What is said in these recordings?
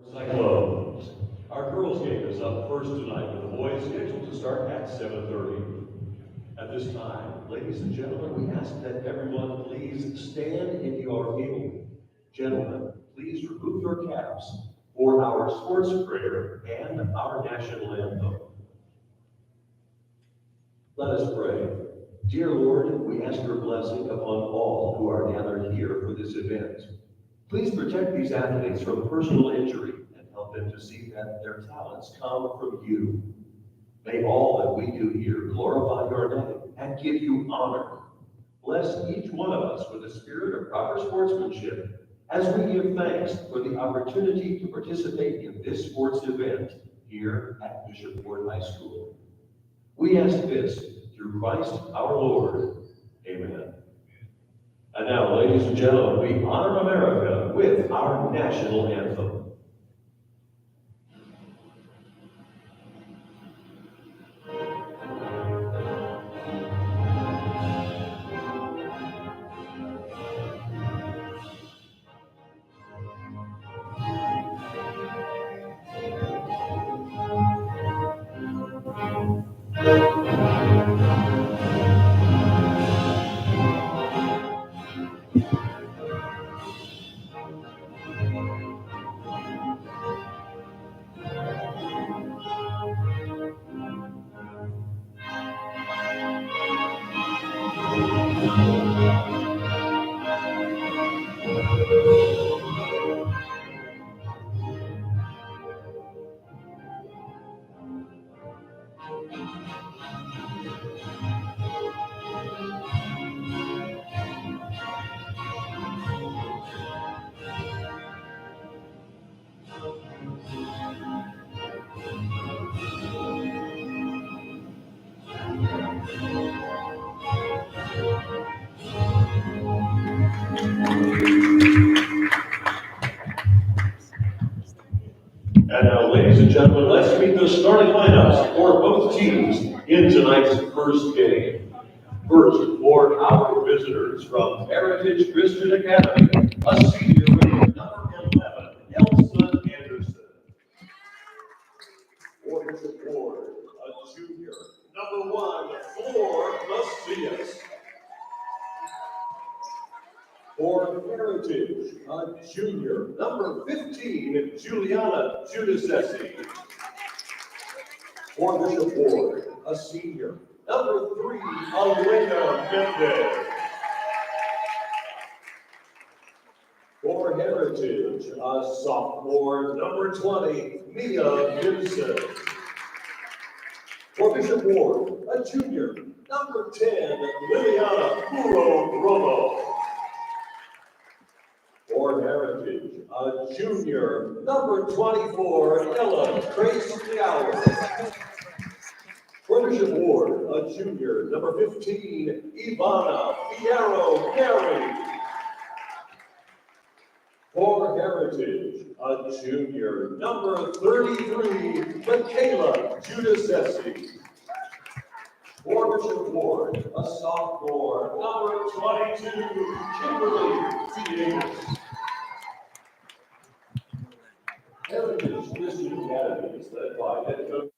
Cyclones. Our girls game is up first tonight with the boys scheduled to start at 7:30. At this time, ladies and gentlemen, we ask that everyone please stand if you are able. Gentlemen, please remove your caps for our sports prayer and our national anthem. Let us pray. Dear Lord, we ask your blessing upon all who are gathered here for this event. Please protect these athletes from personal injury and help them to see that their talents come from you. May all that we do here glorify your name and give you honor. Bless each one of us with a spirit of proper sportsmanship as we give thanks for the opportunity to participate in this sports event here at Bishop Ward High School. We ask this through Christ our Lord. Amen. And now, ladies and gentlemen, we honor America with our national anthem. And now, ladies and gentlemen, let's meet the starting lineups for both teams in tonight's first game. First, for our visitors from Heritage Christian Academy, a senior with number 11, Elsa Anderson. For Bishop Ward, a junior, number 1, Flor Macias. For Heritage, a junior, number 15, Juliana Giudice. For Bishop Ward, a senior, number 3, Elena Mendez. For Heritage, a sophomore, number 20, Mia Gibson. For Bishop Ward, a junior, number 10, Liliana Puro Romo. For Heritage, a junior, number 24, Ella Trace Gower. For Bishop Ward, a junior, number 15, Ivana Fierro Perry. For Heritage, a junior, number 33, Michaela Giudice. For Bishop Ward, a sophomore, number 22, Kimberly Villegas. Heritage Christian Academy is led by head coach.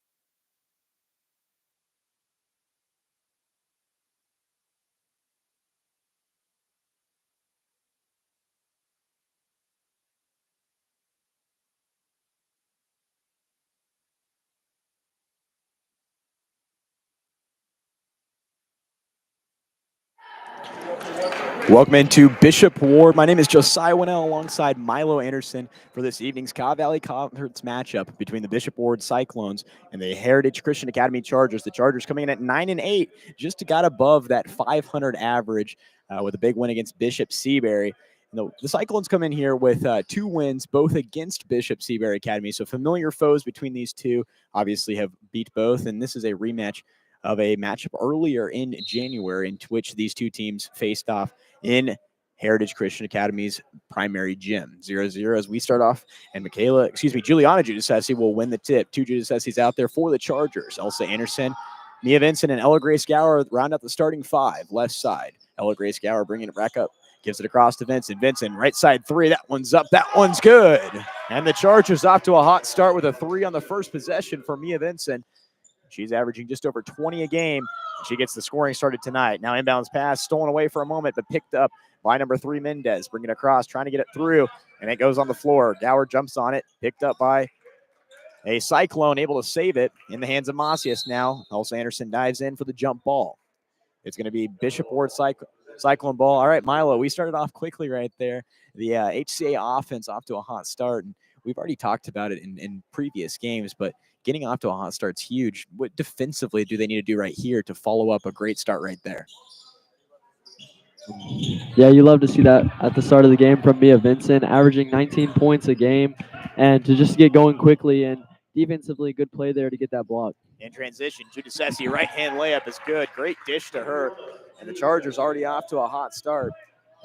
Welcome into Bishop Ward. My name is Josiah Wonnell alongside Milo Anderson for this evening's Kaw Valley Conference matchup between the Bishop Ward Cyclones and the Heritage Christian Academy Chargers. The Chargers coming in at 9-8, just got above that 500 average with a big win against Bishop Seabury. The Cyclones come in here with 2 wins, both against Bishop Seabury Academy. So familiar foes between these two, obviously have beat both, and this is a rematch of a matchup earlier in January in which these two teams faced off in Heritage Christian Academy's primary gym. 0-0 as we start off, and Juliana Giudice will win the tip. 2 Giudices out there for the Chargers. Elsa Anderson, Mia Vincent, and Ella Grace Gower round out the starting 5, left side. Ella Grace Gower bringing it back up Gives it across to Vincent. Vincent, right side three. That one's up. That one's good. And the Chargers off to a hot start with a 3 on the first possession for Mia Vincent. She's averaging just over 20 a game. She gets the scoring started tonight. Now inbounds pass, stolen away for a moment, but picked up by number 3, Mendez. Bring it across, trying to get it through, and it goes on the floor. Gower jumps on it, picked up by a Cyclone, able to save it in the hands of Macias now. Also, Anderson dives in for the jump ball. It's going to be Bishop Ward Cyclone ball. All right, Milo, we started off quickly right there. The HCA offense off to a hot start, and we've already talked about it in previous games, but getting off to a hot start's huge. What defensively do they need to do right here to follow up a great start right there? Yeah, you love to see that at the start of the game from Mia Vincent, averaging 19 points a game, and to just get going quickly and defensively, good play there to get that block. In transition, Judicessi, right-hand layup is good. Great dish to her, and the Chargers already off to a hot start.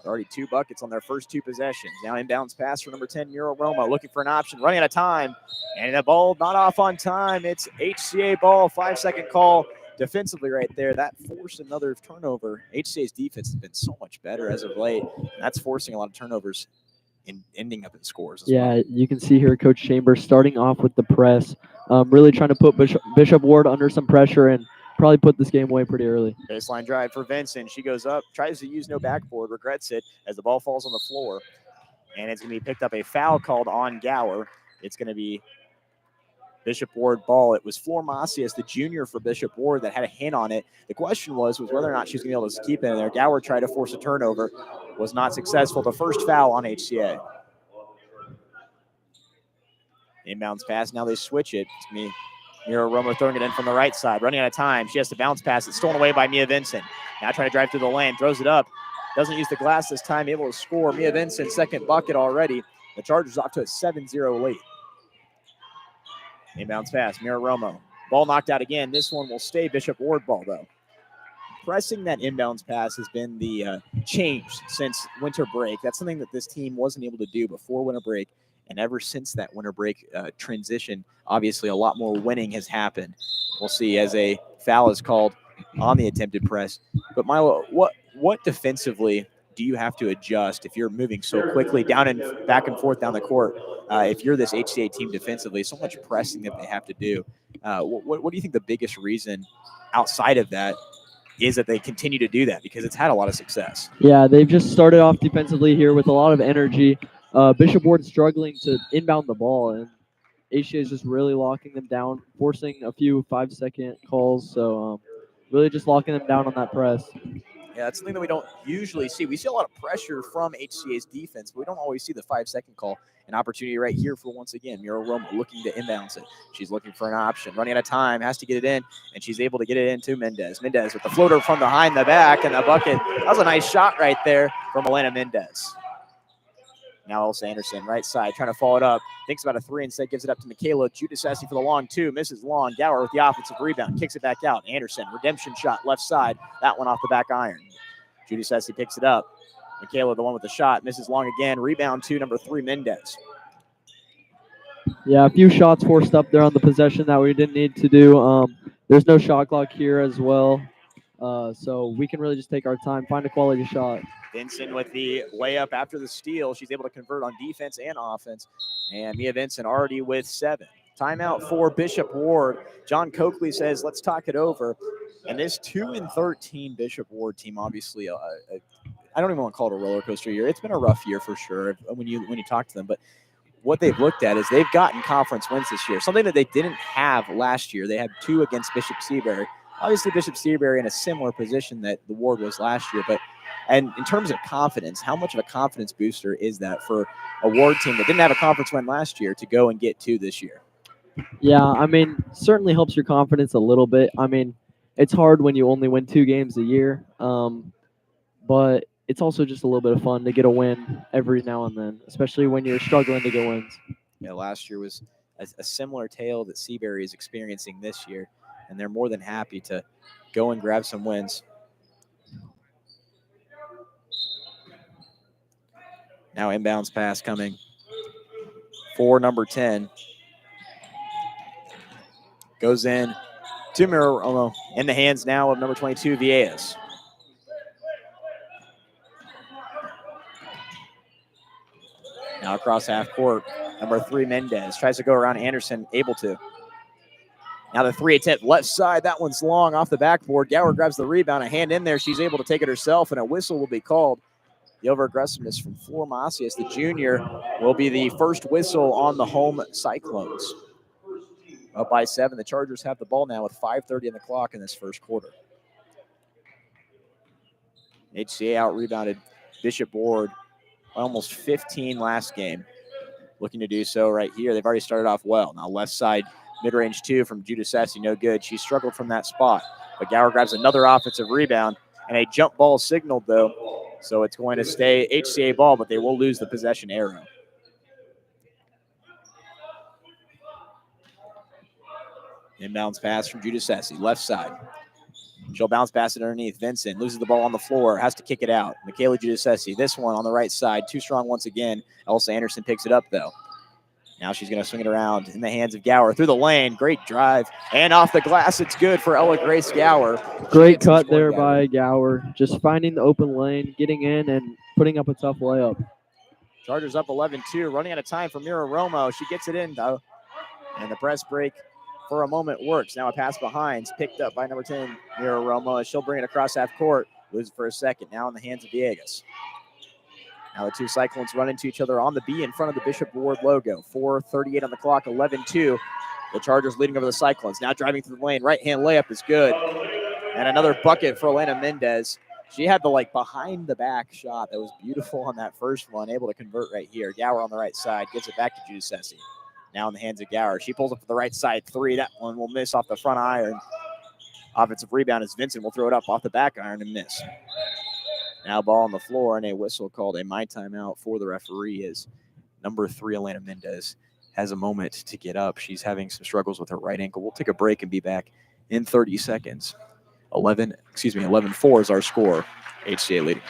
Already 2 buckets on their first 2 possessions. Now inbounds pass for number 10, Muriel Roma, looking for an option, running out of time. And the ball not off on time. It's HCA ball, 5-second call. Defensively right there, that forced another turnover. HCA's defense has been so much better as of late. And that's forcing a lot of turnovers and ending up in scores as well. You can see here Coach Chambers starting off with the press, really trying to put Bishop Ward under some pressure and probably put this game away pretty early. Baseline drive for Vincent. She goes up, tries to use no backboard, regrets it as the ball falls on the floor. And it's going to be picked up a foul called on Gower. It's going to be Bishop Ward ball. It was Flor Macias, the junior for Bishop Ward, that had a hand on it. The question was whether or not she was going to be able to keep it in there. Gower tried to force a turnover, was not successful. The first foul on HCA. Inbounds pass. Now they switch it. It's me. Mira Roma throwing it in from the right side, running out of time. She has to bounce pass. It's stolen away by Mia Vincent. Now trying to drive through the lane, throws it up. Doesn't use the glass this time, able to score. Mia Vincent, second bucket already. The Chargers off to a 7-0 lead. Inbounds pass, Mira Romo. Ball knocked out again. This one will stay Bishop Ward ball, though. Pressing that inbounds pass has been the change since winter break. That's something that this team wasn't able to do before winter break. And ever since that winter break transition, obviously a lot more winning has happened. We'll see as a foul is called on the attempted press. But Milo, what defensively do you have to adjust if you're moving so quickly down and back and forth down the court? If you're this HCA team defensively, so much pressing that they have to do. What do you think the biggest reason outside of that is that they continue to do that? Because it's had a lot of success. Yeah, they've just started off defensively here with a lot of energy. Bishop Ward struggling to inbound the ball, and HCA is just really locking them down, forcing a few 5-second calls. So really just locking them down on that press. Yeah, that's something that we don't usually see. We see a lot of pressure from HCA's defense, but we don't always see the 5-second call. An opportunity right here for, once again, Mira Roma looking to inbounds it. She's looking for an option, running out of time, has to get it in, and she's able to get it into Mendez. Mendez with the floater from behind the back and the bucket. That was a nice shot right there from Elena Mendez. Now Elsa Anderson, right side, trying to follow it up. Thinks about a 3, instead gives it up to Michaela Judicessi for the long 2. Misses long. Gower with the offensive rebound. Kicks it back out. Anderson, redemption shot, left side. That one off the back iron. Judicessi picks it up. Michaela, the one with the shot, misses long again. Rebound to number 3, Mendez. Yeah, a few shots forced up there on the possession that we didn't need to do. There's no shot clock here as well. So we can really just take our time, find a quality shot. Vincent with the layup after the steal. She's able to convert on defense and offense. And Mia Vincent already with 7. Timeout for Bishop Ward. John Coakley says, let's talk it over. And this 2-13 Bishop Ward team, obviously, I don't even want to call it a roller coaster year. It's been a rough year for sure when you talk to them. But what they've looked at is they've gotten conference wins this year, something that they didn't have last year. They had 2 against Bishop Seabury. Obviously, Bishop Seabury in a similar position that the Ward was last year. And in terms of confidence, how much of a confidence booster is that for a Ward team that didn't have a conference win last year to go and get 2 this year? Yeah, I mean, certainly helps your confidence a little bit. I mean, it's hard when you only win 2 games a year, but it's also just a little bit of fun to get a win every now and then, especially when you're struggling to get wins. Yeah, last year was a similar tale that Seabury is experiencing this year, and they're more than happy to go and grab some wins. Now inbounds pass coming for number 10. Goes in to Miro in the hands now of number 22, Villegas. Now across half court, number 3, Mendez tries to go around Anderson, able to. Now the 3 attempt left side, that one's long off the backboard. Gower grabs the rebound, a hand in there. She's able to take it herself, and a whistle will be called. The over-aggressiveness from Flor Macias, the junior, will be the first whistle on the home Cyclones. Up by 7, the Chargers have the ball now with 5:30 on the clock in this first quarter. HCA out-rebounded Bishop Ward by almost 15 last game. Looking to do so right here. They've already started off well. Now left side, mid-range 2 from Judasessi, no good. She struggled from that spot. But Gower grabs another offensive rebound, and a jump ball signaled, though. So it's going to stay HCA ball, but they will lose the possession arrow. Inbounds pass from Judasessi, left side. She'll bounce pass it underneath. Vincent loses the ball on the floor, has to kick it out. Michaela Judasessi, this one on the right side, too strong once again. Elsa Anderson picks it up, though. Now she's going to swing it around in the hands of Gower through the lane. Great drive. And off the glass, it's good for Ella Grace Gower. Great cut there by Gower. Just finding the open lane, getting in, and putting up a tough layup. Chargers up 11-2, running out of time for Mira Romo. She gets it in, though. And the press break for a moment works. Now a pass behind, picked up by number 10, Mira Romo, as she'll bring it across half court. Loses for a second. Now in the hands of Villegas. Now the 2 Cyclones run into each other on the B in front of the Bishop Ward logo. 4:38 on the clock, 11-2. The Chargers leading over the Cyclones. Now driving through the lane. Right-hand layup is good. And another bucket for Elena Mendez. She had the behind-the-back shot that was beautiful on that first one, able to convert right here. Gower on the right side, gives it back to Judasessi. Now in the hands of Gower. She pulls up for the right side 3. That one will miss off the front iron. Offensive rebound as Vincent will throw it up off the back iron and miss. Now ball on the floor, and a whistle called a my timeout for the referee as number 3, Elena Mendez, has a moment to get up. She's having some struggles with her right ankle. We'll take a break and be back in 30 seconds. 11-4 is our score. HCA leading.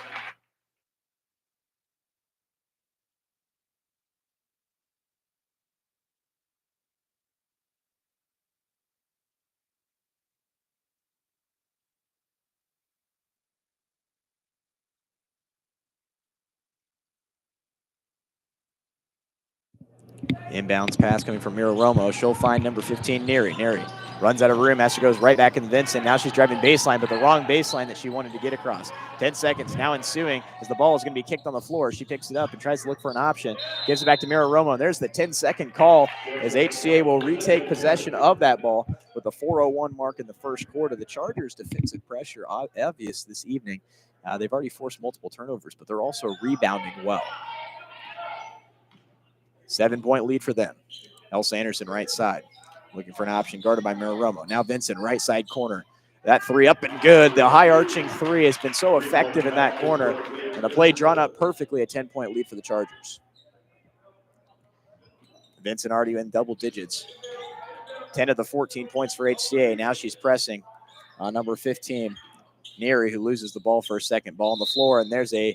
Inbounds pass coming from Mira Romo. She'll find number 15, Neri. Neri runs out of room. Esther goes right back in Vincent. Now she's driving baseline, but the wrong baseline that she wanted to get across. 10 seconds now ensuing as the ball is going to be kicked on the floor. She picks it up and tries to look for an option. Gives it back to Mira Romo. There's the 10-second call as HCA will retake possession of that ball with the 4:01 mark in the first quarter. The Chargers' defensive pressure obvious this evening. They've already forced multiple turnovers, but they're also rebounding well. 7-point lead for them. Elsa Anderson, right side. Looking for an option, guarded by Mira Romo. Now Vincent, right side corner. That 3 up and good. The high-arching 3 has been so effective in that corner. And the play drawn up perfectly, a 10-point lead for the Chargers. Vincent already in double digits. 10 of the 14 points for HCA. Now she's pressing on number 15, Neri, who loses the ball for a second. Ball on the floor, and there's a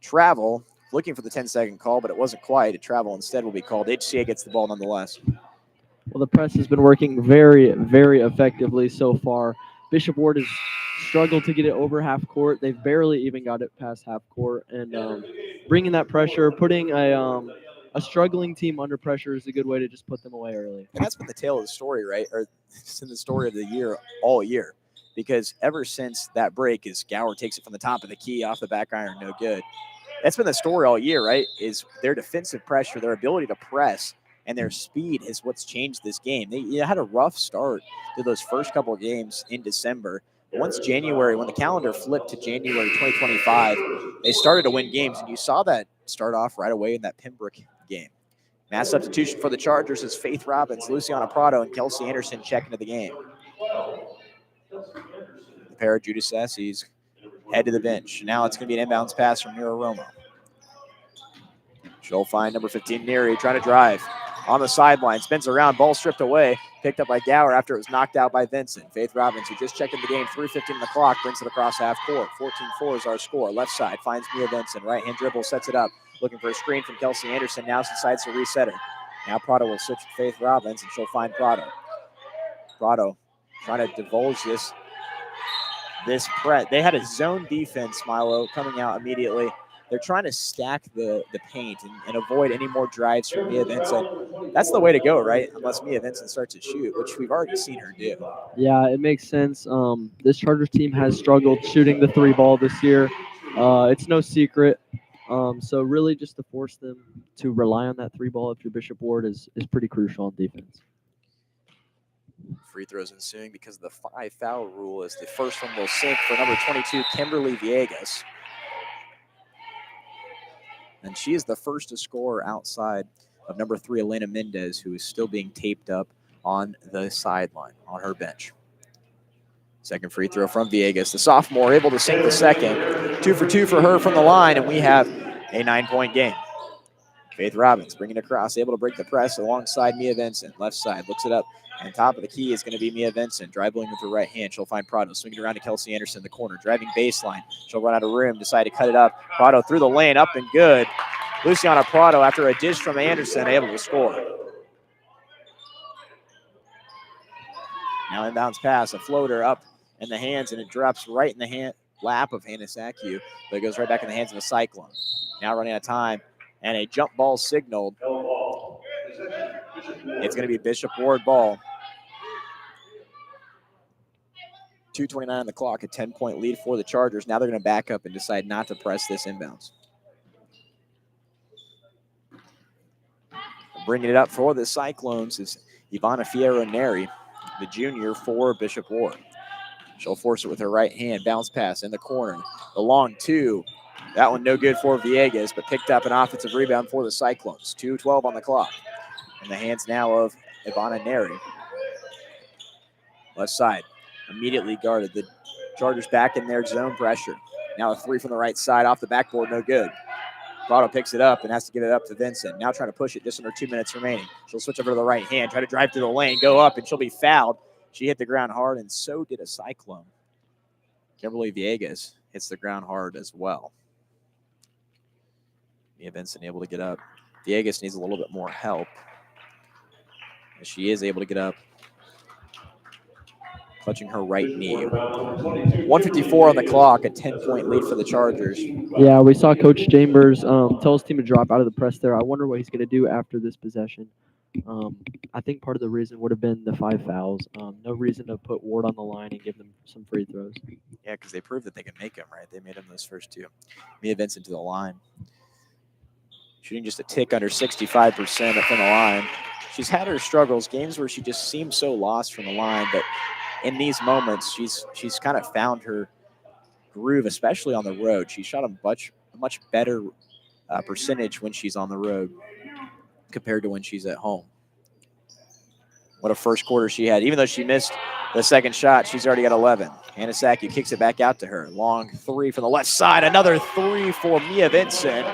travel. Looking for the 10-second call, but it wasn't quite. A travel instead will be called. HCA gets the ball nonetheless. Well, the press has been working very, very effectively so far. Bishop Ward has struggled to get it over half court. They've barely even got it past half court. And bringing that pressure, putting a struggling team under pressure is a good way to just put them away early. And that's been the tale of the story, right? Or it's in the story of the year all year. Because ever since that break, as Gower takes it from the top of the key off the back iron, no good. That's been the story all year, right? Is their defensive pressure, their ability to press, and their speed is what's changed this game. They had a rough start to those first couple of games in December. But once January, when the calendar flipped to January 2025, they started to win games, and you saw that start off right away in that Pembroke game. Mass substitution for the Chargers is Faith Robbins, Luciana Prado, and Kelsey Anderson check into the game. The pair of Judasessis head to the bench. Now it's going to be an inbounds pass from Mira Romo. She'll find number 15, Neri, trying to drive on the sideline. Spins around, ball stripped away. Picked up by Gower after it was knocked out by Vincent. Faith Robbins, who just checked in the game, 3:15 on the clock, brings it across half court. 14-4 is our score. Left side finds Mia Vincent. Right-hand dribble, sets it up. Looking for a screen from Kelsey Anderson. Now decides to reset her. Now Prado will switch with Faith Robbins, and she'll find Prado. Prado trying to divulge this press. They had a zone defense, Milo, coming out immediately they're trying to stack the paint and avoid any more drives from Mia Vincent. That's the way to go, right? Unless Mia Vincent starts to shoot, which we've already seen her do. Yeah, it makes sense. This Chargers team has struggled shooting the 3-ball this year. It's no secret. So really just to force them to rely on that 3-ball if you're Bishop Ward is pretty crucial on defense. Free throws ensuing because of the 5-foul rule, as the first one will sink for number 22, Kimberly Villegas. And she is the first to score outside of number 3, Elena Mendez, who is still being taped up on the sideline on her bench. Second free throw from Villegas. The sophomore able to sink the second. 2 for 2 for her from the line, and we have a 9-point game. Faith Robbins bringing it across, able to break the press alongside Mia Vincent. Left side, looks it up, and top of the key is going to be Mia Vincent. Dribbling with her right hand, she'll find Prado. Swinging around to Kelsey Anderson in the corner. Driving baseline, she'll run out of room, decide to cut it up. Prado through the lane, up and good. Luciana Prado, after a dish from Anderson, able to score. Now inbounds pass, a floater up in the hands, and it drops right in the lap of Hannah Sakiu, but it goes right back in the hands of the Cyclone. Now running out of time, and a jump ball signaled. It's going to be Bishop Ward ball. 2:29 on the clock, a 10-point lead for the Chargers. Now they're going to back up and decide not to press this inbounds. Bringing it up for the Cyclones is Ivana Fierro Neri, the junior for Bishop Ward. She'll force it with her right hand. Bounce pass in the corner. The long 2. That one no good for Villegas, but picked up an offensive rebound for the Cyclones. 2:12 on the clock. In the hands now of Ivana Neri. Left side, immediately guarded. The Chargers back in their zone pressure. Now a 3 from the right side off the backboard, no good. Prado picks it up and has to give it up to Vincent. Now trying to push it just under 2 minutes remaining. She'll switch over to the right hand, try to drive through the lane, go up, and she'll be fouled. She hit the ground hard, and so did a Cyclone. Kimberly Villegas hits the ground hard as well. Mia Vincent able to get up. Villegas needs a little bit more help. And she is able to get up, clutching her right knee. 1:54 on the clock, a 10-point lead for the Chargers. Yeah, we saw Coach Chambers tell his team to drop out of the press there. I wonder what he's going to do after this possession. I think part of the reason would have been the 5 fouls. No reason to put Ward on the line and give them some free throws. Yeah, because they proved that they could make them, right? They made them those first 2. Mia Vincent to the line. Shooting just a tick under 65% from the line. She's had her struggles, games where she just seems so lost from the line, but in these moments, she's kind of found her groove, especially on the road. She shot a much better percentage when she's on the road compared to when she's at home. What a first quarter she had. Even though she missed the second shot, she's already got 11. Hannah Sakiu kicks it back out to her. Long 3 from the left side. Another 3 for Mia Vincent.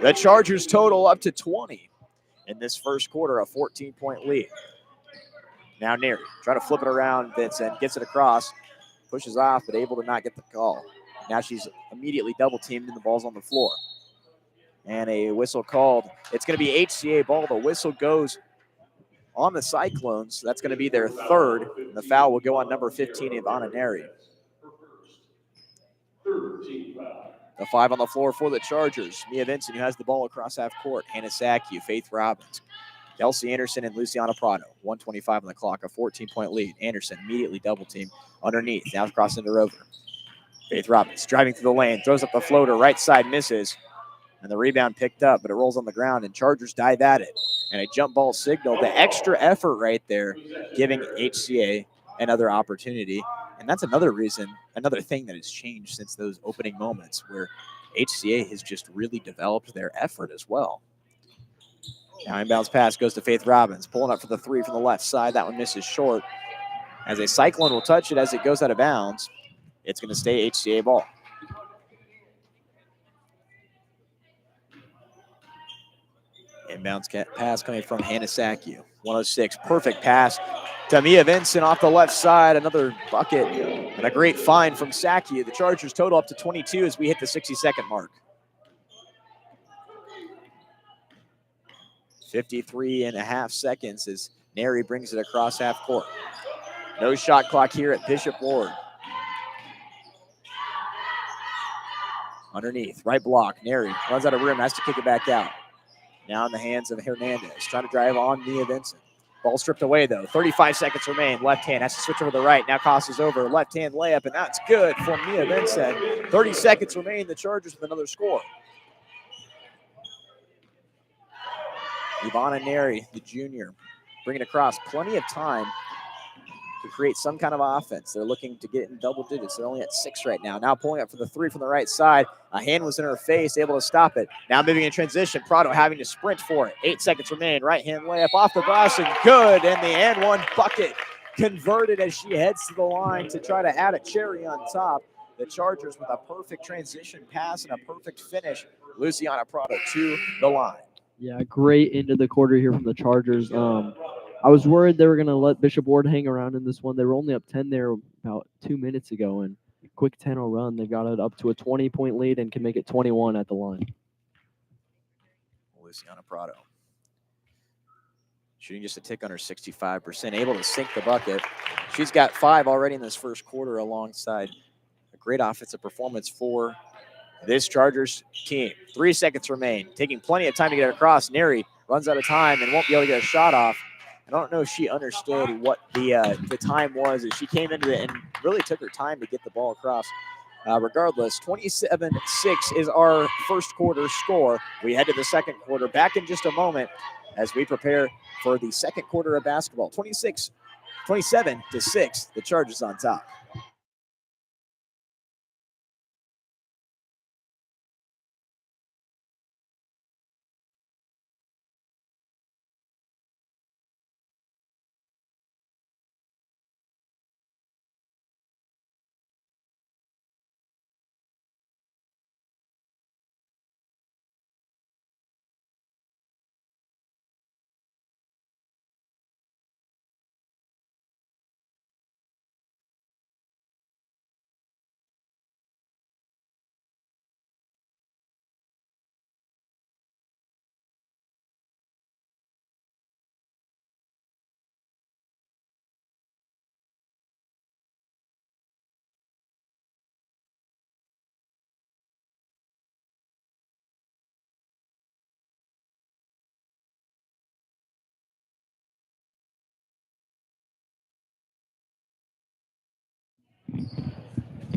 The Chargers total up to 20 in this first quarter, a 14-point lead. Now Neri trying to flip it around. Vincent gets it across, pushes off, but able to not get the call. Now she's immediately double-teamed and the ball's on the floor. And a whistle called. It's going to be HCA ball. The whistle goes on the Cyclones. That's going to be their 3rd. And the foul will go on number 15, Ivana Neri. The 5 on the floor for the Chargers. Mia Vincent, who has the ball across half court. Hannah Sakiu, Faith Robbins, Kelsey Anderson, and Luciana Prado. 1:25 on the clock, a 14-point lead. Anderson immediately double-team underneath. Now crossing to Rover. Faith Robbins driving through the lane, throws up the floater, right side misses. And the rebound picked up, but it rolls on the ground, and Chargers dive at it. And a jump ball signal. The extra effort right there, giving HCA another opportunity. And that's another thing that has changed since those opening moments, where HCA has just really developed their effort as well. Now inbounds pass goes to Faith Robbins, pulling up for the 3 from the left side. That one misses short. As a Cyclone will touch it as it goes out of bounds, it's going to stay HCA ball. Inbounds pass coming from Hannah Sakiu. 106, perfect pass to Mia Vincent off the left side. Another bucket and a great find from Sakiu. The Chargers total up to 22 as we hit the 60-second mark. 53.5 seconds as Neri brings it across half court. No shot clock here at Bishop Ward. Underneath, right block. Neri runs out of room, has to kick it back out. Now in the hands of Hernandez, trying to drive on Mia Vincent. Ball stripped away, though. 35 seconds remain. Left hand has to switch over to the right. Now crosses over. Left hand layup, and that's good for Mia Vincent. 30 seconds remain. The Chargers with another score. Ivana Neri, the junior, bringing across plenty of time to create some kind of offense. They're looking to get in double digits. They're only at 6 right now. Now pulling up for the 3 from the right side. A hand was in her face, able to stop it. Now moving in transition. Prado having to sprint for it. 8 seconds remain. Right hand layup off the glass and good. And the and one bucket converted as she heads to the line to try to add a cherry on top. The Chargers with a perfect transition pass and a perfect finish. Luciana Prado to the line. Yeah, great end of the quarter here from the Chargers. I was worried they were going to let Bishop Ward hang around in this one. They were only up 10 there about 2 minutes ago, and quick 10-0 run. They got it up to a 20-point lead and can make it 21 at the line. Luciana Prado shooting just a tick under 65%, able to sink the bucket. She's got 5 already in this first quarter alongside a great offensive performance for this Chargers team. 3 seconds remain, taking plenty of time to get it across. Neri runs out of time and won't be able to get a shot off. I don't know if she understood what the time was as she came into it and really took her time to get the ball across. Regardless, 27-6 is our first quarter score. We head to the second quarter. Back in just a moment as we prepare for the second quarter of basketball. 27-6, the Chargers on top.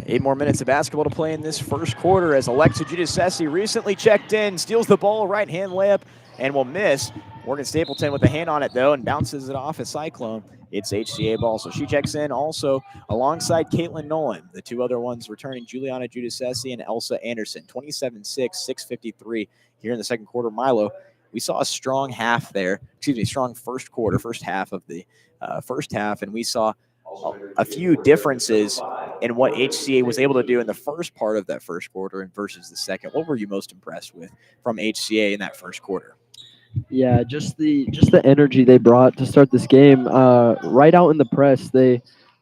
Eight more minutes of basketball to play in this first quarter as Alexa Giudice recently checked in, steals the ball, right hand layup, and will miss. Morgan Stapleton with a hand on it, though, and bounces it off a Cyclone. It's HCA ball, so she checks in also alongside Caitlin Nolan. The 2 other ones returning, Juliana Giudice and Elsa Anderson. 27-6, 6:53 here in the second quarter. Milo, we saw a strong half there, strong first quarter, first half of the first half, and we saw a few differences in what HCA was able to do in the first part of that first quarter and versus the second. What were you most impressed with from HCA in that first quarter? Yeah, just the energy they brought to start this game. Right out in the press, they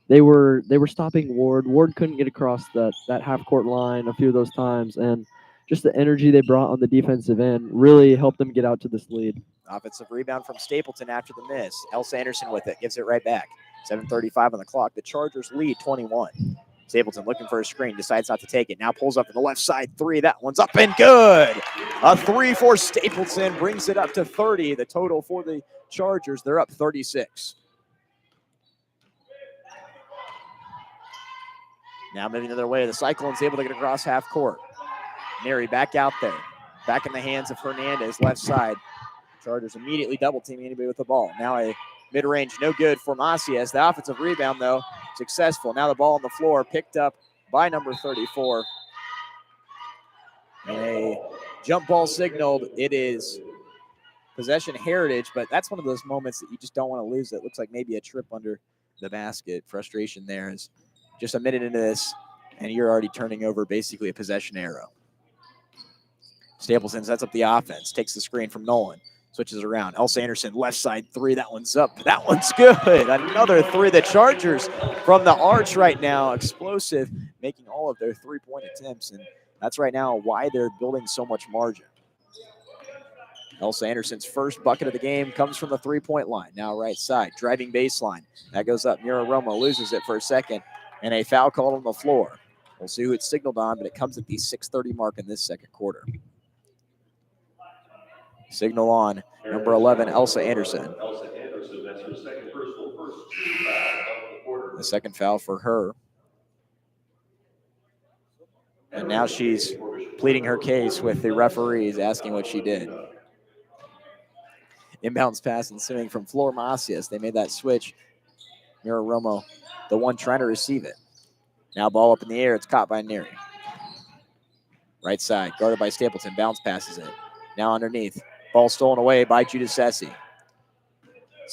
were stopping Ward. Ward couldn't get across that half court line a few of those times, and just the energy they brought on the defensive end really helped them get out to this lead. Offensive rebound from Stapleton after the miss. Elsa Anderson with it, gives it right back. 7:35 on the clock. The Chargers lead 21. Stapleton looking for a screen, decides not to take it. Now pulls up on the left side 3. That one's up and good. A 3 for Stapleton brings it up to 30. The total for the Chargers, they're up 36. Now moving the other way, the Cyclones able to get across half court. Neri back out there. Back in the hands of Hernandez, left side. Chargers immediately double teaming anybody with the ball. Now a mid-range, no good for Macias. The offensive rebound, though, successful. Now the ball on the floor, picked up by number 34. And a jump ball signaled. It is possession Heritage, but that's one of those moments that you just don't want to lose. It looks like maybe a trip under the basket. Frustration there is just a minute into this, and you're already turning over basically a possession arrow. Stapleton sets up the offense, takes the screen from Nolan. Switches around. Elsa Anderson, left side 3. That one's up. That one's good. Another 3. The Chargers from the arch right now. Explosive, making all of their 3-point attempts. And that's right now why they're building so much margin. Elsa Anderson's first bucket of the game comes from the 3-point line. Now right side, driving baseline. That goes up. Mira Romo loses it for a second. And a foul called on the floor. We'll see who it's signaled on, but it comes at the 6:30 mark in this second quarter. Signal on number 11, Elsa Anderson. Elsa Anderson, that's her second personal first team foul of the quarter. The second foul for her. And now she's pleading her case with the referees, asking what she did. Inbounds pass ensuing from Flor Macias. They made that switch. Mira Romo, the one trying to receive it. Now ball up in the air. It's caught by Neri. Right side, guarded by Stapleton. Bounce passes it. Now underneath. Ball stolen away by Giudice.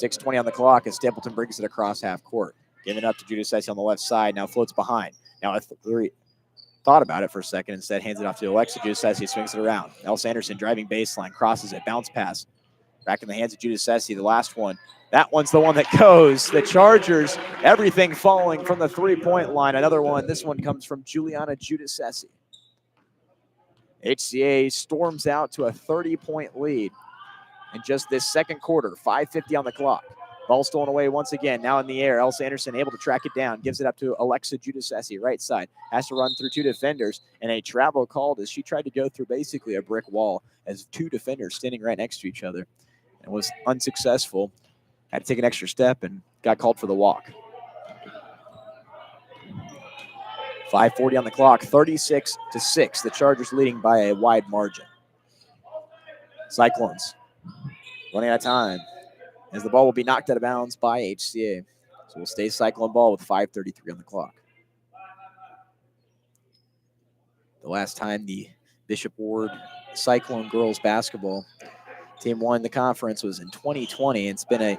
6:20 on the clock as Stapleton brings it across half court. Giving up to Giudice on the left side. Now floats behind. Now thought about it for a second. Instead hands it off to Alexa. Giudice swings it around. Elsa Anderson driving baseline. Crosses it. Bounce pass. Back in the hands of Giudice. The last one. That one's the one that goes. The Chargers, everything falling from the three-point line. Another one. This one comes from Juliana Giudice. HCA storms out to a 30-point lead in just this second quarter. 5:50 on the clock. Ball stolen away once again. Now in the air. Elsa Anderson able to track it down. Gives it up to Alexa Giudice. Right side. Has to run through two defenders. And a travel called as she tried to go through basically a brick wall as two defenders standing right next to each other. And was unsuccessful. Had to take an extra step and got called for the walk. 5:40 on the clock, 36-6. The Chargers leading by a wide margin. Cyclones running out of time as the ball will be knocked out of bounds by HCA. So we'll stay Cyclone ball with 5:33 on the clock. The last time the Bishop Ward Cyclone girls basketball team won the conference was in 2020. It's been a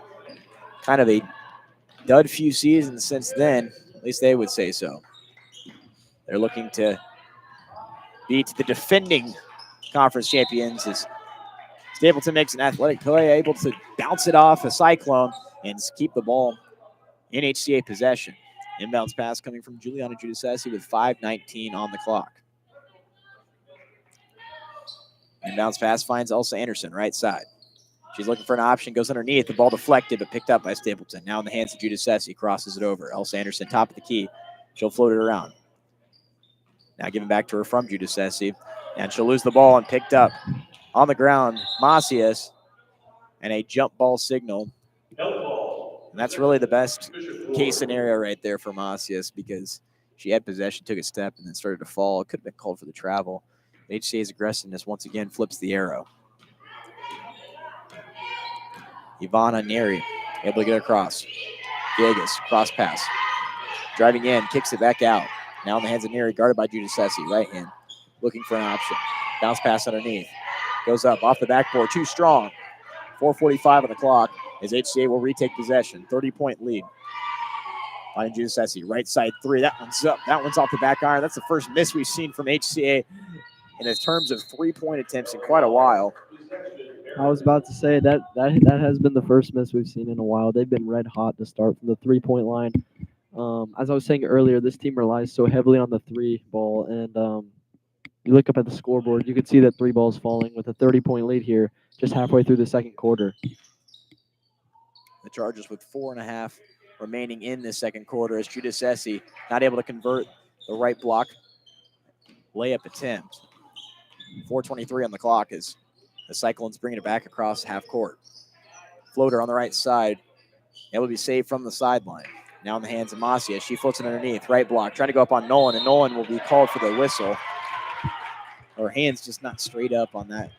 kind of a dud few seasons since then. At least they would say so. They're looking to beat the defending conference champions as Stapleton makes an athletic play, able to bounce it off a Cyclone and keep the ball in HCA possession. Inbounds pass coming from Juliana Giudice with 5:19 on the clock. Inbounds pass finds Elsa Anderson, right side. She's looking for an option, goes underneath. The ball deflected, but picked up by Stapleton. Now in the hands of Giudice, crosses it over. Elsa Anderson, top of the key. She'll float it around. Now giving back to her from Giudice. And she'll lose the ball and picked up on the ground. Macias and a jump ball signal. And that's really the best case scenario right there for Macias because she had possession, took a step, and then started to fall. It could have been called for the travel. HCA's aggressiveness once again flips the arrow. Ivana Neri able to get across. Villegas, cross pass. Driving in, kicks it back out. Now in the hands of Neri, guarded by Giudice, right hand. Looking for an option. Bounce pass underneath. Goes up off the backboard, too strong. 4:45 on the clock as HCA will retake possession. 30-point lead. Finding Giudice, right side three. That one's up. That one's off the back iron. That's the first miss we've seen from HCA in terms of three-point attempts in quite a while. I was about to say that has been the first miss we've seen in a while. They've been red hot to start from the three-point line. As I was saying earlier, this team relies so heavily on the three ball, and you look up at the scoreboard, you can see that three balls falling with a 30-point lead here just halfway through the second quarter. The Chargers with 4.5 remaining in this second quarter as Giudice not able to convert the right block layup attempt. 4:23 on the clock as the Cyclones bringing it back across half court. Floater on the right side, able to be saved from the sideline. Now in the hands of Macias. She floats it underneath. Right block. Trying to go up on Nolan, and Nolan will be called for the whistle. Her hand's just not straight up on that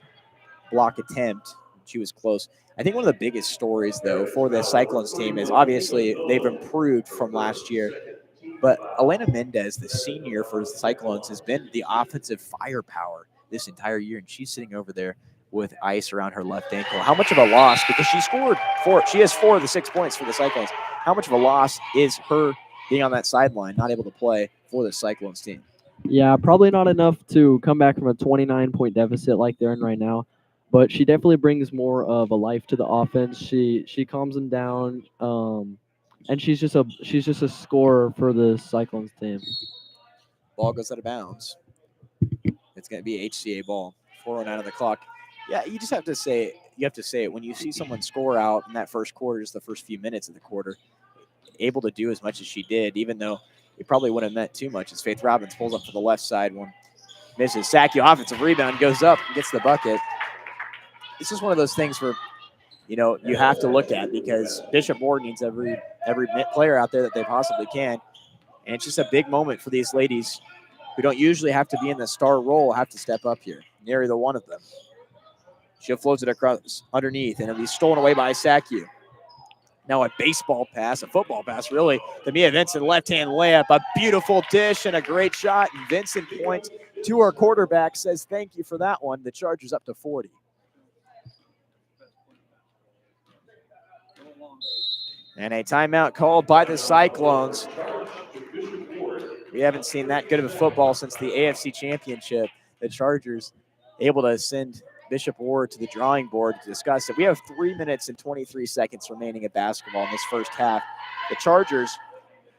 block attempt. She was close. I think one of the biggest stories, though, for the Cyclones team is obviously they've improved from last year. But Elena Mendez, the senior for the Cyclones, has been the offensive firepower this entire year, and she's sitting over there with ice around her left ankle. How much of a loss, because she scored four, she has 4 of the 6 points for the Cyclones. How much of a loss is her being on that sideline, not able to play for the Cyclones team? Yeah, probably not enough to come back from a 29-point deficit like they're in right now, but she definitely brings more of a life to the offense. She calms them down, and she's just a scorer for the Cyclones team. Ball goes out of bounds. It's going to be HCA ball. 4:09 on the clock. Yeah, you just have to say it when you see someone score out in that first quarter, just the first few minutes of the quarter, able to do as much as she did, even though it probably wouldn't have meant too much as Faith Robbins pulls up to the left side. One misses. Sackey, offensive rebound, goes up and gets the bucket. This is one of those things where, you have to look at because Bishop Ward needs every player out there that they possibly can. And it's just a big moment for these ladies who don't usually have to be in the star role, have to step up here. Nary the one of them. She'll float it across underneath, and it'll be stolen away by Sackey. Now a football pass, really. The Mia Vincent left-hand layup, a beautiful dish and a great shot. And Vincent points to our quarterback, says thank you for that one. The Chargers up to 40. And a timeout called by the Cyclones. We haven't seen that good of a football since the AFC Championship. The Chargers able to send Bishop Ward to the drawing board to discuss it. We have 3 minutes and 23 seconds remaining of basketball in this first half. The Chargers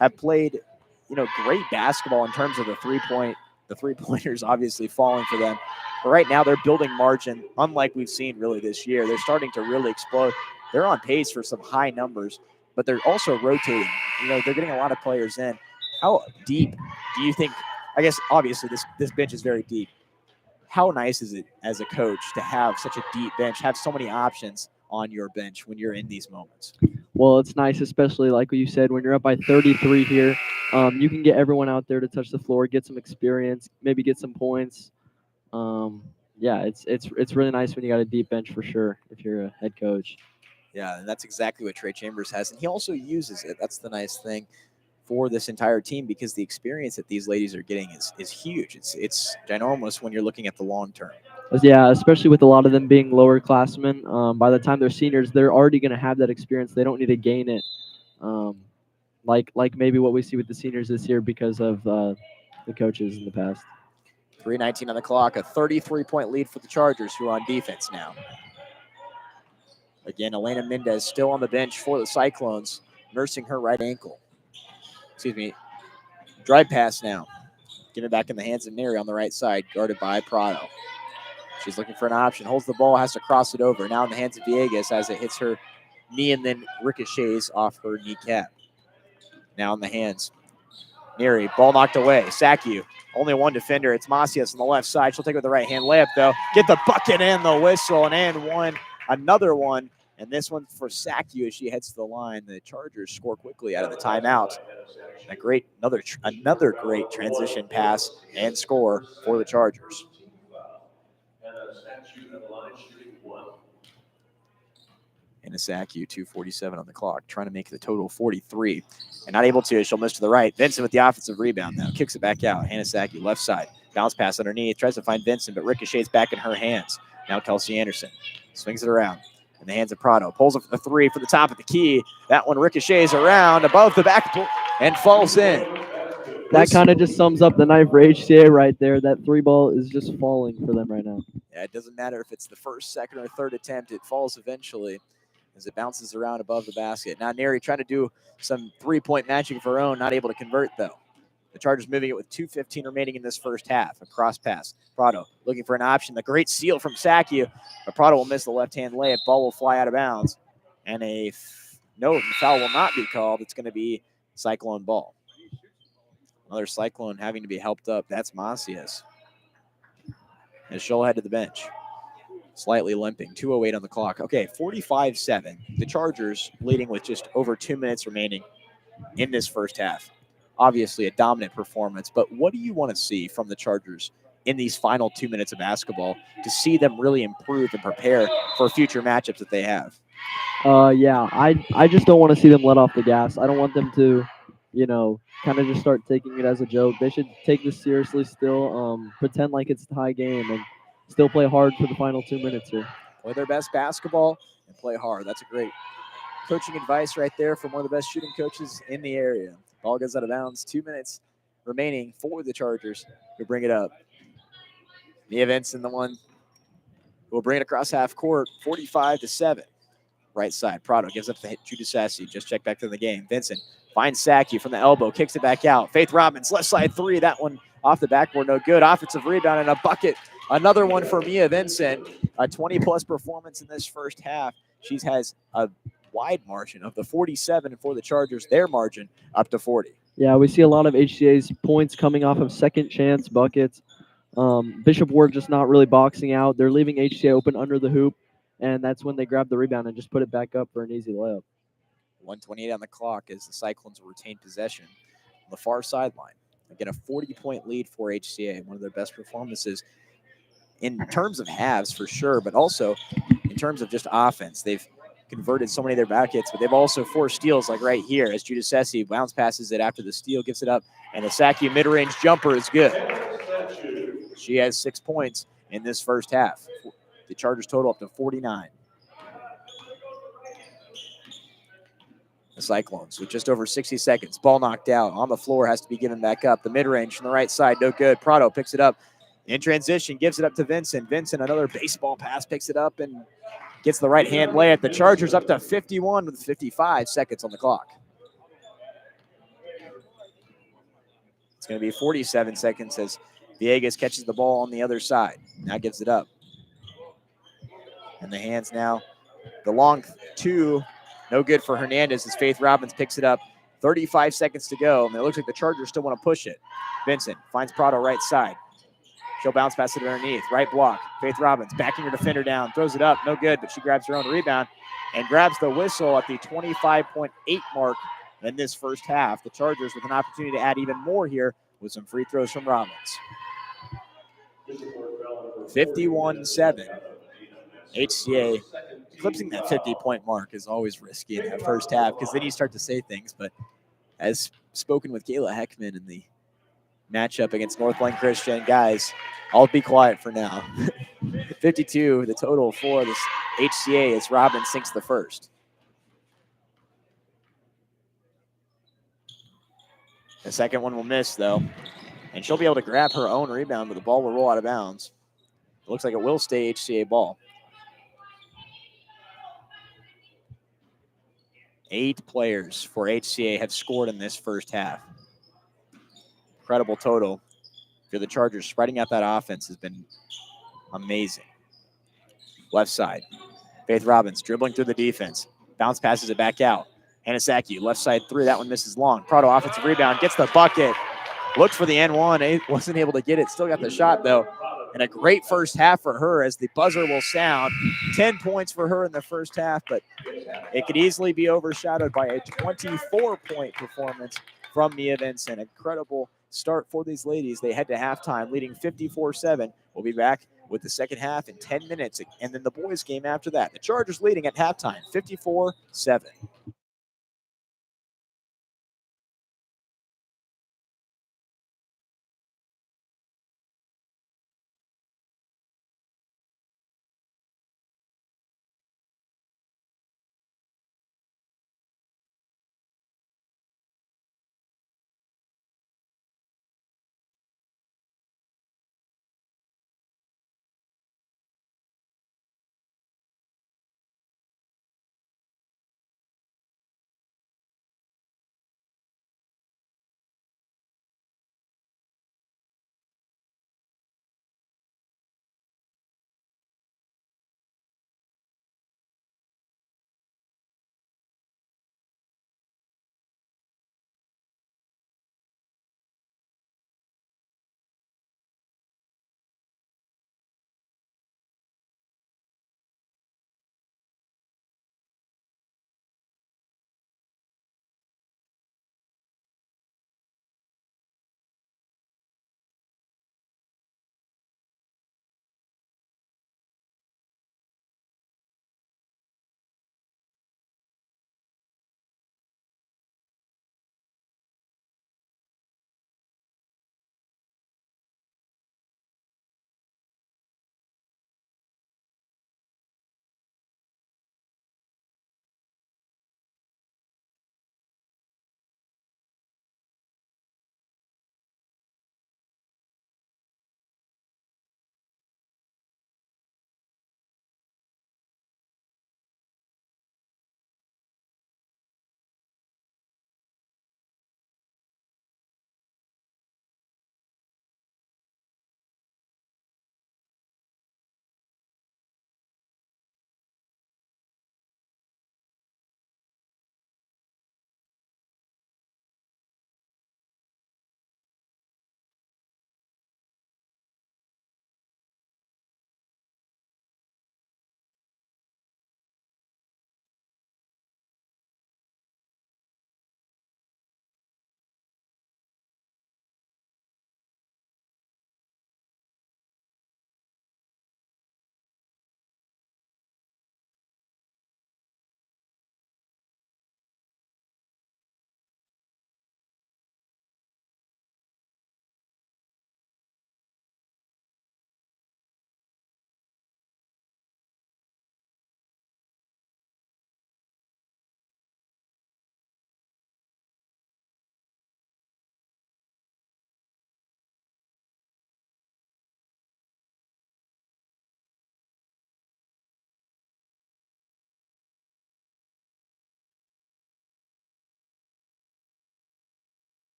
have played, great basketball in terms of the three-pointers obviously falling for them. But right now they're building margin, unlike we've seen really this year. They're starting to really explode. They're on pace for some high numbers, but they're also rotating. They're getting a lot of players in. How deep do you think, I guess obviously this bench is very deep. How nice is it as a coach to have such a deep bench, have so many options on your bench when you're in these moments? Well, it's nice, especially like what you said, when you're up by 33 here, you can get everyone out there to touch the floor, get some experience, maybe get some points. It's really nice when you got a deep bench for sure if you're a head coach. Yeah, and that's exactly what Trey Chambers has, and he also uses it. That's the nice thing for this entire team because the experience that these ladies are getting is huge. It's ginormous when you're looking at the long term. Yeah, especially with a lot of them being lower classmen. By the time they're seniors, they're already going to have that experience. They don't need to gain it, like maybe what we see with the seniors this year because of the coaches in the past. 3:19 on the clock, a 33-point lead for the Chargers, who are on defense now. Again, Elena Mendez still on the bench for the Cyclones, nursing her right ankle. Drive pass now. Give it back in the hands of Neri on the right side, guarded by Prado. She's looking for an option, holds the ball, has to cross it over. Now in the hands of Villegas as it hits her knee and then ricochets off her kneecap. Now in the hands. Neri, ball knocked away. Sackey, only one defender. It's Macias on the left side. She'll take it with the right-hand layup, though. Get the bucket and the whistle, and one. Another one. And this one for Sackey as she heads to the line. The Chargers score quickly out of the timeout. Another great transition pass and score for the Chargers. And a Sackey, 2:47 on the clock, trying to make the total 43. And not able to, she'll miss to the right. Vincent with the offensive rebound now. Kicks it back out. Hannah Sackey, left side. Bounce pass underneath. Tries to find Vincent, but ricochets back in her hands. Now Kelsey Anderson swings it around. In the hands of Prado. Pulls up for the three for the top of the key. That one ricochets around above the back and falls in. That kind of just sums up the night for HCA right there. That three ball is just falling for them right now. Yeah, it doesn't matter if it's the first, second, or third attempt. It falls eventually as it bounces around above the basket. Now Neri trying to do some three-point magic of her own. Not able to convert, though. The Chargers moving it with 2:15 remaining in this first half. A cross pass. Prado looking for an option. The great steal from Sackey. But Prado will miss the left-hand layup. Ball will fly out of bounds. And no foul will not be called. It's going to be Cyclone ball. Another Cyclone having to be helped up. That's Macias. And she'll head to the bench. Slightly limping. 2:08 on the clock. Okay, 45-7. The Chargers leading with just over 2 minutes remaining in this first half. Obviously a dominant performance, but what do you want to see from the Chargers in these final 2 minutes of basketball to see them really improve and prepare for future matchups that they have? I just don't want to see them let off the gas. I don't want them to, kind of just start taking it as a joke. They should take this seriously still, pretend like it's a tie game, and still play hard for the final 2 minutes here. Play their best basketball and play hard. That's a great coaching advice right there from one of the best shooting coaches in the area. Ball goes out of bounds. 2 minutes remaining for the Chargers to bring it up. Mia Vincent, the one who will bring it across half court, 45-7. Right side, Prado gives up to Judah Sassy. Just check back to the game. Vincent finds Sackey from the elbow, kicks it back out. Faith Robbins, left side three. That one off the backboard, no good. Offensive rebound and a bucket. Another one for Mia Vincent. A 20-plus performance in this first half. She has a wide margin of the 47 for the Chargers, their margin up to 40. Yeah, we see a lot of HCA's points coming off of second chance buckets. Bishop Ward just not really boxing out. They're leaving HCA open under the hoop, and that's when they grab the rebound and just put it back up for an easy layup. 1:28 on the clock as the Cyclones will retain possession on the far sideline. Again, a 40-point lead for HCA, one of their best performances in terms of halves for sure, but also in terms of just offense. They've converted so many of their back hits, but they've also forced steals like right here as Judasesi bounce passes it after the steal, gives it up, and the Saki mid-range jumper is good. She has 6 points in this first half. The Chargers total up to 49. The Cyclones with just over 60 seconds. Ball knocked out. On the floor, has to be given back up. The mid-range from the right side, no good. Prado picks it up in transition, gives it up to Vincent. Vincent, another baseball pass, picks it up and gets the right-hand layup. The Chargers up to 51 with 55 seconds on the clock. It's going to be 47 seconds as Villegas catches the ball on the other side. Now gives it up. And the hands now. The long two, no good for Hernandez as Faith Robbins picks it up. 35 seconds to go, and it looks like the Chargers still want to push it. Vincent finds Prado right side. She'll bounce past it underneath. Right block. Faith Robbins backing her defender down. Throws it up. No good, but she grabs her own rebound and grabs the whistle at the 25.8 mark in this first half. The Chargers with an opportunity to add even more here with some free throws from Robbins. 51-7. HCA eclipsing that 50-point mark is always risky in that first half because then you start to say things. But as spoken with Kayla Heckman in the matchup against Northland Christian, guys, I'll be quiet for now. 52, the total for this HCA as Robin sinks the first. The second one will miss, though, and she'll be able to grab her own rebound, but the ball will roll out of bounds. It looks like it will stay HCA ball. 8 players for HCA have scored in this first half. Incredible total for the Chargers. Spreading out that offense has been amazing. Left side. Faith Robbins dribbling through the defense. Bounce passes it back out. Hanasaki, left side 3. That one misses long. Prado offensive rebound. Gets the bucket. Looked for the N1. Wasn't able to get it. Still got the shot, though. And a great first half for her as the buzzer will sound. 10 points for her in the first half, but it could easily be overshadowed by a 24-point performance from Mia Vincent. Incredible start for these ladies. They head to halftime, leading 54-7. We'll be back with the second half in 10 minutes, and then the boys' game after that. The Chargers leading at halftime, 54-7.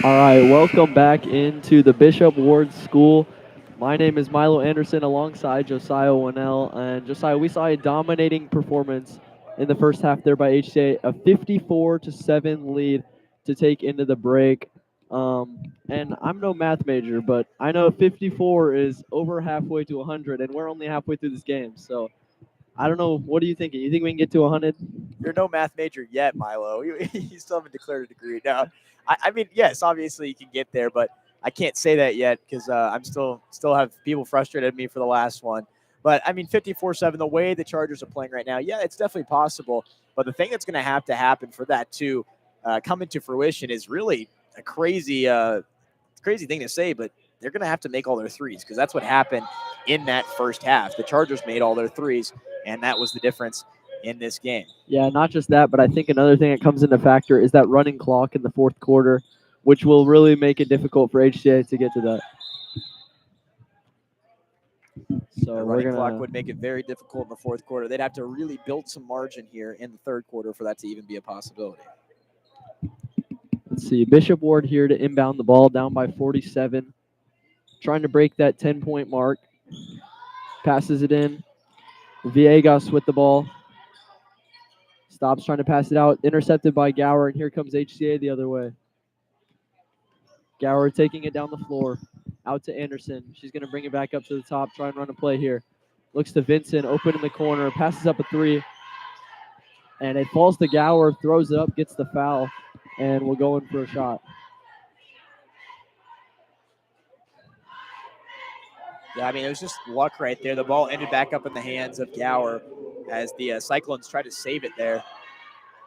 All right, welcome back into the Bishop Ward School. My name is Milo Anderson alongside Josiah Wonnell. And Josiah, we saw a dominating performance in the first half there by HCA, a 54-7 lead to take into the break. And I'm no math major, but I know 54 is over halfway to 100, and we're only halfway through this game. So I don't know. What are you thinking? You think we can get to 100? You're no math major yet, Milo. You still haven't declared a degree. No, I mean, yes, obviously you can get there, but I can't say that yet because I'm still have people frustrated at me for the last one. But I mean, 54-7, the way the Chargers are playing right now, yeah, it's definitely possible. But the thing that's going to happen for that to come into fruition is really a crazy thing to say, but they're going to have to make all their threes because that's what happened in that first half. The Chargers made all their threes, and that was the difference in this game. Yeah, not just that, but I think another thing that comes into factor is that running clock in the fourth quarter, which will really make it difficult for HCA to get to that. So The we're running gonna clock would make it very difficult in the fourth quarter. They'd have to really build some margin here in the third quarter for that to even be a possibility. let's see. Bishop Ward here to inbound the ball, down by 47, trying to break that 10-point mark. Passes it in. Villegas with the ball. Stops trying to pass it out. Intercepted by Gower, and here comes HCA the other way. Gower taking it down the floor. Out to Anderson. She's going to bring it back up to the top, try and run a play here. Looks to Vincent, open in the corner, passes up a three. And it falls to Gower, throws it up, gets the foul, and we'll go in for a shot. Yeah, I mean, it was just luck right there. The ball ended back up in the hands of Gower as the Cyclones tried to save it there.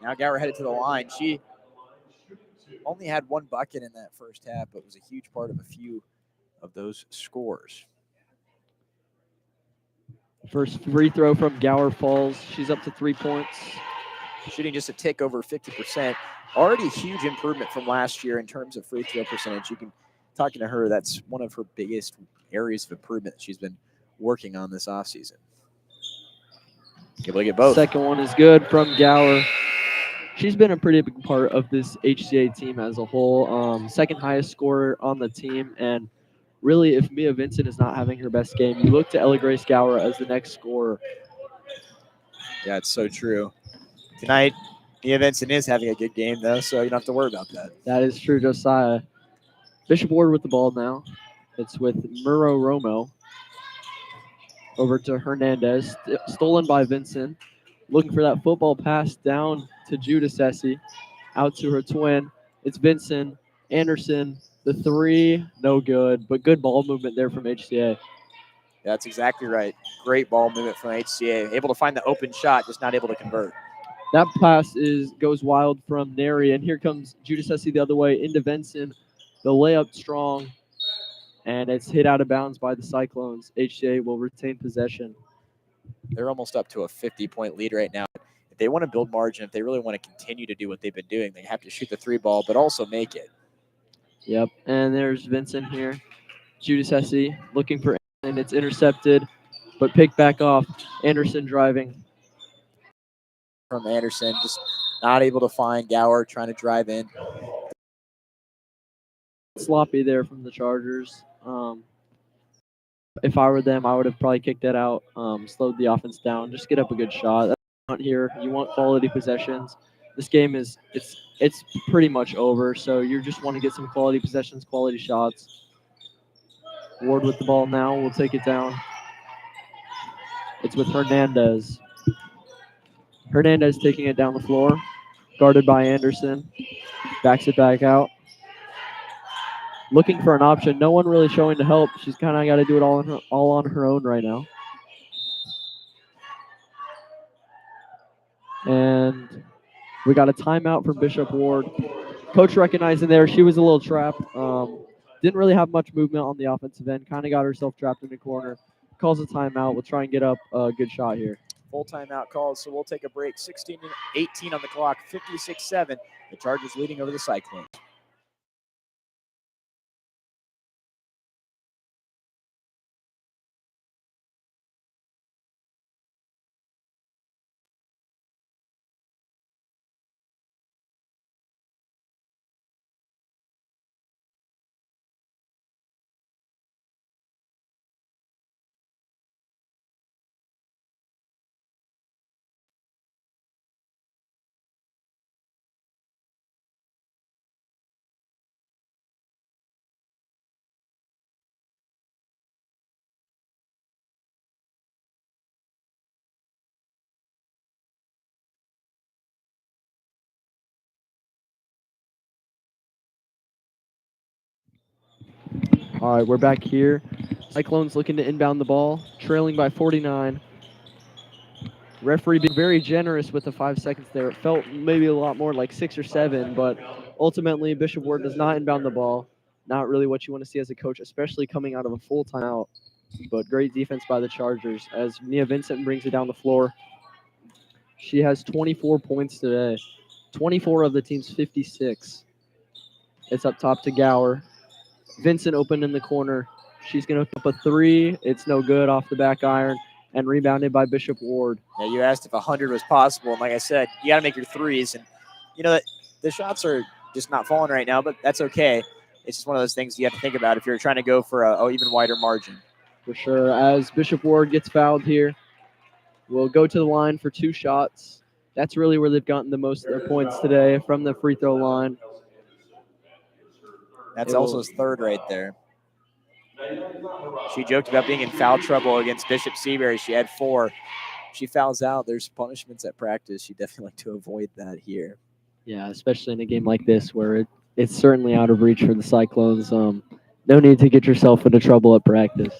Now Gower headed to the line. She only had one bucket in that first half, but was a huge part of a few of those scores. First free throw from Gower falls. She's up to 3 points. Shooting just a tick over 50%. Already a huge improvement from last year in terms of free throw percentage. You can, talking to her, that's one of her biggest areas of improvement that she's been working on this offseason. Able to get both. Second one is good from Gower. She's been a pretty big part of this HCA team as a whole. Second highest scorer on the team. And really, if Mia Vincent is not having her best game, you look to Ella Grace Gower as the next scorer. Yeah, it's so true. Tonight, Mia Vincent is having a good game, though, so you don't have to worry about that. That is true, Josiah. Bishop Ward with the ball now. It's with Muro Romo. Over to Hernandez. Stolen by Vincent. Looking for that football pass down to Judas Essie. Out to her twin. It's Vincent. Anderson. The three, no good, but good ball movement there from HCA. That's exactly right. Great ball movement from HCA. Able to find the open shot, just not able to convert. That pass goes wild from Neri, and here comes Judas Essie the other way into Vincent. The layup strong, and it's hit out of bounds by the Cyclones. HCA will retain possession. They're almost up to a 50-point lead right now. If they want to build margin, if they really want to continue to do what they've been doing, they have to shoot the three ball, but also make it. Yep, and there's Vincent here. Judas Essie looking for, and it's intercepted, but picked back off. Anderson driving. From Anderson, just not able to find Gower, trying to drive in. Sloppy there from the Chargers. If I were them, I would have probably kicked that out, slowed the offense down, just get up a good shot. That's what you want here. You want quality possessions. This game is it's pretty much over, so you just want to get some quality possessions, quality shots. Ward with the ball now. We'll take it down. It's with Hernandez. Hernandez taking it down the floor, guarded by Anderson. Backs it back out. Looking for an option. No one really showing to help. She's kind of got to do it all on her own right now. And we got a timeout from Bishop Ward. Coach recognizing there she was a little trapped. Didn't really have much movement on the offensive end. Kind of got herself trapped in the corner. Calls a timeout. We'll try and get up a good shot here. Full timeout called, so we'll take a break. 16-18 on the clock, 56-7. The Chargers leading over the Cyclones. All right, we're back here. Cyclones looking to inbound the ball, trailing by 49. Referee being very generous with the 5 seconds there. It felt maybe a lot more like 6 or 7, but ultimately Bishop Ward does not inbound the ball. Not really what you want to see as a coach, especially coming out of a full timeout. But great defense by the Chargers as Mia Vincent brings it down the floor. She has 24 points today, 24 of the team's 56. It's up top to Gower. Vincent open in the corner. She's going to hook up a 3. It's no good off the back iron and rebounded by Bishop Ward. Yeah, you asked if 100 was possible, and like I said, you got to make your threes, and you know that the shots are just not falling right now, but that's okay. It's just one of those things you have to think about if you're trying to go for a even wider margin. For sure. As Bishop Ward gets fouled here, we'll go to the line for 2 shots. That's really where they've gotten the most of their points today, from the free throw line. That's also his 3rd right there. She joked about being in foul trouble against Bishop Seabury. She had 4. She fouls out. There's punishments at practice. She definitely like to avoid that here. Yeah, especially in a game like this where it's certainly out of reach for the Cyclones. No need to get yourself into trouble at practice.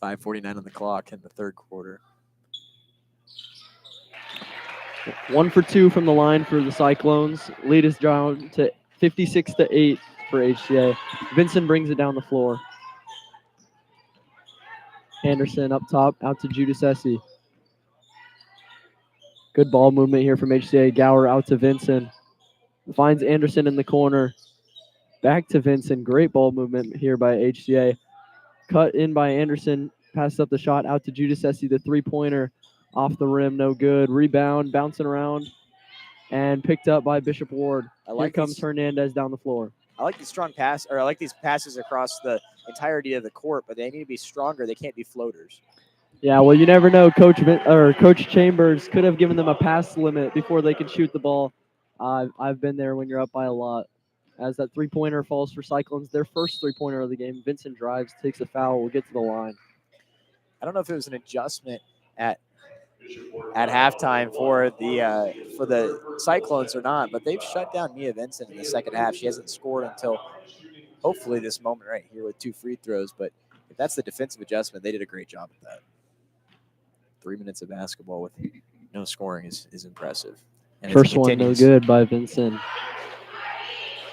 5:49 on the clock in the 3rd quarter. 1 for 2 from the line for the Cyclones. Lead is down to 56-8 for HCA. Vincent brings it down the floor. Anderson up top, out to Judas Essie. Good ball movement here from HCA. Gower out to Vincent. Finds Anderson in the corner. Back to Vincent. Great ball movement here by HCA. Cut in by Anderson. Passes up the shot out to Judas Essie. The 3-pointer off the rim. No good. Rebound. Bouncing around. And picked up by Bishop Ward. Here comes Hernandez down the floor. I like these strong pass, or I like these passes across the entirety of the court, but they need to be stronger. They can't be floaters. Yeah, well, you never know. Coach Chambers could have given them a pass limit before they could shoot the ball. I've been there when you're up by a lot. As that 3-pointer falls for Cyclones, their first 3-pointer of the game. Vincent drives, takes a foul, will get to the line. I don't know if it was an adjustment at halftime for the Cyclones or not, but they've shut down Mia Vincent in the second half. She hasn't scored until hopefully this moment right here with 2 free throws, but if that's the defensive adjustment, they did a great job at that. 3 minutes of basketball with no scoring is impressive. And First one, no good by Vincent.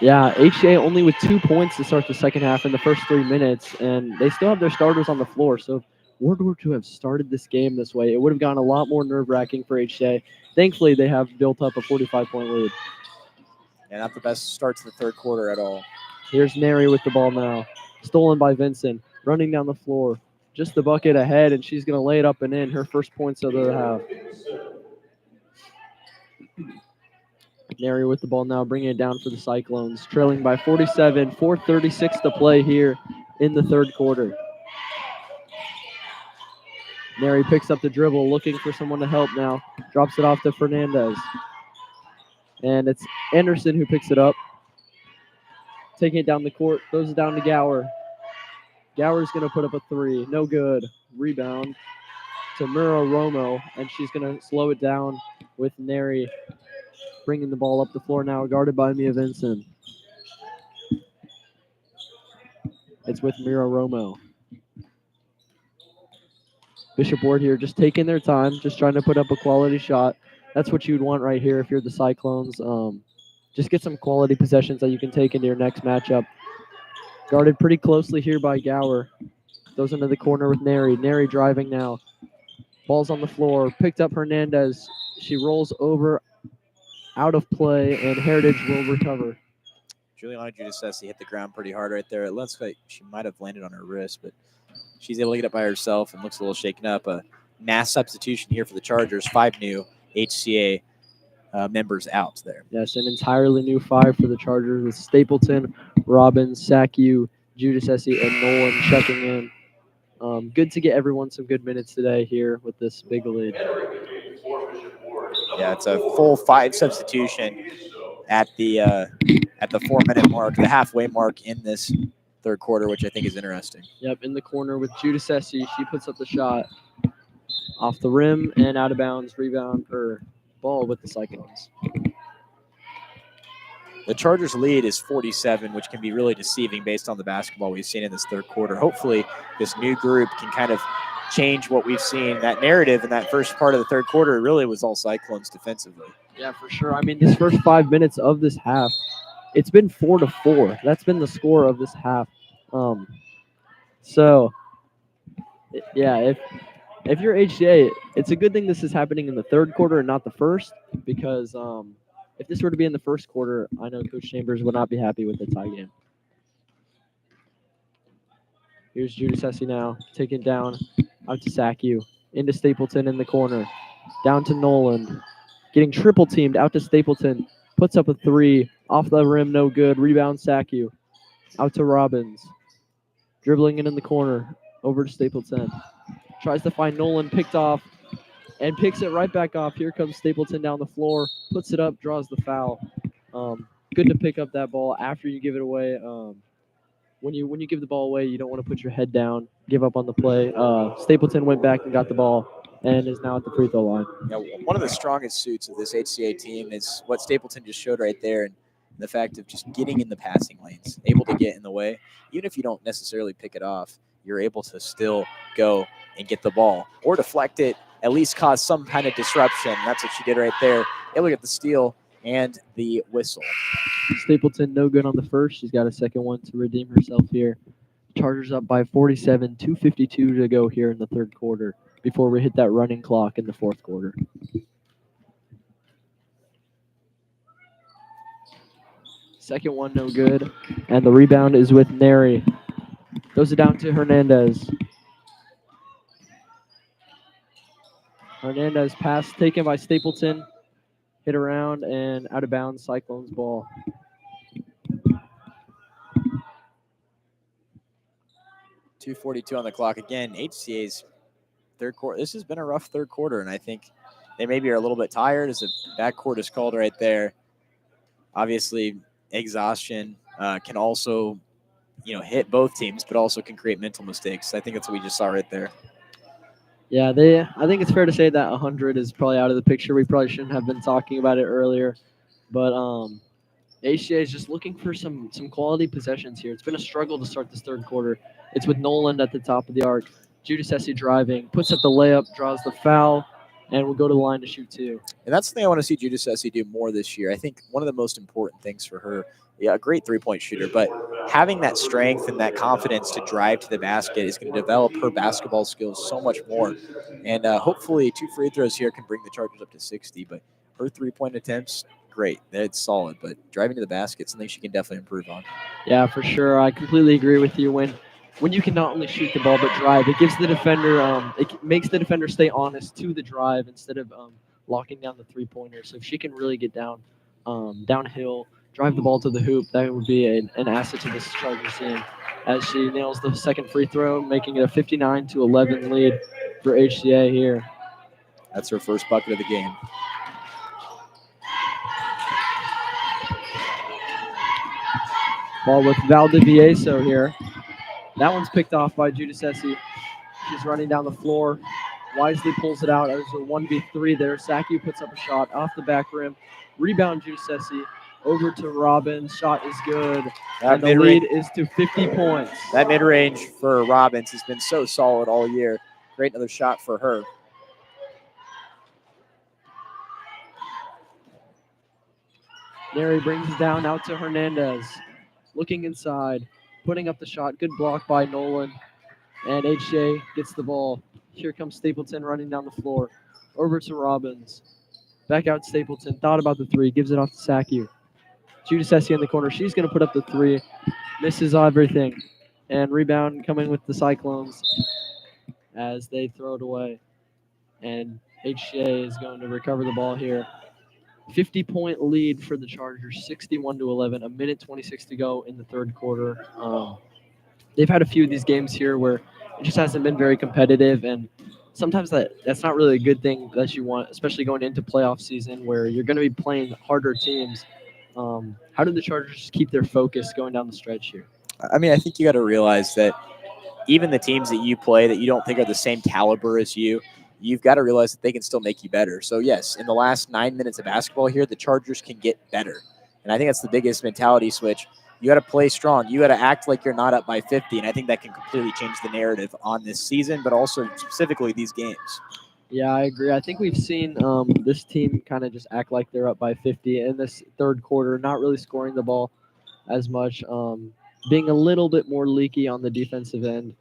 Yeah, HCA only with 2 points to start the second half in the first 3 minutes, and they still have their starters on the floor. So if Ward were to have started this game this way, it would have gotten a lot more nerve-wracking for HCA. Thankfully, they have built up a 45-point lead. Yeah, not the best start to the 3rd quarter at all. Here's Neri with the ball now. Stolen by Vincent, running down the floor. Just the bucket ahead, and she's going to lay it up and in. Her first points of the half. Neri with the ball now, bringing it down for the Cyclones. Trailing by 47, 4:36 to play here in the 3rd quarter. Neri picks up the dribble, looking for someone to help now. Drops it off to Fernandez. And it's Anderson who picks it up. Taking it down the court, throws it down to Gower. Gower's going to put up a 3. No good. Rebound to Mira Romo, and she's going to slow it down with Neri bringing the ball up the floor now, guarded by Mia Vincent. It's with Mira Romo. Bishop Ward here just taking their time, just trying to put up a quality shot. That's what you'd want right here if you're the Cyclones. Just get some quality possessions that you can take into your next matchup. Guarded pretty closely here by Gower. Goes into the corner with Neri. Neri driving now. Ball's on the floor. Picked up Hernandez. She rolls over, out of play, and Heritage will recover. Juliana Giudice hit the ground pretty hard right there. It looks like she might have landed on her wrist, but she's able to get up by herself and looks a little shaken up. A mass substitution here for the Chargers. 5 new HCA members out there. Yes, an entirely new 5 for the Chargers with Stapleton, Robbins, Sackyu, Judice, and Nolan checking in. Good to get everyone some good minutes today here with this big lead. Yeah, it's a full 5 substitution at the 4-minute mark, the halfway mark in this 3rd quarter, which I think is interesting. Yep, in the corner with Judice. She puts up the shot off the rim and out of bounds. Rebound or ball with the Cyclones. The Chargers' lead is 47, which can be really deceiving based on the basketball we've seen in this third quarter. Hopefully, this new group can kind of change what we've seen. That narrative in that first part of the third quarter really was all Cyclones defensively. Yeah, for sure. I mean, this first 5 minutes of this half, it's been 4-4. That's been the score of this half. So, yeah, if you're HCA, it's a good thing this is happening in the third quarter and not the first, because if this were to be in the first quarter, I know Coach Chambers would not be happy with the tie game. Here's Judas Hesse now, taken down out to Sackey, into Stapleton in the corner, down to Nolan, getting triple teamed out to Stapleton, puts up a three, off the rim, no good, rebound Sackey, out to Robbins, dribbling in the corner, over to Stapleton, tries to find Nolan, picked off, and picks it right back off. Here comes Stapleton down the floor, puts it up, draws the foul. Good to pick up that ball after you give it away. When you give the ball away, you don't want to put your head down, give up on the play. Stapleton went back and got the ball and is now at the free throw line. Yeah, one of the strongest suits of this HCA team is what Stapleton just showed right there, and the fact of just getting in the passing lanes, able to get in the way. Even if you don't necessarily pick it off, you're able to still go and get the ball or deflect it, at least cause some kind of disruption. That's what she did right there. Able to get the steal and the whistle. Stapleton no good on the first. She's got a second one to redeem herself here. Chargers up by 47, 2:52 to go here in the third quarter before we hit that running clock in the fourth quarter. Second one no good, and the rebound is with Neri. Goes it down to Hernandez. Hernandez pass taken by Stapleton. Hit around and out of bounds, Cyclones ball. .242 on the clock. Again, HCA's third quarter. This has been a rough third quarter, and I think they maybe are a little bit tired as the backcourt is called right there. Obviously, exhaustion can also, hit both teams, but also can create mental mistakes. I think that's what we just saw right there. Yeah, I think it's fair to say that 100 is probably out of the picture. We probably shouldn't have been talking about it earlier. But HCA is just looking for some quality possessions here. It's been a struggle to start this third quarter. It's with Nolan at the top of the arc. Judas Hesse driving, puts up the layup, draws the foul, and will go to the line to shoot two. And that's the thing I want to see Judas Hesse do more this year. I think one of the most important things for her, a great three-point shooter, but having that strength and that confidence to drive to the basket is going to develop her basketball skills so much more. And hopefully 2 free throws here can bring the Chargers up to 60. But her three-point attempts, great. It's solid. But driving to the basket, something she can definitely improve on. Yeah, for sure. I completely agree with you. When you can not only shoot the ball but drive, it gives the defender, it makes the defender stay honest to the drive instead of locking down the three-pointer. So if she can really get downhill, drive the ball to the hoop, that would be an asset to this Chargers team. As she nails the second free throw, making it a 59-11 lead for HCA here. That's her first bucket of the game. Ball with Valdivieso here. That one's picked off by Judas Hesse. She's running down the floor. Wisely pulls it out. There's a 1v3 there. Sackey puts up a shot off the back rim. Rebound Judas Hesse. Over to Robbins. Shot is good. And the lead is to 50 points. That mid-range for Robbins has been so solid all year. Great another shot for her. Neri brings it down out to Hernandez. Looking inside. Putting up the shot. Good block by Nolan. And HCA gets the ball. Here comes Stapleton running down the floor. Over to Robbins. Back out Stapleton. Thought about the three. Gives it off to Sackey. Judas Hesse in the corner. She's going to put up the three. Misses everything. And rebound coming with the Cyclones as they throw it away. And HCA is going to recover the ball here. 50-point lead for the Chargers, 61-11, a minute 26 to go in the third quarter. They've had a few of these games here where it just hasn't been very competitive, and sometimes that's not really a good thing that you want, especially going into playoff season where you're going to be playing harder teams. How did the Chargers keep their focus going down the stretch here? I mean, I think you got to realize that even the teams that you play that you don't think are the same caliber as you've got to realize that they can still make you better. So, yes, in the last 9 minutes of basketball here, the Chargers can get better. And I think that's the biggest mentality switch. You got to play strong. You got to act like you're not up by 50. And I think that can completely change the narrative on this season, but also specifically these games. Yeah, I agree. I think we've seen this team kind of just act like they're up by 50 in this third quarter, not really scoring the ball as much, being a little bit more leaky on the defensive end.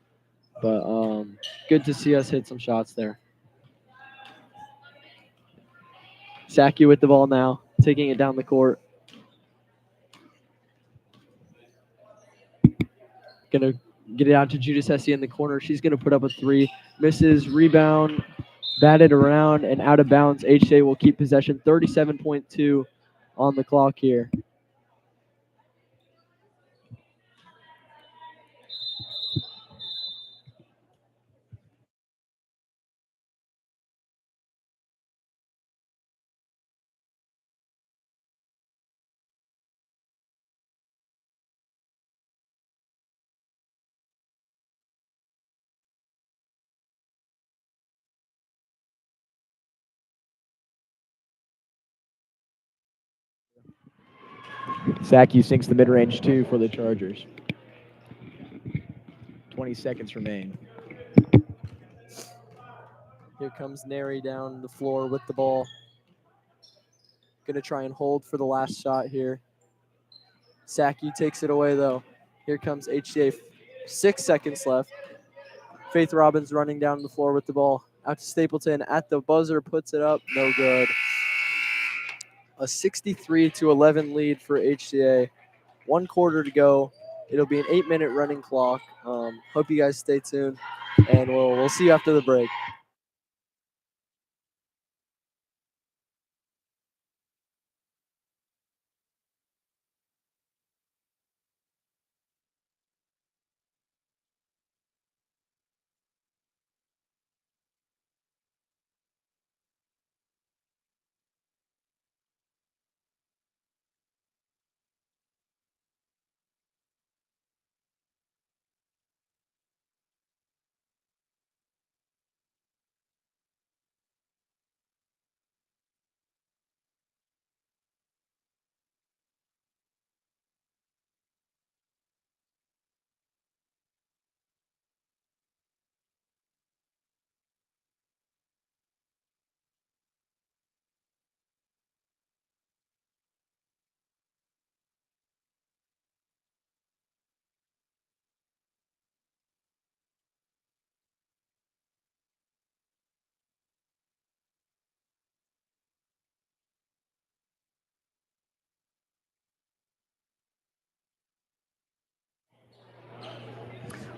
But good to see us hit some shots there. Saki with the ball now, taking it down the court. Gonna get it out to Judas Hesse in the corner. She's gonna put up a three. Misses, rebound, batted around and out of bounds. HCA will keep possession. 37.2 on the clock here. Saki sinks the mid-range two for the Chargers. 20 seconds remain. Here comes Neri down the floor with the ball. Gonna try and hold for the last shot here. Saki takes it away though. Here comes HCA. 6 seconds left. Faith Robbins running down the floor with the ball. Out to Stapleton at the buzzer, puts it up. No good. A 63-11 lead for HCA. 1 quarter to go. It'll be an 8-minute running clock. Hope you guys stay tuned, and we'll see you after the break.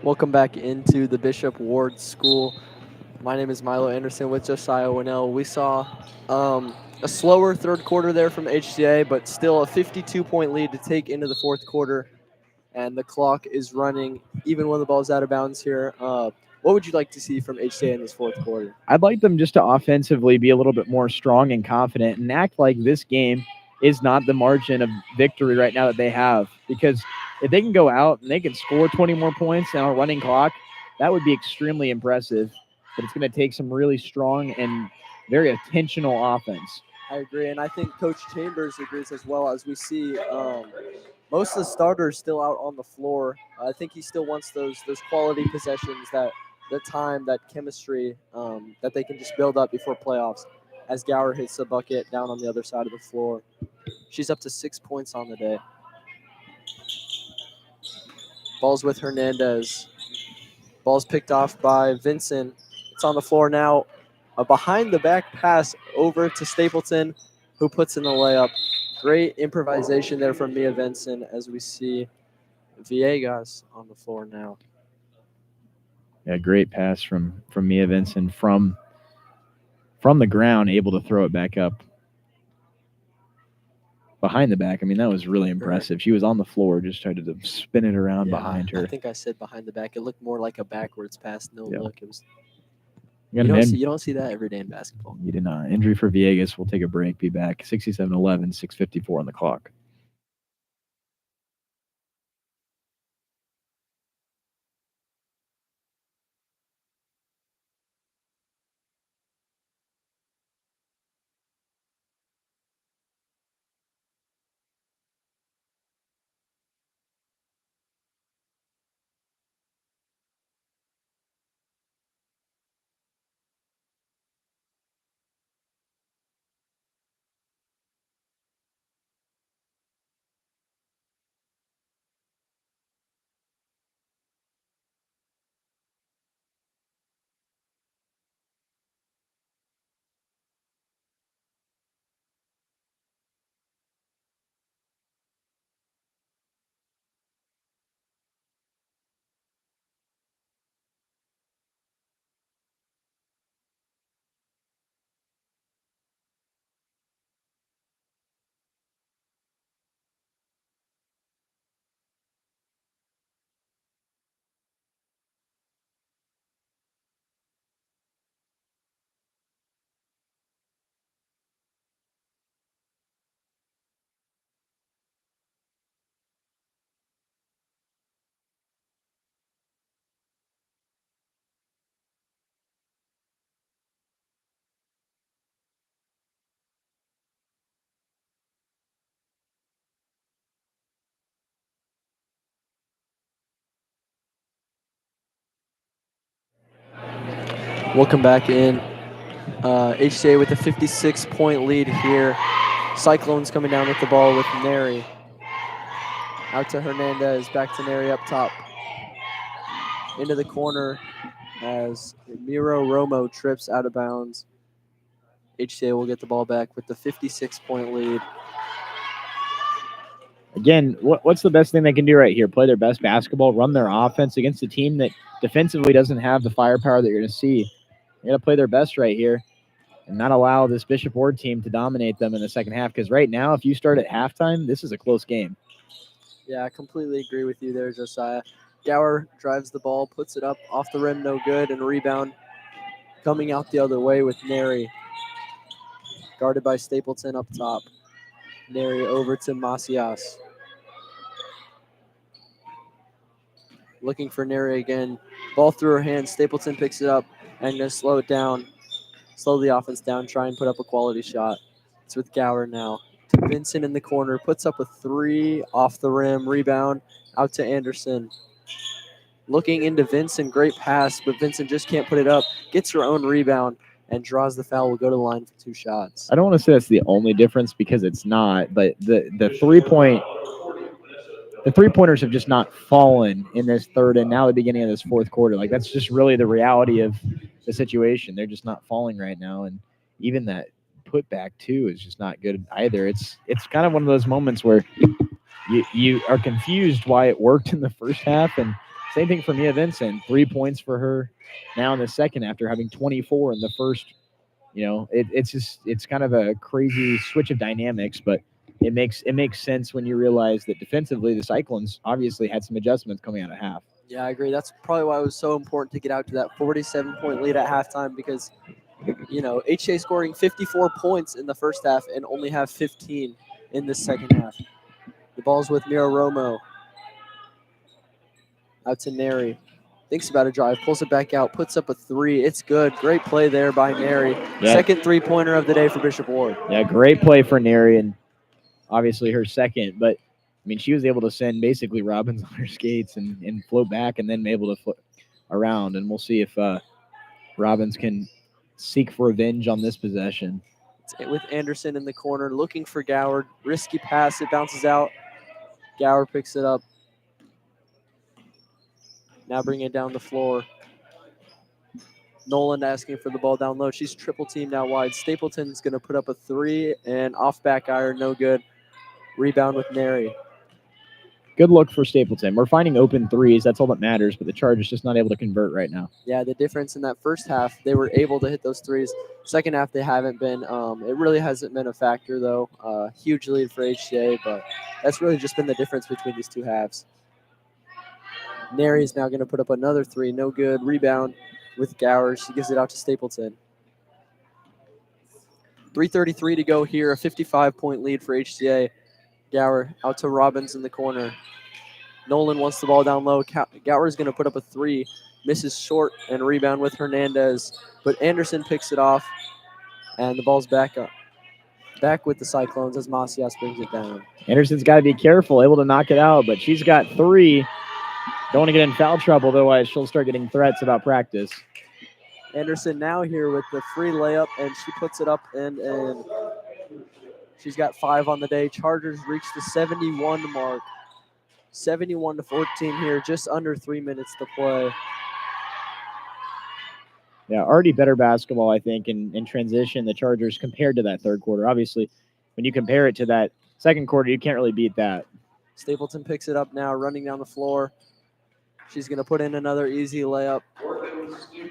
Welcome back into the Bishop Ward School. My name is Milo Anderson with Josiah Wonnell. We saw a slower third quarter there from HCA, but still a 52-point lead to take into the fourth quarter. And the clock is running even when the ball's out of bounds here. What would you like to see from HCA in this fourth quarter? I'd like them just to offensively be a little bit more strong and confident and act like this game is not the margin of victory right now that they have. Because if they can go out and they can score 20 more points on a running clock, that would be extremely impressive. But it's going to take some really strong and very attentional offense. I agree, and I think Coach Chambers agrees as well. As we see most of the starters still out on the floor. I think he still wants those quality possessions, that the time, that chemistry that they can just build up before playoffs. As Gower hits the bucket down on the other side of the floor. She's up to 6 points on the day. Ball's with Hernandez. Ball's picked off by Vincent. It's on the floor now. A behind-the-back pass over to Stapleton, who puts in the layup. Great improvisation there from Mia Vincent as we see Villegas on the floor now. Yeah, great pass from Mia Vincent from the ground, able to throw it back up. Behind the back, I mean, that was really impressive. Correct. She was on the floor, just tried to spin it around behind her. I think I said behind the back. It looked more like a backwards pass, no look. It was. You You don't see that every day in basketball. You did not. Injury for Villegas. We'll take a break. Be back. 67-11, 6:54 on the clock. We'll come back in. HCA with a 56-point lead here. Cyclones coming down with the ball with Neri. Out to Hernandez, back to Neri up top. Into the corner as Miro Romo trips out of bounds. HCA will get the ball back with the 56-point lead. Again, what's the best thing they can do right here? Play their best basketball, run their offense against a team that defensively doesn't have the firepower that you're going to see. They got to play their best right here and not allow this Bishop Ward team to dominate them in the second half. Because right now, if you start at halftime, this is a close game. Yeah, I completely agree with you there, Josiah. Gower drives the ball, puts it up off the rim, no good, and rebound coming out the other way with Neri. Guarded by Stapleton up top. Neri over to Macias. Looking for Neri again. Ball through her hands. Stapleton picks it up and going to slow it down. Slow the offense down, try and put up a quality shot. It's with Gower now. To Vincent in the corner. Puts up a three off the rim. Rebound out to Anderson. Looking into Vincent. Great pass, but Vincent just can't put it up. Gets her own rebound and draws the foul. Will go to the line for 2 shots. I don't want to say that's the only difference because it's not, but the three-pointers have just not fallen in this third and now the beginning of this fourth quarter. Like, that's just really the reality of the situation. They're just not falling right now, and even that putback too is just not good either. It's kind of one of those moments where you are confused why it worked in the first half, and same thing for Mia Vincent. 3 points for her now in the second after having 24 in the first. You know, it's kind of a crazy switch of dynamics, but it makes sense when you realize that defensively the Cyclones obviously had some adjustments coming out of half. Yeah, I agree. That's probably why it was so important to get out to that 47-point lead at halftime because, you know, HCA scoring 54 points in the first half and only have 15 in the second half. The ball's with Miro Romo. Out to Neri. Thinks about a drive, pulls it back out, puts up a three. It's good. Great play there by Neri. Yeah. Second three-pointer of the day for Bishop Ward. Yeah, great play for Neri, and obviously her second. But, I mean, she was able to send basically Robbins on her skates and float back and then able to float around. And we'll see if Robbins can seek for revenge on this possession. With Anderson in the corner, looking for Gower. Risky pass. It bounces out. Gower picks it up. Now bring it down the floor. Nolan asking for the ball down low. She's triple teamed out wide. Stapleton's going to put up a three and off back iron, no good. Rebound with Neri. Good look for Stapleton. We're finding open threes. That's all that matters, but the Chargers just not able to convert right now. Yeah, the difference in that first half, they were able to hit those threes. Second half, they haven't been. It really hasn't been a factor, though. Huge lead for HCA, but that's really just been the difference between these two halves. Neri is now going to put up another three. No good. Rebound with Gower. She gives it out to Stapleton. 3:33 to go here. A 55-point lead for HCA. Gower out to Robbins in the corner. Nolan wants the ball down low. Gower is going to put up a three. Misses short and rebound with Hernandez. But Anderson picks it off. And the ball's back up. Back with the Cyclones as Macias brings it down. Anderson's got to be careful, able to knock it out, but she's got three. Don't want to get in foul trouble, otherwise she'll start getting threats about practice. Anderson now here with the free layup, and she puts it up and in. She's got 5 on the day. Chargers reach the 71 mark. 71-14 here, just under 3 minutes to play. Yeah, already better basketball, I think, in transition, the Chargers compared to that third quarter. Obviously, when you compare it to that second quarter, you can't really beat that. Stapleton picks it up now, running down the floor. She's going to put in another easy layup.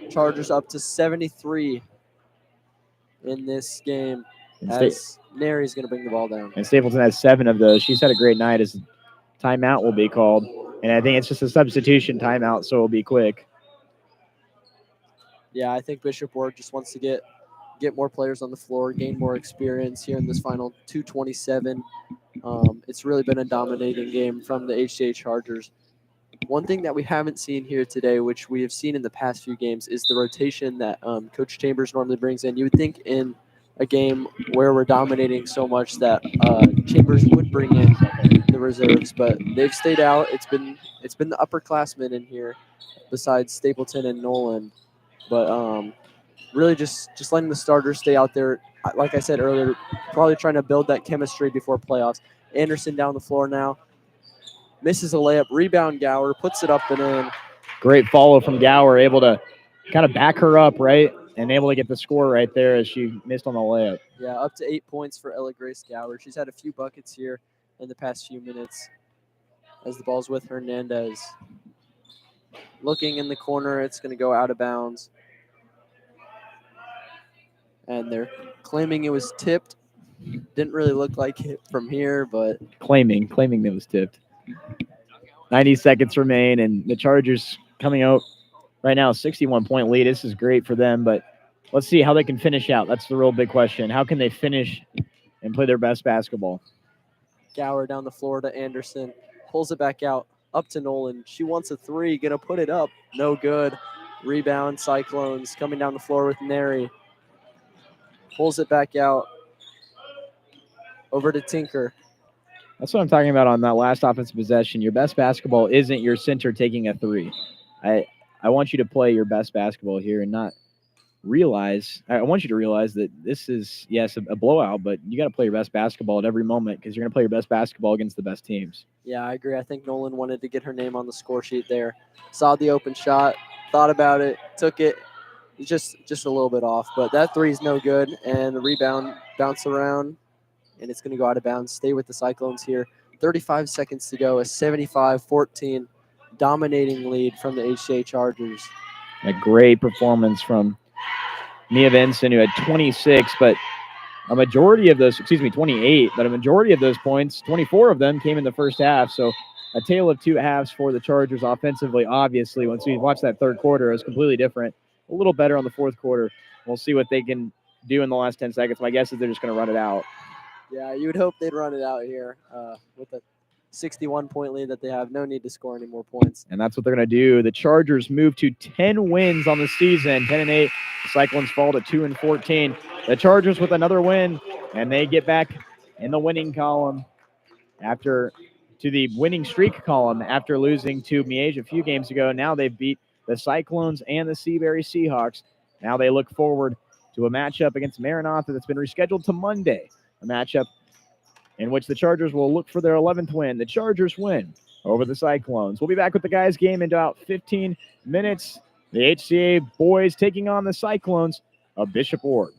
Chargers up to 73 in this game as Neri's going to bring the ball down. And Stapleton has 7 of those. She's had a great night as timeout will be called. And I think it's just a substitution timeout, so it'll be quick. Yeah, I think Bishop Ward just wants to get more players on the floor, gain more experience here in this final 2:27. It's really been a dominating game from the HCA Chargers. One thing that we haven't seen here today, which we have seen in the past few games, is the rotation that Coach Chambers normally brings in. You would think in a game where we're dominating so much that Chambers would bring in the reserves, but they've stayed out. It's been the upperclassmen in here besides Stapleton and Nolan. But really just letting the starters stay out there. Like I said earlier, probably trying to build that chemistry before playoffs. Anderson down the floor now. Misses a layup. Rebound Gower. Puts it up and in. Great follow from Gower, able to kind of back her up, right? And able to get the score right there as she missed on the layup. Yeah, up to 8 points for Ella Grace Gower. She's had a few buckets here in the past few minutes as the ball's with Hernandez. Looking in the corner, it's going to go out of bounds. And they're claiming it was tipped. Didn't really look like it from here, but Claiming that was tipped. 90 seconds remain, and the Chargers coming out right now, 61-point lead. This is great for them, but let's see how they can finish out. That's the real big question. How can they finish and play their best basketball? Gower down the floor to Anderson. Pulls it back out. Up to Nolan. She wants a three. Going to put it up. No good. Rebound, Cyclones. Coming down the floor with Neri. Pulls it back out. Over to Tinker. That's what I'm talking about on that last offensive possession. Your best basketball isn't your center taking a three. I want you to play your best basketball here and not realize. I want you to realize that this is, yes, a blowout, but you got to play your best basketball at every moment because you're going to play your best basketball against the best teams. Yeah, I agree. I think Nolan wanted to get her name on the score sheet there. Saw the open shot, thought about it, took it. Just a little bit off, but that three is no good. And the rebound bounce around, and it's going to go out of bounds. Stay with the Cyclones here. 35 seconds to go. A 75-14 dominating lead from the HCA Chargers. A great performance from Mia Vinson, who had 26, but a majority of those, 28, but a majority of those points, 24 of them came in the first half. So a tale of two halves for the Chargers offensively, obviously. Once we watch that third quarter, it was completely different. A little better on the fourth quarter. We'll see what they can do in the last 10 seconds. My guess is they're just going to run it out. Yeah, you would hope they'd run it out here with a 61-point lead that they have. No need to score any more points. And that's what they're going to do. The Chargers move to 10 wins on the season, 10-8. The Cyclones fall to 2-14. The Chargers with another win, and they get back in the winning column to the winning streak column after losing to Miege a few games ago. Now they've beat the Cyclones and the Seabury Seahawks. Now they look forward to a matchup against Maranatha that's been rescheduled to Monday, a matchup in which the Chargers will look for their 11th win. The Chargers win over the Cyclones. We'll be back with the guys' game in about 15 minutes. The HCA boys taking on the Cyclones of Bishop Ward.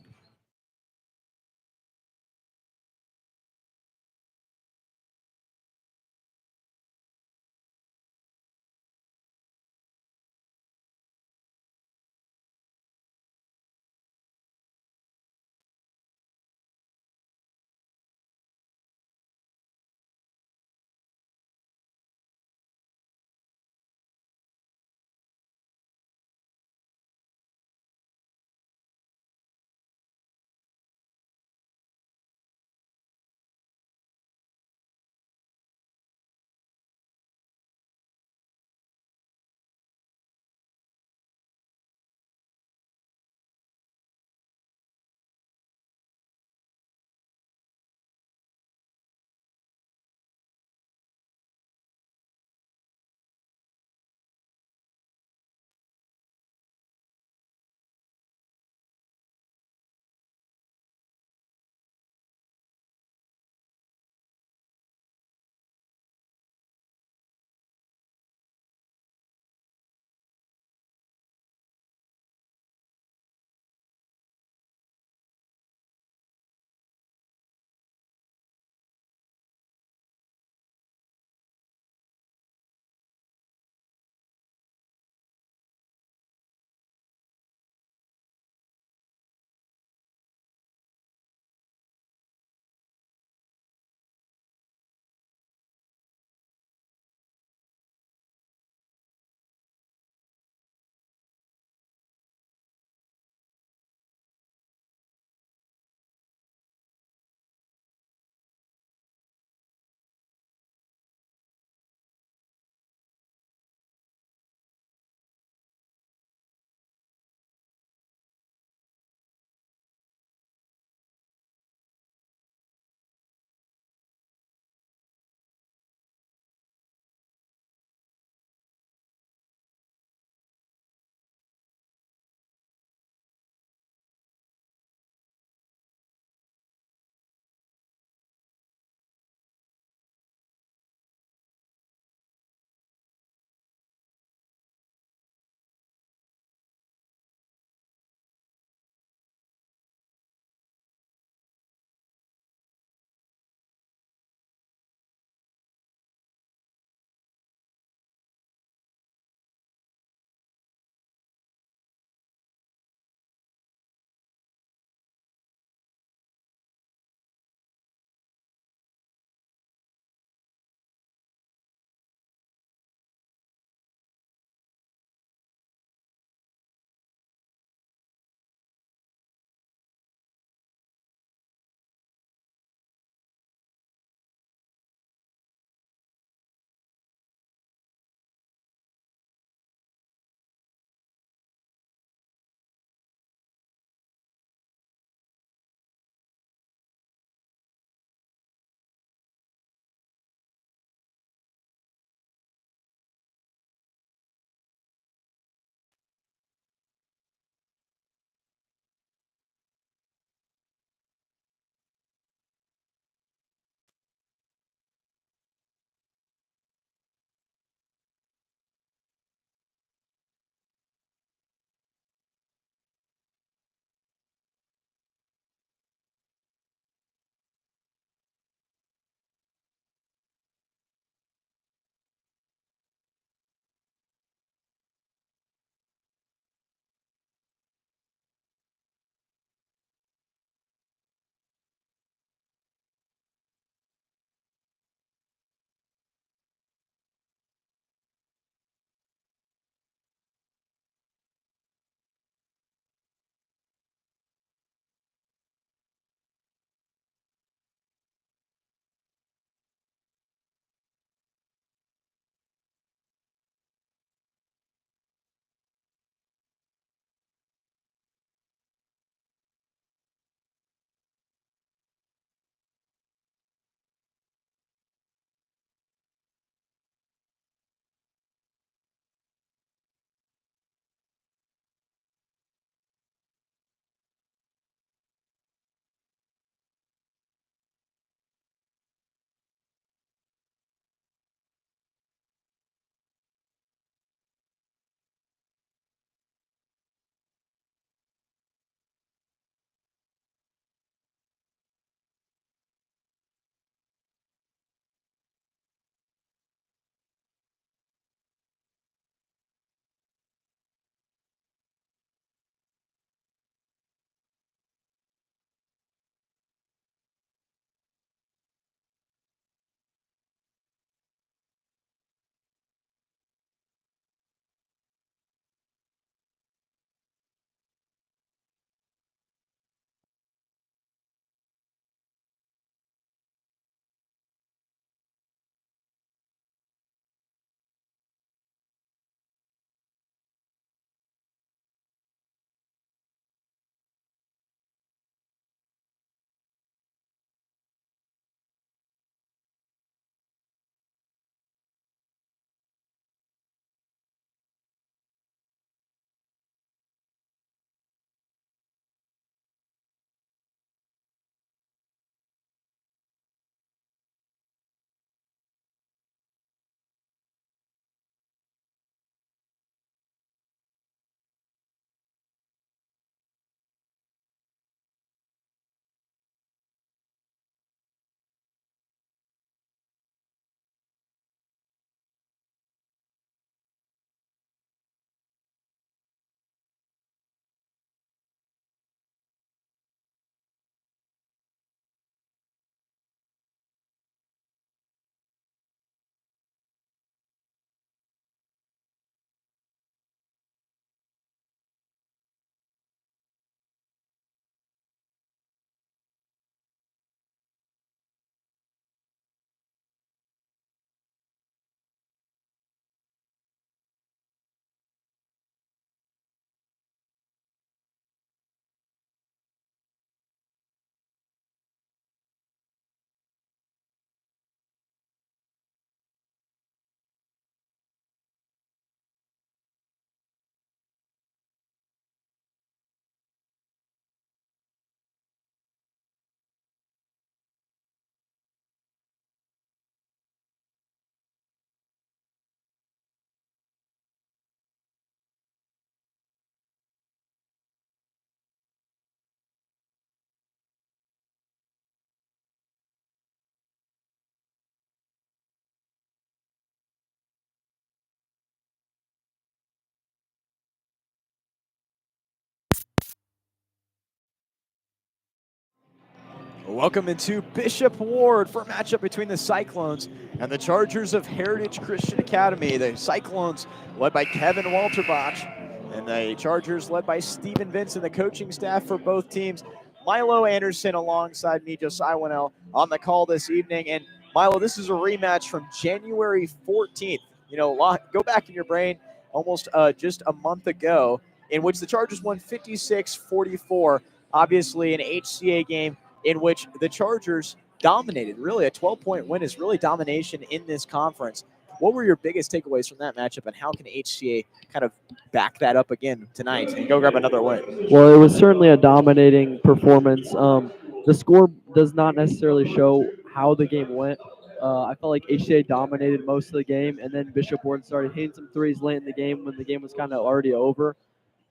Welcome into Bishop Ward for a matchup between the Cyclones and the Chargers of Heritage Christian Academy. The Cyclones led by Kevin Walterbach and the Chargers led by Stephen Vincent. The coaching staff for both teams, Milo Anderson alongside me, Josiah Wonnell, on the call this evening. And Milo, this is a rematch from January 14th. You know, go back in your brain almost just a month ago, in which the Chargers won 56-44, obviously an HCA game in which the Chargers dominated. Really, a 12-point win is really domination in this conference. What were your biggest takeaways from that matchup, and how can HCA kind of back that up again tonight and go grab another win? Well, it was certainly a dominating performance. The score does not necessarily show how the game went. I felt like HCA dominated most of the game, and then Bishop Ward started hitting some threes late in the game when the game was kind of already over.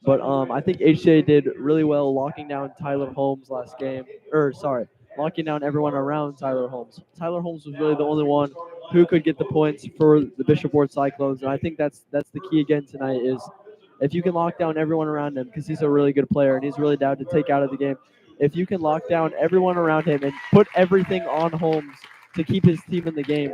But I think HCA did really well locking down Tyler Holmes last game. Locking down everyone around Tyler Holmes. Tyler Holmes was really the only one who could get the points for the Bishop Ward Cyclones, and I think that's the key again tonight is if you can lock down everyone around him, because he's a really good player and he's really down to take out of the game. If you can lock down everyone around him and put everything on Holmes to keep his team in the game,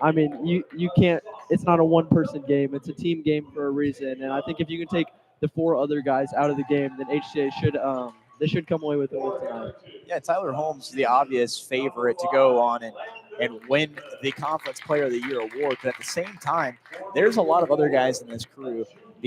I mean, you can't. It's not a one-person game. It's a team game for a reason, and I think if you can take the four other guys out of the game, then HCA should come away with a win tonight. Yeah, Tyler Holmes, the obvious favorite to go on and win the Conference Player of the Year award. But at the same time, there's a lot of other guys in this crew,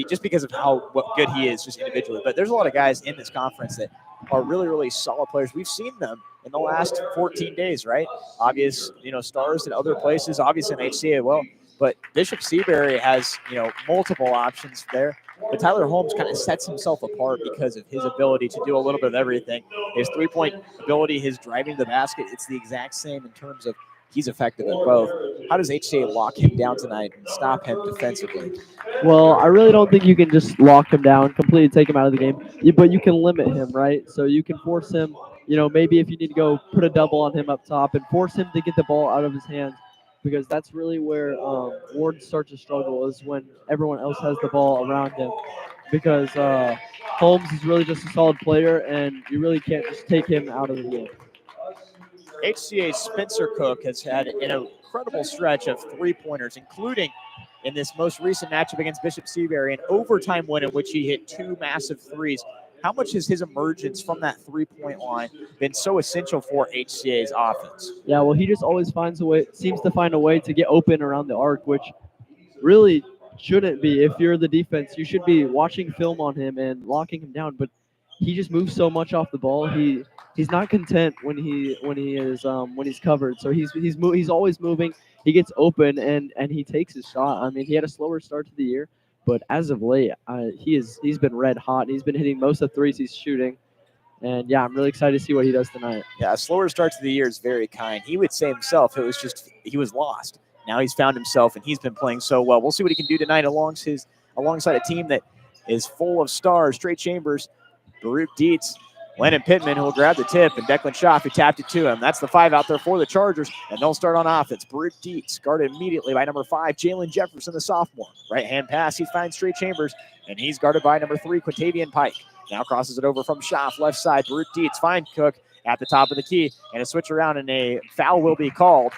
just because of what good he is just individually. But there's a lot of guys in this conference that are really, really solid players. We've seen them in the last 14 days, right? Obvious, stars in other places, obviously in HCA as well. But Bishop Seabury has, multiple options there. But Tyler Holmes kind of sets himself apart because of his ability to do a little bit of everything. His three-point ability, his driving to the basket, it's the exact same in terms of he's effective at both. How does HCA lock him down tonight and stop him defensively? Well, I really don't think you can just lock him down, completely take him out of the game, but you can limit him, right? So you can force him, maybe if you need to go put a double on him up top and force him to get the ball out of his hands, because that's really where Ward starts to struggle is when everyone else has the ball around him, because Holmes is really just a solid player, and you really can't just take him out of the game. HCA's Spencer Cook has had an incredible stretch of three-pointers, including in this most recent matchup against Bishop Seabury, an overtime win in which he hit two massive threes. How much has his emergence from that three-point line been so essential for HCA's offense? Yeah, well, he just always seems to find a way to get open around the arc, which really shouldn't be. If you're the defense, you should be watching film on him and locking him down. But he just moves so much off the ball. He's not content when he's covered. So he's always moving. He gets open and he takes his shot. I mean, he had a slower start to the year, but as of late, he's been red hot. He's been hitting most of the threes he's shooting. And yeah, I'm really excited to see what he does tonight. Yeah, a slower start to the year is very kind. He would say himself, it was just he was lost. Now he's found himself, and he's been playing so well. We'll see what he can do tonight alongside a team that is full of stars. Trey Chambers, Baruch Dietz, Landon Pittman, who will grab the tip, and Declan Schaff, who tapped it to him. That's the five out there for the Chargers, and they'll start on offense. Baruch Dietz guarded immediately by number 5, Jalen Jefferson, the sophomore. Right-hand pass, he finds Trey Chambers, and he's guarded by number 3, Quintavian Pike. Now crosses it over from Schaff, left side. Baruch Dietz finds Cook at the top of the key, and a switch around, and a foul will be called.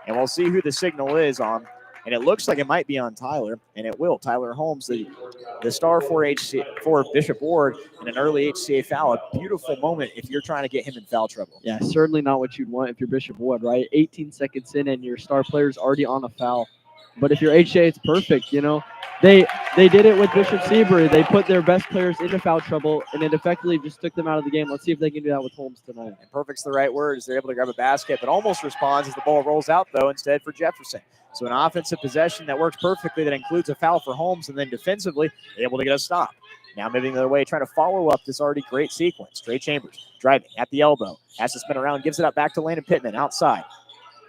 And we'll see who the signal is on. And it looks like it might be on Tyler, and it will. Tyler Holmes, the star for Bishop Ward, in an early HCA foul. A beautiful moment if you're trying to get him in foul trouble. Yeah, certainly not what you'd want if you're Bishop Ward, right? 18 seconds in and your star player's already on a foul. But if you're HCA, it's perfect, They did it with Bishop Seabury. They put their best players into foul trouble, and it effectively just took them out of the game. Let's see if they can do that with Holmes tonight. And perfect's the right word, as they're able to grab a basket, but almost responds as the ball rolls out, though, instead for Jefferson. So an offensive possession that works perfectly, that includes a foul for Holmes, and then defensively, able to get a stop. Now moving their way, trying to follow up this already great sequence. Trey Chambers driving at the elbow, has to spin around, gives it up back to Landon Pittman outside.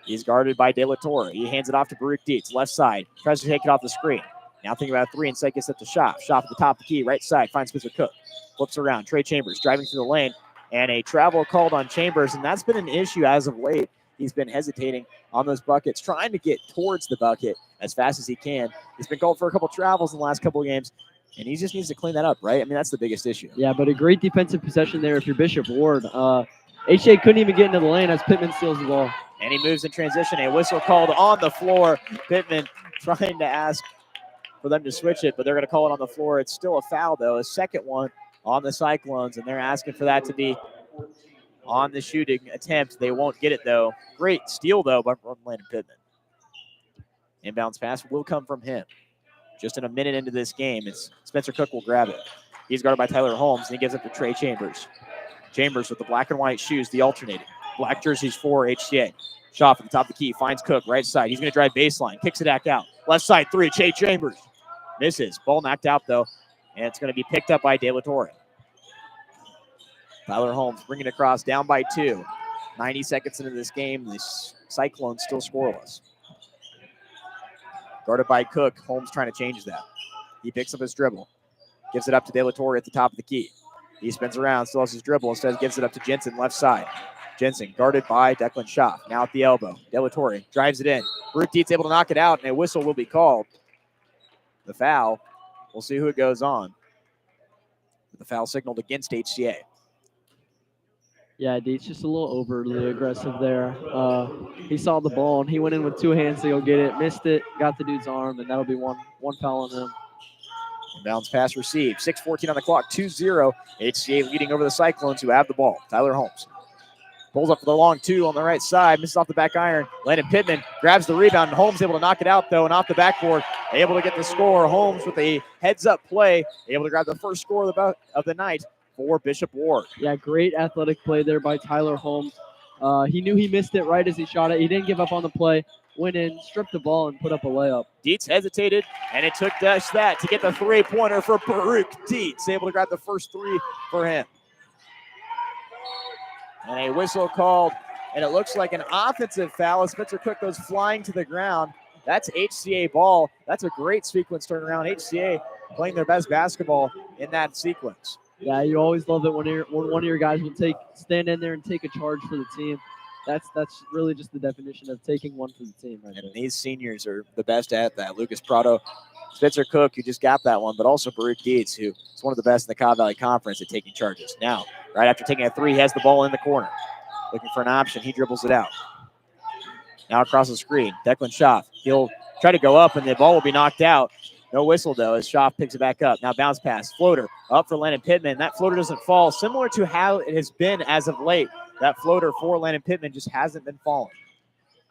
He's guarded by De La Torre. He hands it off to Baruch Dietz, left side, tries to take it off the screen. Now thinking about a 3 inside, gets up to Schaff. Schaff at the top of the key, right side, finds Spencer Cook. Flips around, Trey Chambers driving through the lane, and a travel called on Chambers, and that's been an issue as of late. He's been hesitating on those buckets, trying to get towards the bucket as fast as he can. He's been called for a couple travels in the last couple of games, and he just needs to clean that up, right? I mean, that's the biggest issue. Yeah, but a great defensive possession there if you're Bishop Ward. HCA couldn't even get into the lane as Pittman steals the ball. And he moves in transition. A whistle called on the floor. Pittman trying to ask for them to switch it, but they're going to call it on the floor. It's still a foul, though, a second one on the Cyclones, and they're asking for that to be on the shooting attempt. They won't get it, though. Great steal, though, by Landon Pittman. Inbounds pass will come from him. Just in a minute into this game, it's Spencer Cook will grab it. He's guarded by Tyler Holmes, and he gives it to Trey Chambers. Chambers with the black and white shoes, the alternating. Black jerseys for HCA. Schaff at the top of the key, finds Cook, right side. He's going to drive baseline, kicks it back out. Left side three, Trey Chambers. Misses. Ball knocked out, though, and it's going to be picked up by De La Torre. Tyler Holmes bringing it across, down by 2. 90 seconds into this game, the Cyclones still scoreless. Guarded by Cook. Holmes trying to change that. He picks up his dribble. Gives it up to De La Torre at the top of the key. He spins around, still has his dribble. Instead, gives it up to Jensen, left side. Jensen guarded by Declan Schaff. Now at the elbow. De La Torre drives it in. Brooke Dietz able to knock it out, and a whistle will be called. The foul. We'll see who it goes on. The foul signaled against HCA. Yeah, Dietz just a little overly aggressive there. He saw the ball, and he went in with 2 hands to go get it. Missed it, got the dude's arm, and that'll be one foul on him. Inbounds pass received. 6:14 on the clock. 2-0. HCA leading over the Cyclones, who have the ball. Tyler Holmes pulls up for the long 2 on the right side. Misses off the back iron. Landon Pittman grabs the rebound, and Holmes able to knock it out, though, and off the backboard. Able to get the score. Holmes with a heads-up play. Able to grab the first score of the night for Bishop Ward. Yeah, great athletic play there by Tyler Holmes. He knew he missed it right as he shot it. He didn't give up on the play. Went in, stripped the ball, and put up a layup. Dietz hesitated, and it took just that to get the three-pointer for Baruch Dietz. Able to grab the first 3 for him. And a whistle called, and it looks like an offensive foul as Spencer Cook goes flying to the ground. That's HCA ball. That's a great sequence turnaround. HCA playing their best basketball in that sequence. Yeah, you always love it when one of your guys will stand in there and take a charge for the team. That's really just the definition of taking one for the team right there. And these seniors are the best at that. Lucas Prado, Spencer Cook, who just got that one, but also Baruch Dietz, who is one of the best in the Kaw Valley Conference at taking charges. Now, right after taking a 3, he has the ball in the corner. Looking for an option. He dribbles it out. Now across the screen, Declan Schaff. He'll try to go up, and the ball will be knocked out. No whistle, though, as Schaff picks it back up. Now bounce pass, floater, up for Landon Pittman. That floater doesn't fall, similar to how it has been as of late. That floater for Landon Pittman just hasn't been falling.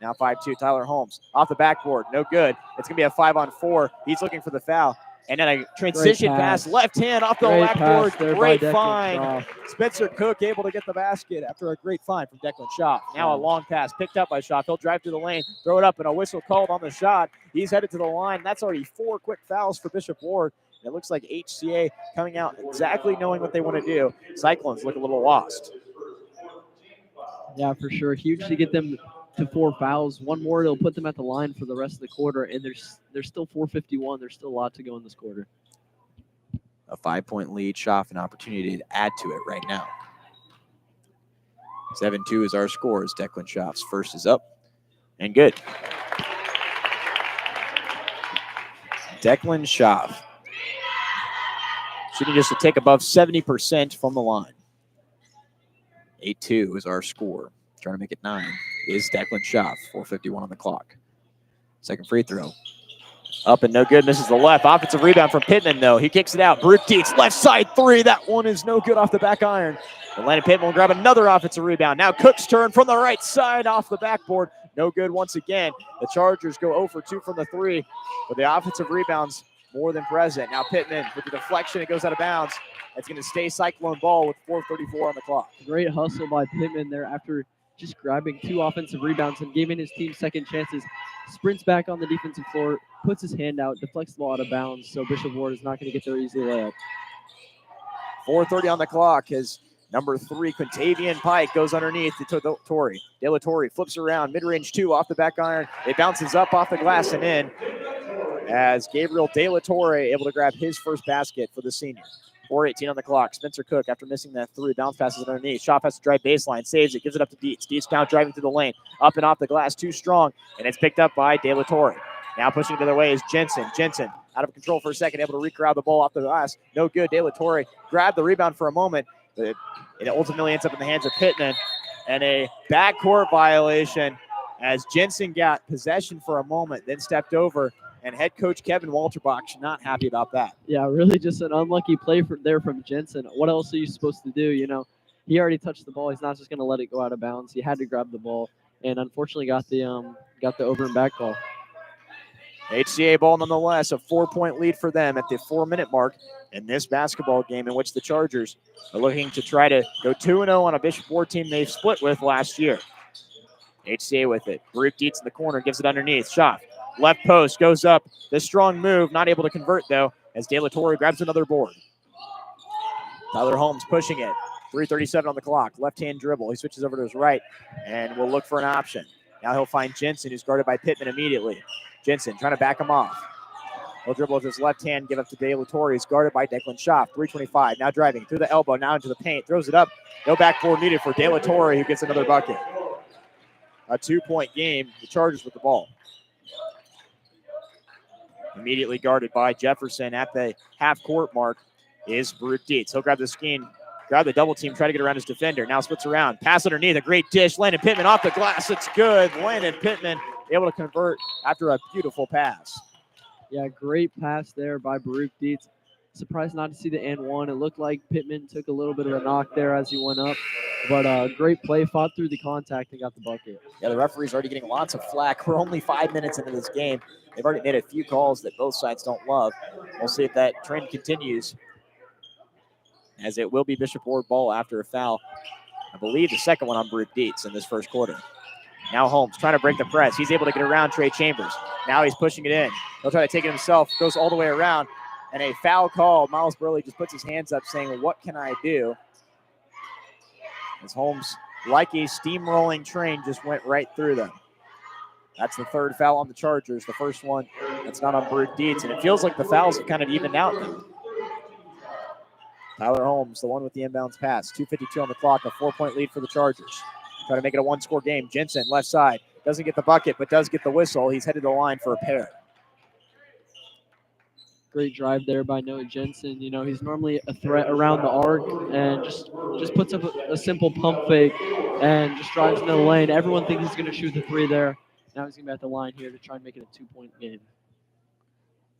Now 5-2, Tyler Holmes. Off the backboard, no good. It's going to be a 5-on-4. He's looking for the foul. And then a transition pass, left hand off the backboard. Great find. Spencer Cook able to get the basket after a great find from Declan Schaff. Now a long pass picked up by Schaff. He'll drive through the lane, throw it up, and a whistle called on the shot. He's headed to the line. That's already 4 quick fouls for Bishop Ward. It looks like HCA coming out exactly knowing what they want to do. Cyclones look a little lost. Yeah, for sure. Huge to get them to 4 fouls. One more, it'll put them at the line for the rest of the quarter, and there's still 4:51. There's still a lot to go in this quarter. A 5-point lead. Schaff an opportunity to add to it right now. 7-2 is our score as Declan Schaff's first is up and good. Declan Schaff shooting just a tick above 70% from the line. 8-2 is our score. Trying to make it 9 is Declan Schaff. 4:51 on the clock. Second free throw. Up and no good. Misses the left. Offensive rebound from Pittman, though. He kicks it out. Baruch Dietz, left side 3. That one is no good off the back iron. But Landon Pittman will grab another offensive rebound. Now Cook's turn from the right side off the backboard. No good once again. The Chargers go 0 for 2 from the 3. But the offensive rebounds more than present. Now Pittman with the deflection. It goes out of bounds. It's going to stay Cyclone ball with 4:34 on the clock. Great hustle by Pittman there after just grabbing 2 offensive rebounds and giving his team second chances. Sprints back on the defensive floor, puts his hand out, deflects the ball out of bounds, so Bishop Ward is not going to get their easy layup. 4:30 on the clock as number 3, Quintavian Pike, goes underneath to Torrey. De La Torre flips around, mid-range 2 off the back iron. It bounces up off the glass and in as Gabriel De La Torre able to grab his first basket for the senior. 4:18 on the clock. Spencer Cook, after missing that 3, bounce passes it underneath. Schaff has to drive baseline, saves it, gives it up to Dietz. Dietz now driving through the lane, up and off the glass, too strong, and it's picked up by De La Torre. Now pushing it the other way is Jensen. Jensen out of control for a second, able to re-crowd the ball off the glass. No good. De La Torre grabbed the rebound for a moment, but it ultimately ends up in the hands of Pittman. and a backcourt violation as Jensen got possession for a moment, then stepped over, and head coach Kevin Walterbach not happy about that. Yeah, really just an unlucky play from Jensen. What else are you supposed to do? He already touched the ball. He's not just going to let it go out of bounds. He had to grab the ball, and unfortunately got the over and back call. HCA ball nonetheless, a 4-point lead for them at the 4-minute mark in this basketball game, in which the Chargers are looking to try to go 2-0 on a Bishop Ward team they split with last year. HCA with it. Baruch Dietz in the corner, gives it underneath. Shot. Left post, goes up. The strong move, not able to convert though, as De La Torre grabs another board. Tyler Holmes pushing it. 3:37 on the clock. Left-hand dribble. He switches over to his right and will look for an option. Now he'll find Jensen, who's guarded by Pittman immediately. Jensen trying to back him off. He'll dribble with his left hand, give up to De La Torre. He's guarded by Declan Schaaf. 3:25. Now driving through the elbow, now into the paint. Throws it up. No backboard needed for De La Torre, who gets another bucket. A 2-point game. The Chargers with the ball. Immediately guarded by Jefferson at the half-court mark is Baruch Dietz. He'll grab the screen, grab the double team, try to get around his defender. Now splits around. Pass underneath. A great dish. Landon Pittman off the glass. It's good. Landon Pittman able to convert after a beautiful pass. Yeah, great pass there by Baruch Dietz. Surprised not to see the and one. It looked like Pittman took a little bit of a knock there as he went up. But great play, fought through the contact and got the bucket. Yeah, the referee's already getting lots of flack. We're only 5 minutes into this game. They've already made a few calls that both sides don't love. We'll see if that trend continues, as it will be Bishop Ward ball after a foul. I believe the second one on Baruch Dietz in this first quarter. Now Holmes trying to break the press. He's able to get around Trey Chambers. Now he's pushing it in. He'll try to take it himself. Goes all the way around. And a foul call. Miles Burley just puts his hands up saying, what can I do? As Holmes, like a steamrolling train, just went right through them. That's the third foul on the Chargers. The first one that's not on Baruch Dietz. And it feels like the fouls have kind of evened out now. Tyler Holmes, the one with the inbounds pass. 2:52 on the clock. A 4-point lead for the Chargers. Try to make it a one-score game. Jensen, left side. Doesn't get the bucket, but does get the whistle. He's headed to the line for a pair. Great drive there by Noah Jensen. He's normally a threat around the arc and just puts up a simple pump fake and just drives into the lane. Everyone thinks he's going to shoot the three there. Now he's going to be at the line here to try and make it a 2-point game.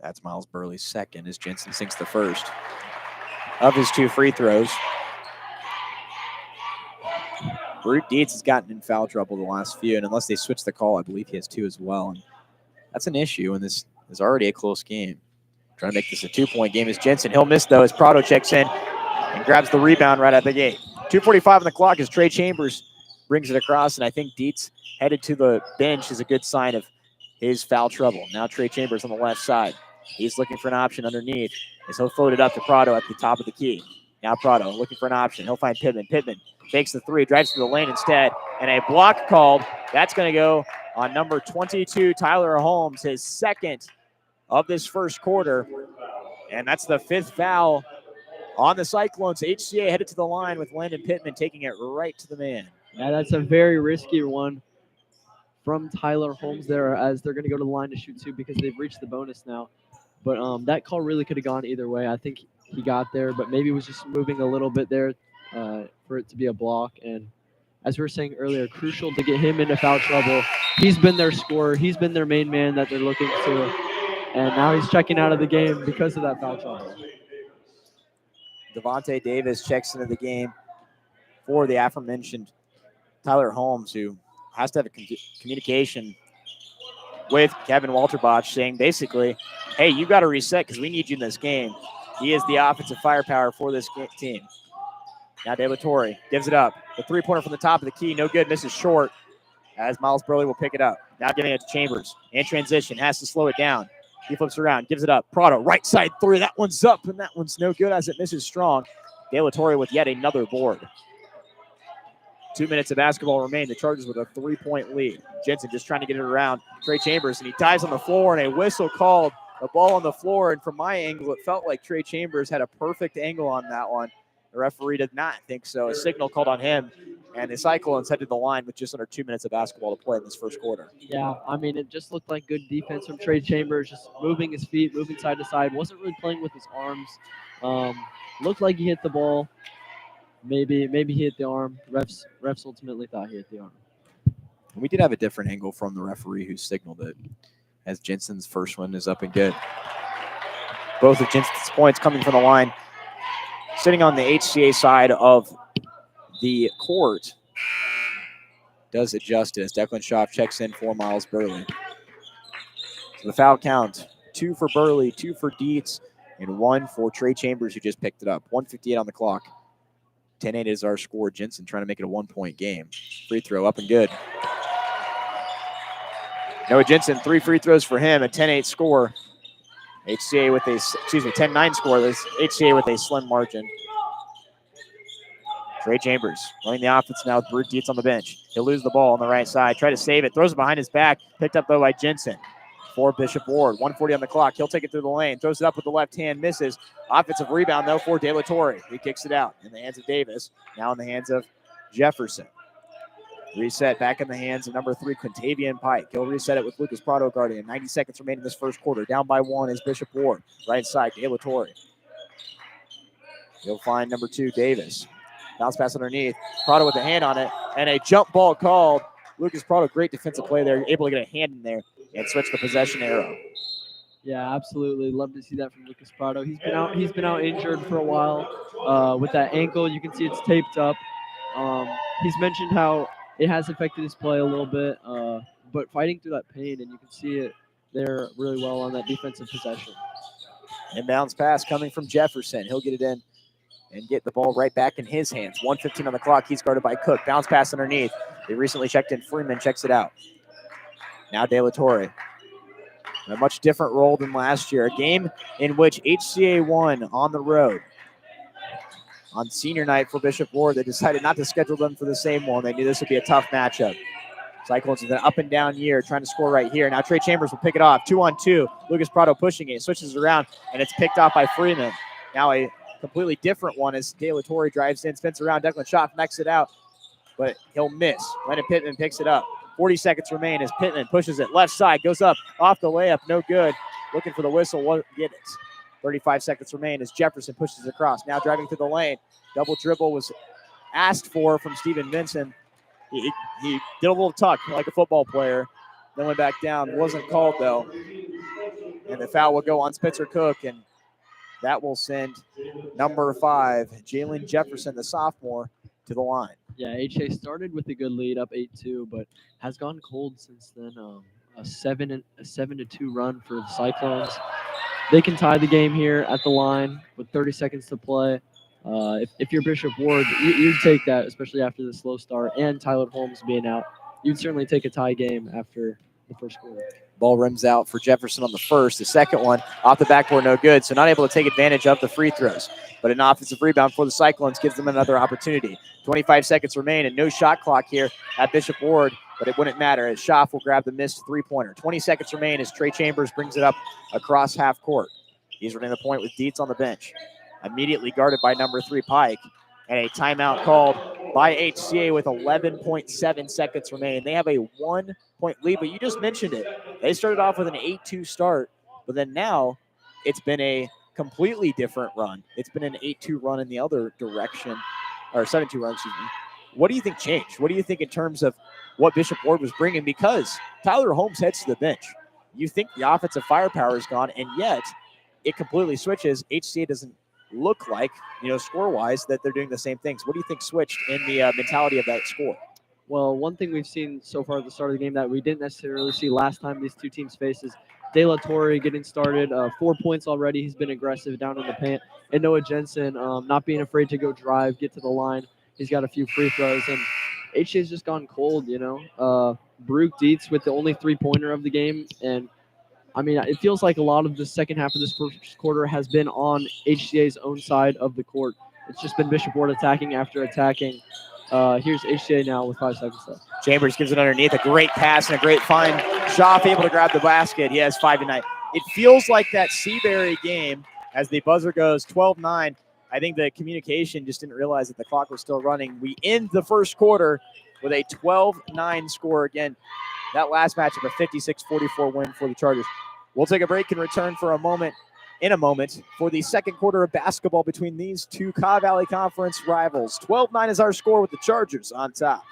That's Miles Burley's second as Jensen sinks the first of his 2 free throws. Baruch Dietz has gotten in foul trouble the last few, and unless they switch the call, I believe he has 2 as well. And that's an issue, and this is already a close game. Trying to make this a 2-point game is Jensen. He'll miss, though, as Prado checks in and grabs the rebound right at the gate. 2:45 on the clock as Trey Chambers brings it across, and I think Dietz headed to the bench is a good sign of his foul trouble. Now Trey Chambers on the left side. He's looking for an option underneath as he'll float it up to Prado at the top of the key. Now Prado looking for an option. He'll find Pittman. Pittman takes the 3, drives to the lane instead, and a block called. That's going to go on number 22, Tyler Holmes, his second of this first quarter. And that's the 5th foul on the Cyclones. HCA headed to the line with Landon Pittman taking it right to the man. Yeah, that's a very risky one from Tyler Holmes there, as they're going to go to the line to shoot 2 because they've reached the bonus now. But that call really could have gone either way. I think he got there, but maybe was just moving a little bit there for it to be a block. And as we were saying earlier, crucial to get him into foul trouble. He's been their scorer. He's been their main man that they're looking to. And now he's checking out of the game because of that foul trouble. Devontae Davis checks into the game for the aforementioned Tyler Holmes, who has to have a communication with Kevin Walterbach saying basically, hey, you got to reset because we need you in this game. He is the offensive firepower for this team. Now De La Torre gives it up. The 3-pointer from the top of the key, no good, misses short as Miles Burley will pick it up. Now giving it to Chambers. In transition, has to slow it down. He flips around, gives it up. Prado, right side 3. That one's up, and that one's no good as it misses strong. De La Torre with yet another board. 2 minutes of basketball remain. The Chargers with a 3-point lead. Jensen just trying to get it around Trey Chambers, and he dives on the floor, and a whistle called. The ball on the floor, and from my angle, it felt like Trey Chambers had a perfect angle on that one. The referee did not think so. A signal called on him, and the Cyclones headed to the line with just under 2 minutes of basketball to play in this first quarter. Yeah, I mean, it just looked like good defense from Trey Chambers, just moving his feet, moving side to side. Wasn't really playing with his arms. Looked like he hit the ball. Maybe he hit the arm. Refs ultimately thought he hit the arm. We did have a different angle from the referee who signaled it, as Jensen's first one is up and good. Both of Jensen's points coming from the line. Sitting on the HCA side of the court does adjust it as Declan Schaaf checks in for Miles Burley. So the foul count, 2 for Burley, 2 for Dietz, and 1 for Trey Chambers, who just picked it up. 1:58 on the clock. 10-8 is our score. Jensen trying to make it a 1-point game. Free throw up and good. Noah Jensen, 3 free throws for him, a 10-8 score. HCA with a, 10-9 score. This HCA with a slim margin. Trey Chambers running the offense now with Brute Dietz on the bench. He'll lose the ball on the right side. Try to save it. Throws it behind his back. Picked up, though, by Jensen. For Bishop Ward. 1:40 on the clock. He'll take it through the lane. Throws it up with the left hand. Misses. Offensive rebound, though, for De La Torre. He kicks it out in the hands of Davis. Now in the hands of Jefferson. Reset back in the hands of number 3, Quintavian Pike. He'll reset it with Lucas Prado guarding him. 90 seconds remaining in this first quarter. Down by 1 is Bishop Ward. Right side, De La Torre. He'll find number 2, Davis. Bounce pass underneath. Prado with a hand on it. And a jump ball called. Lucas Prado, great defensive play there. Able to get a hand in there and switch the possession arrow. Yeah, absolutely. Love to see that from Lucas Prado. He's been out injured for a while with that ankle. You can see it's taped up. He's mentioned how it has affected his play a little bit, but fighting through that pain, and you can see it there really well on that defensive possession. Inbounds pass coming from Jefferson. He'll get it in and get the ball right back in his hands. 1:15 on the clock. He's guarded by Cook. Bounce pass underneath. They recently checked in. Freeman checks it out. Now De La Torre. A much different role than last year. A game in which HCA won on the road. On senior night for Bishop Ward, they decided not to schedule them for the same one. They knew this would be a tough matchup. Cyclones with an up and down year, trying to score right here. Now Trey Chambers will pick it off. 2-on-2. Lucas Prado pushing it. Switches around, and it's picked off by Freeman. Now a completely different one as De La Torre drives in, spins around. Declan Schaaf knocks it out, but he'll miss. Lennon Pittman picks it up. 40 seconds remain as Pittman pushes it left side, goes up, off the layup, no good. Looking for the whistle, won't get it. 35 seconds remain as Jefferson pushes it across. Now driving through the lane. Double dribble was asked for from Steven Vinson. He did a little tuck like a football player, then went back down. Wasn't called, though. And the foul will go on Spencer Cook, and that will send number 5, Jalen Jefferson, the sophomore, to the line. Yeah, HA started with a good lead, up 8-2, but has gone cold since then. A 7-2 run for the Cyclones. They can tie the game here at the line with 30 seconds to play. If you're Bishop Ward, you'd take that, especially after the slow start and Tyler Holmes being out. You'd certainly take a tie game after the first quarter. Ball rims out for Jefferson on the first. The second one off the backboard, no good. So not able to take advantage of the free throws. But an offensive rebound for the Cyclones gives them another opportunity. 25 seconds remain and no shot clock here at Bishop Ward, but it wouldn't matter as Schaaf will grab the missed three-pointer. 20 seconds remain as Trey Chambers brings it up across half court. He's running the point with Dietz on the bench. Immediately guarded by number 3, Pike. And a timeout called by HCA with 11.7 seconds remain. They have a 1-point lead, but you just mentioned it. They started off with an 8-2 start, but then now it's been a completely different run. It's been an 8-2 run in the other direction, or 7-2 run, excuse me. What do you think changed? What do you think in terms of what Bishop Ward was bringing? Because Tyler Holmes heads to the bench. You think the offensive firepower is gone, and yet it completely switches. HCA doesn't look like, score-wise, that they're doing the same things. What do you think switched in the mentality of that score? Well, one thing we've seen so far at the start of the game that we didn't necessarily see last time these two teams faced is De La Torre getting started. 4 points already. He's been aggressive down in the paint. And Noah Jensen not being afraid to go drive, get to the line. He's got a few free throws. And HCA's just gone cold, Brute Dietz with the only three-pointer of the game. And it feels like a lot of the second half of this first quarter has been on HCA's own side of the court. It's just been Bishop Ward attacking after attacking. Here's HCA now with 5 seconds left. Chambers gives it underneath. A great pass and a great find. Schaaf able to grab the basket. He has 5 tonight. It feels like that Seabury game as the buzzer goes 12-9. I think the communication just didn't realize that the clock was still running. We end the first quarter with a 12-9 score. Again, that last matchup, a 56-44 win for the Chargers. We'll take a break and return for a moment in a moment for the second quarter of basketball between these two Kaw Valley Conference rivals. 12-9 is our score with the Chargers on top.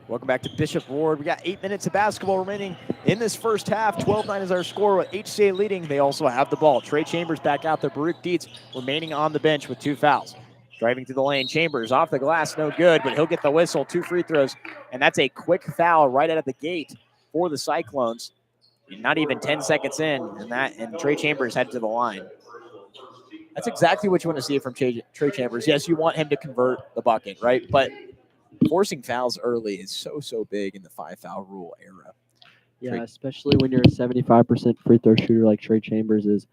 Welcome back to Bishop Ward. We got 8 minutes of basketball remaining in this first half. 12-9 is our score with HCA leading. They also have the ball. Trey Chambers back out there. Baruch Dietz remaining on the bench with 2 fouls. Driving to the lane. Chambers off the glass, no good, but he'll get the whistle. 2 free throws, and that's a quick foul right out of the gate for the Cyclones. Not even 10 seconds in, and Trey Chambers headed to the line. That's exactly what you want to see from Trey Chambers. Yes, you want him to convert the bucket, right? But forcing fouls early is so big in the 5-foul rule era. Yeah, especially when you're a 75% free throw shooter like Trey Chambers is.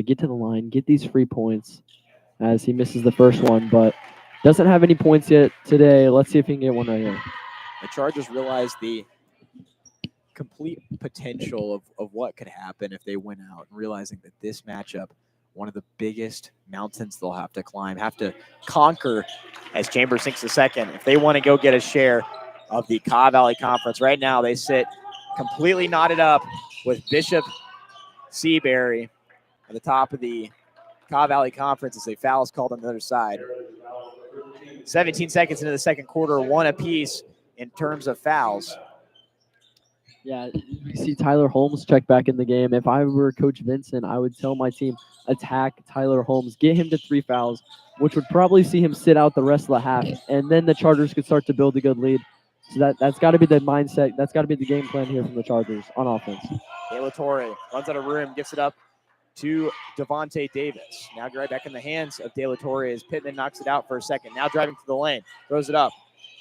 Get to the line, get these free points as he misses the first one, but doesn't have any points yet today. Let's see if he can get one right here. The Chargers realize the complete potential of what could happen if they win out, and realizing that this matchup, one of the biggest mountains they'll have to climb, have to conquer as Chambers sinks the second, if they want to go get a share of the Kaw Valley Conference. Right now, they sit completely knotted up with Bishop Seabury at the top of the Kaw Valley Conference as a foul is called on the other side. 17 seconds into the second quarter, 1 apiece in terms of fouls. Yeah, you see Tyler Holmes check back in the game. If I were Coach Vincent, I would tell my team, attack Tyler Holmes, get him to 3 fouls, which would probably see him sit out the rest of the half, and then the Chargers could start to build a good lead. So that's got to be the mindset. That's got to be the game plan here from the Chargers on offense. De La Torre runs out of room, gives it up to Devontae Davis. Now right back in the hands of De La Torre as Pittman knocks it out for a second. Now driving to the lane, throws it up.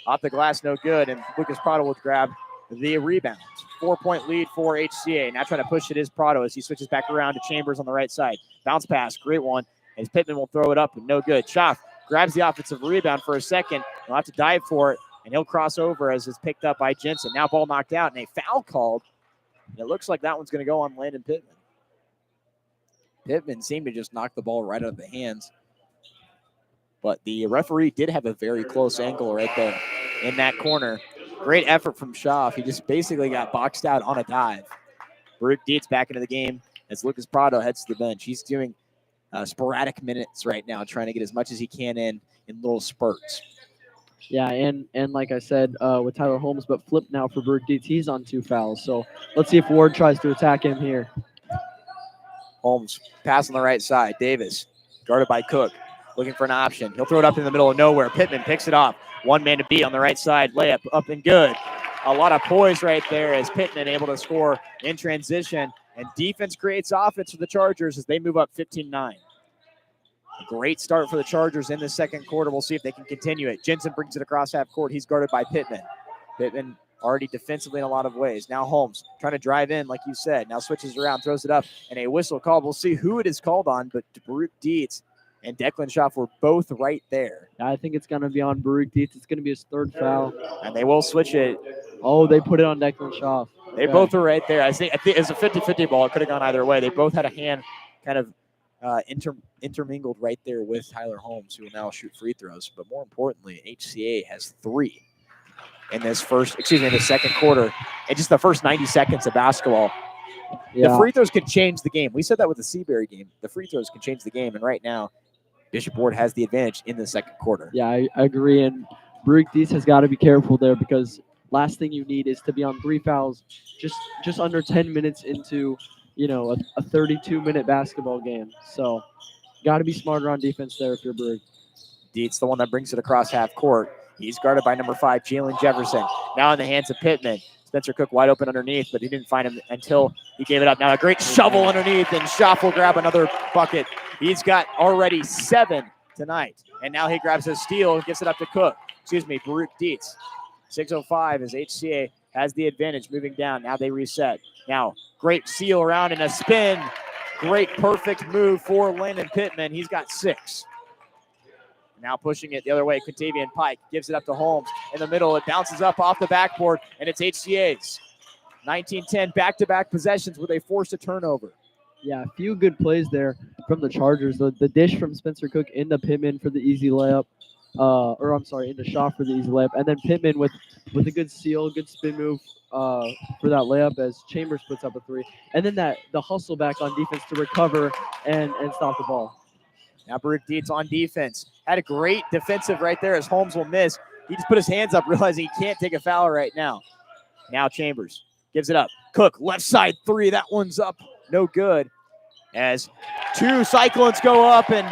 Off the glass, no good, and Lucas Prado will grab the rebound. 4-point lead for HCA. Now trying to push it is Prado as he switches back around to Chambers on the right side. Bounce pass, great one, as Pittman will throw it up, and no good. Schaff grabs the offensive rebound for a second. He'll have to dive for it, and he'll cross over as it's picked up by Jensen. Now ball knocked out, and a foul called. And it looks like that one's going to go on Landon Pittman. Pittman seemed to just knock the ball right out of the hands. But the referee did have a very close angle right there in that corner. Great effort from Schaff. He just basically got boxed out on a dive. Baruch Dietz back into the game as Lucas Prado heads to the bench. He's doing sporadic minutes right now, trying to get as much as he can in little spurts. Yeah, and like I said with Tyler Holmes, but flip now for Baruch Dietz. He's on 2 fouls. So let's see if Ward tries to attack him here. Holmes, pass on the right side. Davis, guarded by Cook, looking for an option. He'll throw it up in the middle of nowhere. Pittman picks it off. 1 man to beat on the right side. Layup up and good. A lot of poise right there as Pittman able to score in transition. And defense creates offense for the Chargers as they move up 15-9. A great start for the Chargers in the second quarter. We'll see if they can continue it. Jensen brings it across half court. He's guarded by Pittman. Pittman already defensively in a lot of ways. Now Holmes trying to drive in, like you said. Now switches around, throws it up, and a whistle called. We'll see who it is called on, but Baruch Dietz and Declan Schaff were both right there. I think it's going to be on Baruch Dietz. It's going to be his 3rd foul. And they will switch it. Oh, they put it on Declan Schaff. They both were right there. I think it's a 50-50 ball. It could have gone either way. They both had a hand kind of intermingled right there with Tyler Holmes, who will now shoot free throws. But more importantly, HCA has 3 in the second quarter, and just the first 90 seconds of basketball. Yeah. The free throws can change the game. We said that with the Seabury game. The free throws can change the game, and right now, Bishop Ward has the advantage in the second quarter. Yeah, I agree. And Baruch Dietz has got to be careful there because last thing you need is to be on 3 fouls just under 10 minutes into, a 32-minute basketball game. So got to be smarter on defense there if you're Baruch. Dietz, the one that brings it across half court. He's guarded by number 5, Jalen Jefferson. Now in the hands of Pittman. Spencer Cook wide open underneath, but he didn't find him until he gave it up. Now a great shovel underneath, and Schaff will grab another bucket. He's got already 7 tonight. And now he grabs a steal and gives it up to Cook. Baruch Dietz. 6:05 as HCA has the advantage moving down. Now they reset. Now great seal around and a spin. Great perfect move for Landon Pittman. He's got 6. Now pushing it the other way, Quintavian Pike gives it up to Holmes in the middle. It bounces up off the backboard, and it's HCA's. 19-10 back-to-back possessions where they force a turnover. Yeah, a few good plays there from the Chargers. The dish from Spencer Cook into Pittman for the easy layup. Into Shaw for the easy layup. And then Pittman with a good seal, good spin move for that layup as Chambers puts up a 3. And then the hustle back on defense to recover and stop the ball. Now Baruch Dietz on defense. Had a great defensive right there as Holmes will miss. He just put his hands up, realizing he can't take a foul right now. Now Chambers gives it up. Cook, left side 3. That one's up. No good. As 2 Cyclones go up, and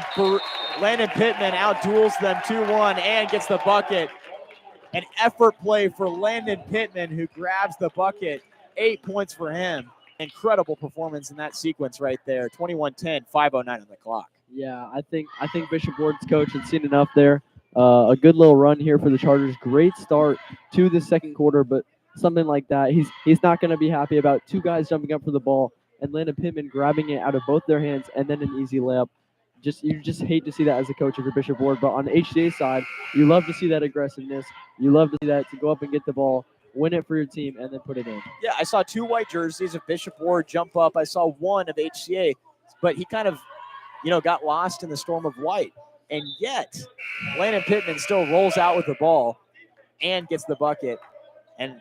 Landon Pittman out-duels them 2-1 and gets the bucket. An effort play for Landon Pittman, who grabs the bucket. 8 points for him. Incredible performance in that sequence right there. 21-10, 5:09 on the clock. Yeah, I think Bishop Ward's coach had seen enough there. A good little run here for the Chargers. Great start to the second quarter, but something like that, he's not going to be happy about 2 guys jumping up for the ball and Landon Pittman grabbing it out of both their hands and then an easy layup. You just hate to see that as a coach if you're Bishop Ward. But on the HCA side, you love to see that aggressiveness. You love to see that to go up and get the ball, win it for your team, and then put it in. Yeah, I saw 2 white jerseys of Bishop Ward jump up. I saw 1 of HCA, but he kind of got lost in the storm of white. And yet, Landon Pittman still rolls out with the ball and gets the bucket. And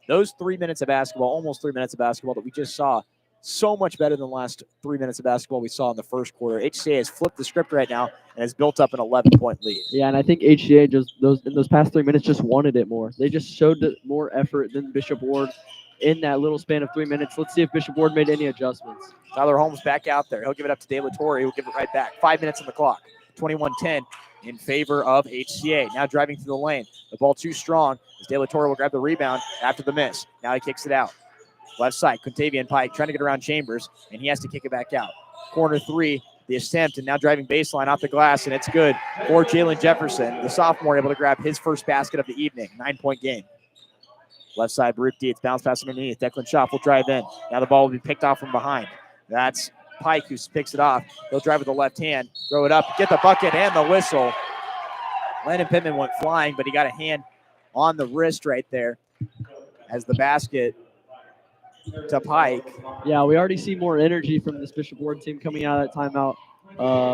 those 3 minutes of basketball, almost 3 minutes of basketball that we just saw, so much better than the last 3 minutes of basketball we saw in the first quarter. HCA has flipped the script right now and has built up an 11-point lead. Yeah, and I think HCA in those past 3 minutes just wanted it more. They just showed more effort than Bishop Ward in that little span of 3 minutes. Let's see if Bishop Ward made any adjustments. Tyler Holmes back out there. He'll give it up to De La Torre. He'll give it right back. 5 minutes on the clock. 21-10 in favor of HCA. Now driving through the lane. The ball too strong as De La Torre will grab the rebound after the miss. Now he kicks it out. Left side, Quintavian Pike trying to get around Chambers, and he has to kick it back out. Corner 3, the attempt, and now driving baseline off the glass, and it's good for Jalen Jefferson, the sophomore, able to grab his first basket of the evening. 9-point game. Left side, Baruch Dietz, bounce pass underneath. Declan Schaff will drive in. Now the ball will be picked off from behind. That's Pike who picks it off. He'll drive with the left hand, throw it up, get the bucket and the whistle. Landon Pittman went flying, but he got a hand on the wrist right there as the basket to Pike. Yeah, we already see more energy from this Bishop Ward team coming out of that timeout.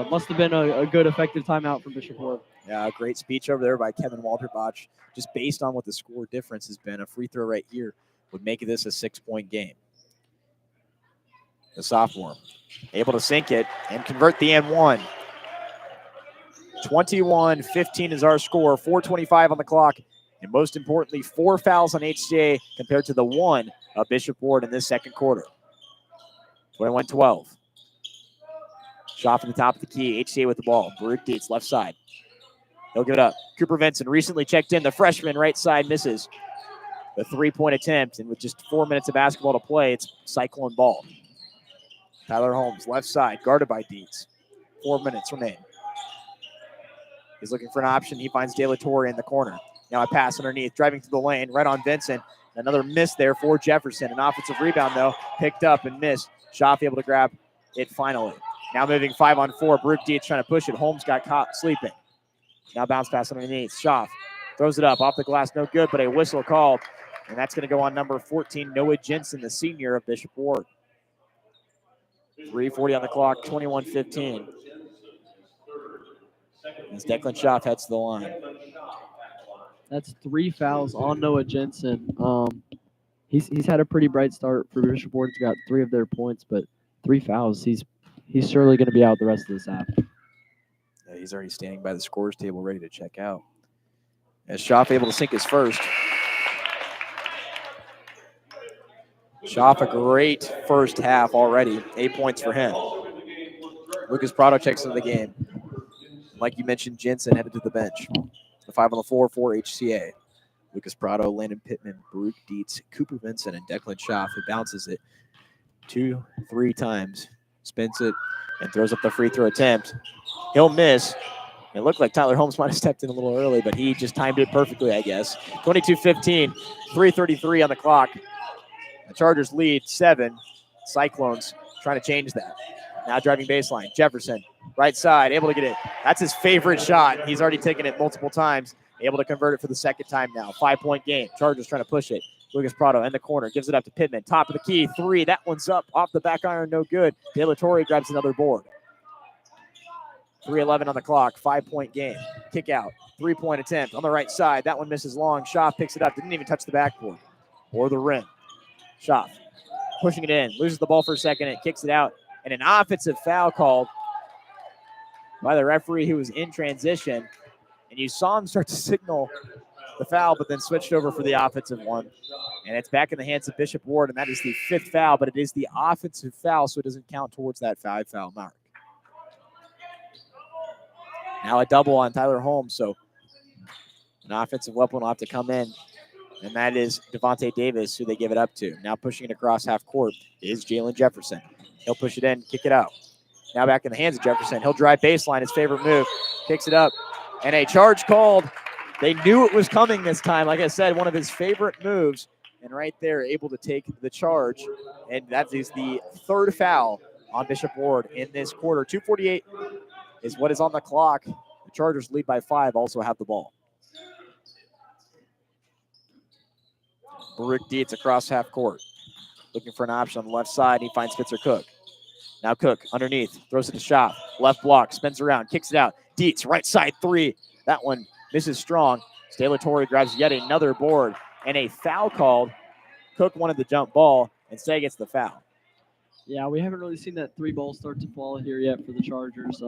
Must have been a good, effective timeout from Bishop Ward. Yeah, great speech over there by Kevin Walterbach. Just based on what the score difference has been, a free throw right here would make this a 6-point game. The sophomore able to sink it and convert the N1. 21-15 is our score, 4:25 on the clock. And most importantly, 4 fouls on HCA compared to the 1 of Bishop Ward in this second quarter. 21-12. Shot from the top of the key. HCA with the ball. Baruch Dietz, left side. He'll give it up. Cooper Vinson recently checked in. The freshman right side misses the 3-point attempt. And with just 4 minutes of basketball to play, it's Cyclone ball. Tyler Holmes, left side, guarded by Dietz. 4 minutes remain. He's looking for an option. He finds De La Torre in the corner. Now a pass underneath, driving through the lane, right on Vincent. Another miss there for Jefferson. An offensive rebound, though, picked up and missed. Schaff able to grab it finally. Now moving 5-on-4. Baruch Dietz trying to push it. Holmes got caught sleeping. Now bounce pass underneath. Schaff throws it up. Off the glass, no good, but a whistle called. And that's going to go on number 14, Noah Jensen, the senior of Bishop Ward. 3:40 on the clock, 21-15. As Declan Schaff heads to the line. That's 3 fouls on Noah Jensen. He's had a pretty bright start for Bishop Ward. He's got 3 of their points, but 3 fouls. He's surely going to be out the rest of this half. he's already standing by the scores table ready to check out. As Schaff able to sink his first. Schaff, a great first half already. 8 points for him. Lucas Prado checks into the game. Like you mentioned, Jensen headed to the bench. The 5 on the floor for HCA. Lucas Prado, Landon Pittman, Baruch Dietz, Cooper Vincent, and Declan Schaff, who bounces it 2-3 times, spins it, and throws up the free throw attempt. He'll miss. It looked like Tyler Holmes might have stepped in a little early, but he just timed it perfectly, I guess. 22-15, 3:33 on the clock. The Chargers lead 7. Cyclones trying to change that. Now driving baseline. Jefferson, right side, able to get it. That's his favorite shot. He's already taken it multiple times. Able to convert it for the second time now. 5-point game. Chargers trying to push it. Lucas Prado in the corner. Gives it up to Pittman. Top of the key. 3. That one's up. Off the back iron. No good. De La Torre grabs another board. 3:11 on the clock. 5-point game. Kick out. 3-point attempt on the right side. That one misses long. Schaff picks it up. Didn't even touch the backboard or the rim. Schaff pushing it in. Loses the ball for a second and kicks it out. And an offensive foul called by the referee who was in transition. And you saw him start to signal the foul, but then switched over for the offensive one. And it's back in the hands of Bishop Ward, and that is the 5th foul, but it is the offensive foul, so it doesn't count towards that 5-foul mark. Now a double on Tyler Holmes, so an offensive weapon will have to come in, and that is Devontae Davis, who they give it up to. Now pushing it across half court is Jalen Jefferson. He'll push it in, kick it out. Now back in the hands of Jefferson. He'll drive baseline, his favorite move. Kicks it up. And a charge called. They knew it was coming this time. Like I said, one of his favorite moves. And right there, able to take the charge. And that is the 3rd foul on Bishop Ward in this quarter. 2:48 is what is on the clock. The Chargers lead by 5, also have the ball. Baruch Dietz across half court. Looking for an option on the left side. He finds Spitzer Cook. Now Cook underneath. Throws it to Schaff. Left block. Spins around. Kicks it out. Dietz, right side 3. That one misses strong. De La Torre grabs yet another board. And a foul called. Cook wanted the jump ball. Instead gets the foul. Yeah, we haven't really seen that 3 ball start to fall here yet for the Chargers.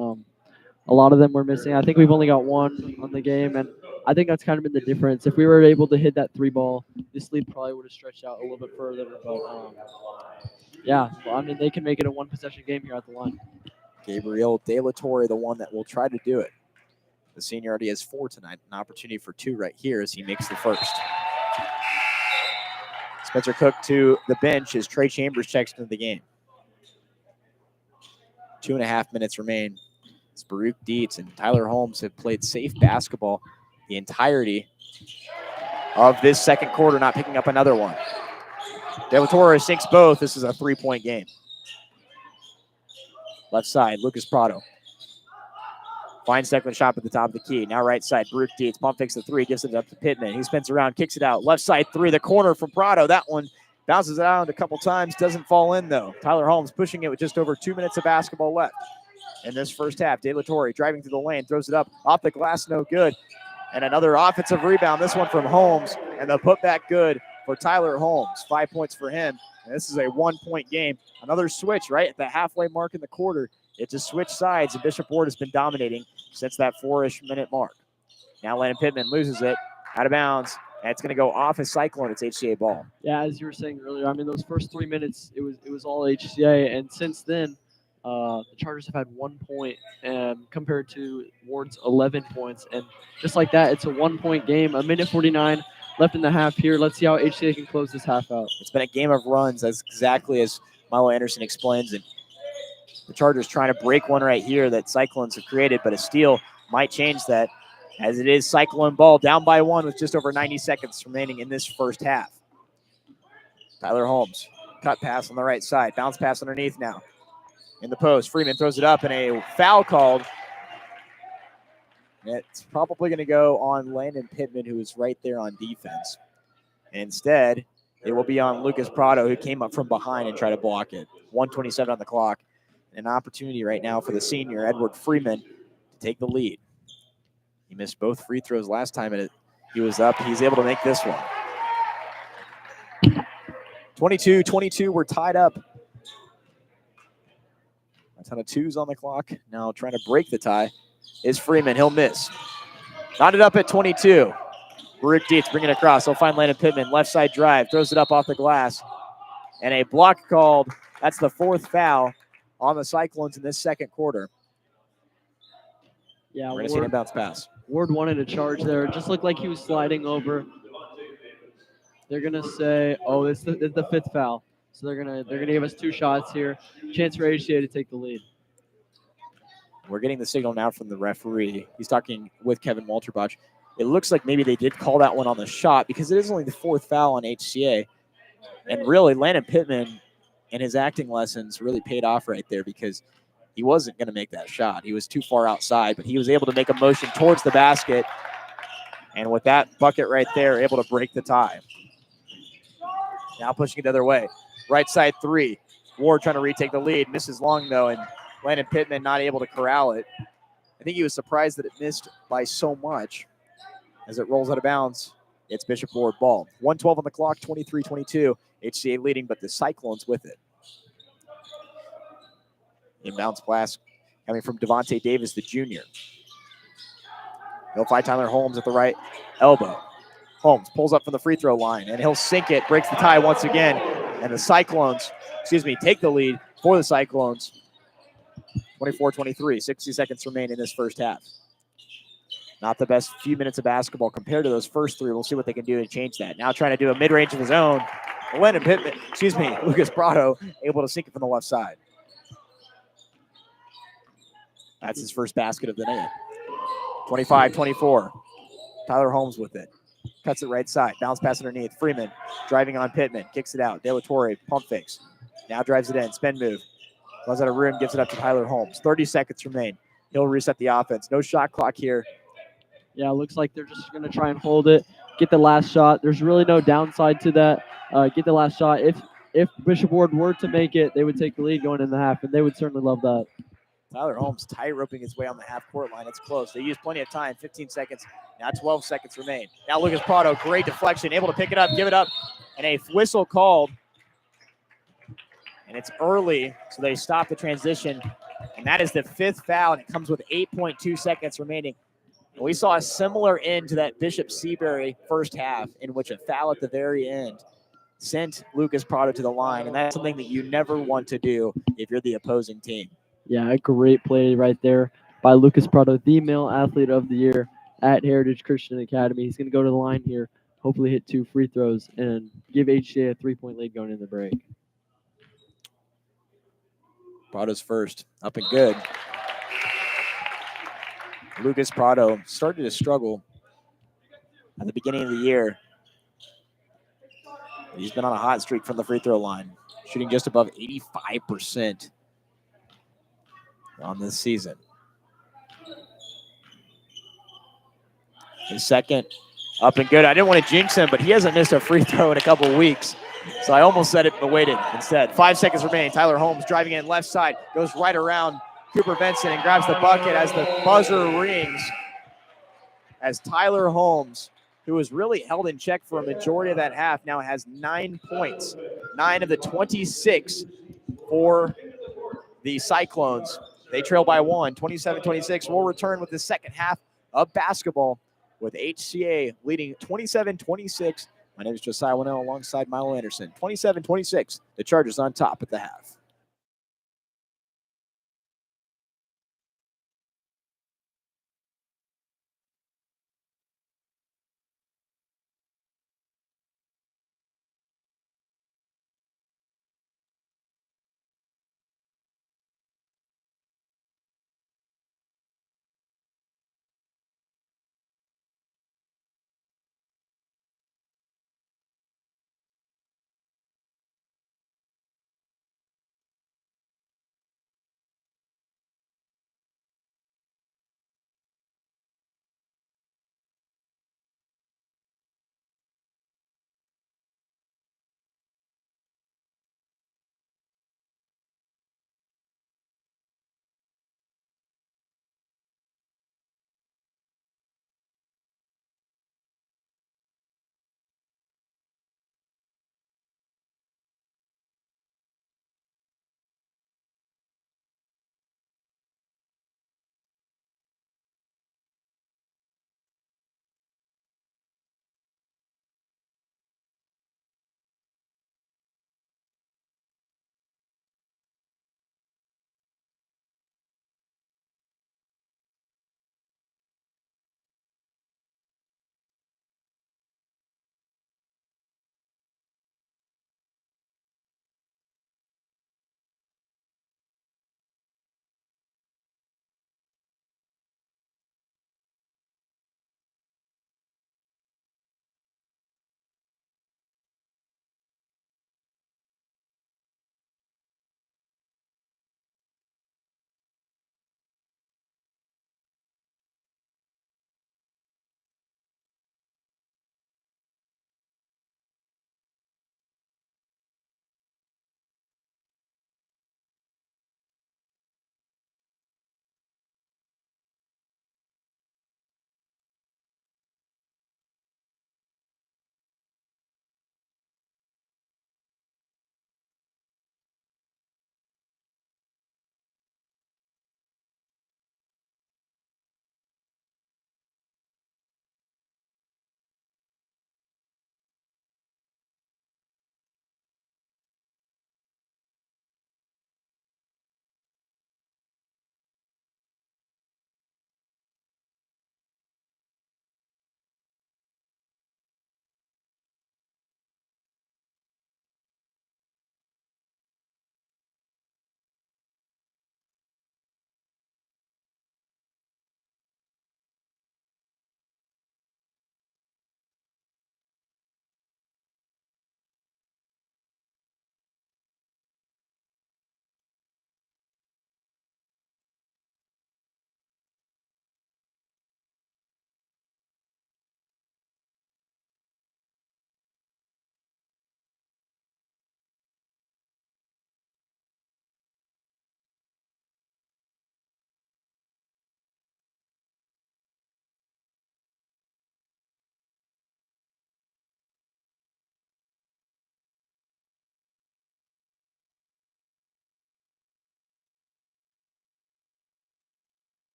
A lot of them were missing. I think we've only got 1 on the game, and I think that's kind of been the difference. If we were able to hit that 3 ball, this lead probably would have stretched out a little bit further. But, yeah, well, I mean, they can make it a 1-possession game here at the line. Gabriel De La Torre, the one that will try to do it. The senior already has 4 tonight. An opportunity for 2 right here as he makes the first. Spencer Cook to the bench as Trey Chambers checks into the game. 2.5 minutes remain. As Baruch Dietz and Tyler Holmes have played safe basketball the entirety of this second quarter, not picking up another one. De La Torre sinks both. This is a 3-point game. Left side, Lucas Prado. Finds Declan Schaff at the top of the key. Now right side, Baruch Dietz. Pump fakes the 3, gives it up to Pittman. He spins around, kicks it out. Left side 3, the corner from Prado. That one bounces it out a couple times, doesn't fall in though. Tyler Holmes pushing it with just over 2 minutes of basketball left. In this first half, De La Torre driving through the lane, throws it up off the glass, no good. And another offensive rebound, this one from Holmes, and the putback good for Tyler Holmes. 5 points for him, and this is a 1-point game. Another switch right at the halfway mark in the quarter. It's a switch sides, and Bishop Ward has been dominating since that 4-ish minute mark. Now Landon Pittman loses it, out of bounds, and it's going to go off as Cyclone. It's HCA ball. Yeah, as you were saying earlier, I mean, those first 3 minutes, it was all HCA, and since then, the Chargers have had 1 point compared to Ward's 11 points. And just like that, it's a 1-point game. 1:49 left in the half here. Let's see how HCA can close this half out. It's been a game of runs, as exactly as Milo Anderson explains. And the Chargers trying to break one right here that Cyclones have created, but a steal might change that, as it is Cyclone ball down by 1 with just over 90 seconds remaining in this first half. Tyler Holmes, cut pass on the right side. Bounce pass underneath now. In the post, Freeman throws it up, and a foul called. It's probably going to go on Landon Pittman, who is right there on defense. Instead, it will be on Lucas Prado, who came up from behind and tried to block it. 1:27 on the clock. An opportunity right now for the senior, Edward Freeman, to take the lead. He missed both free throws last time, and he was up. He's able to make this one. 22-22, we're tied up. A ton of 2s on the clock. Now trying to break the tie is Freeman. He'll miss. Knotted up at 22. Baruch Dietz bringing it across. He'll find Landon Pittman. Left side drive. Throws it up off the glass. And a block called. That's the 4th foul on the Cyclones in this second quarter. Yeah, We're going to see an inbounds pass. Ward wanted a charge there. It just looked like he was sliding over. They're going to say, oh, it's the 5th foul. So they're gonna give us 2 shots here. Chance for HCA to take the lead. We're getting the signal now from the referee. He's talking with Kevin Walterbach. It looks like maybe they did call that one on the shot because it is only the 4th foul on HCA. And really, Landon Pittman and his acting lessons really paid off right there because he wasn't going to make that shot. He was too far outside, but he was able to make a motion towards the basket. And with that bucket right there, able to break the tie. Now pushing it the other way. Right side 3. Ward trying to retake the lead. Misses long, though, and Landon Pittman not able to corral it. I think he was surprised that it missed by so much as it rolls out of bounds. It's Bishop Ward ball. 1:12 on the clock, 23-22. HCA leading, but the Cyclones with it. Inbounds pass coming from Devontae Davis, the junior. He'll find Tyler Holmes at the right elbow. Holmes pulls up from the free throw line, and he'll sink it, breaks the tie once again. And the Cyclones, take the lead for the Cyclones. 24-23, 60 seconds remain in this first half. Not the best few minutes of basketball compared to those first 3. We'll see what they can do to change that. Now trying to do a mid-range of his own. Lucas Prado able to sink it from the left side. That's his first basket of the night. 25-24. Tyler Holmes with it. Cuts it right side. Bounce pass underneath. Freeman driving on Pittman. Kicks it out. De La Torre pump fakes. Now drives it in. Spin move. Runs out of room. Gives it up to Tyler Holmes. 30 seconds remain. He'll reset the offense. No shot clock here. Yeah, it looks like they're just going to try and hold it, get the last shot. There's really no downside to that. Get the last shot. If Bishop Ward were to make it, they would take the lead going in the half, and they would certainly love that. Tyler Holmes tight-roping his way on the half-court line. It's close. They use plenty of time. 15 seconds. Now 12 seconds remain. Now Lucas Prado, great deflection, able to pick it up, give it up, and a whistle called. And it's early, so they stop the transition. And that is the 5th foul, and it comes with 8.2 seconds remaining. And we saw a similar end to that Bishop Seabury first half, in which a foul at the very end sent Lucas Prado to the line, and that's something that you never want to do if you're the opposing team. Yeah, a great play right there by Lucas Prado, the male athlete of the year at Heritage Christian Academy. He's going to go to the line here, hopefully hit 2 free throws, and give HCA a 3-point lead going in the break. Prado's first, up and good. Lucas Prado started to struggle at the beginning of the year. He's been on a hot streak from the free throw line, shooting just above 85% on this season. His second, up and good. I didn't want to jinx him, but he hasn't missed a free throw in a couple of weeks. So I almost said it, but waited instead. 5 seconds remaining. Tyler Holmes driving in left side, goes right around Cooper Benson and grabs the bucket as the buzzer rings. As Tyler Holmes, who was really held in check for a majority of that half, now has 9 points. 9 of the 26 for the Cyclones. They trail by 1, 27-26. We'll return with the second half of basketball with HCA leading 27-26. My name is Josiah Wonnell alongside Milo Anderson. 27-26. The Chargers on top at the half.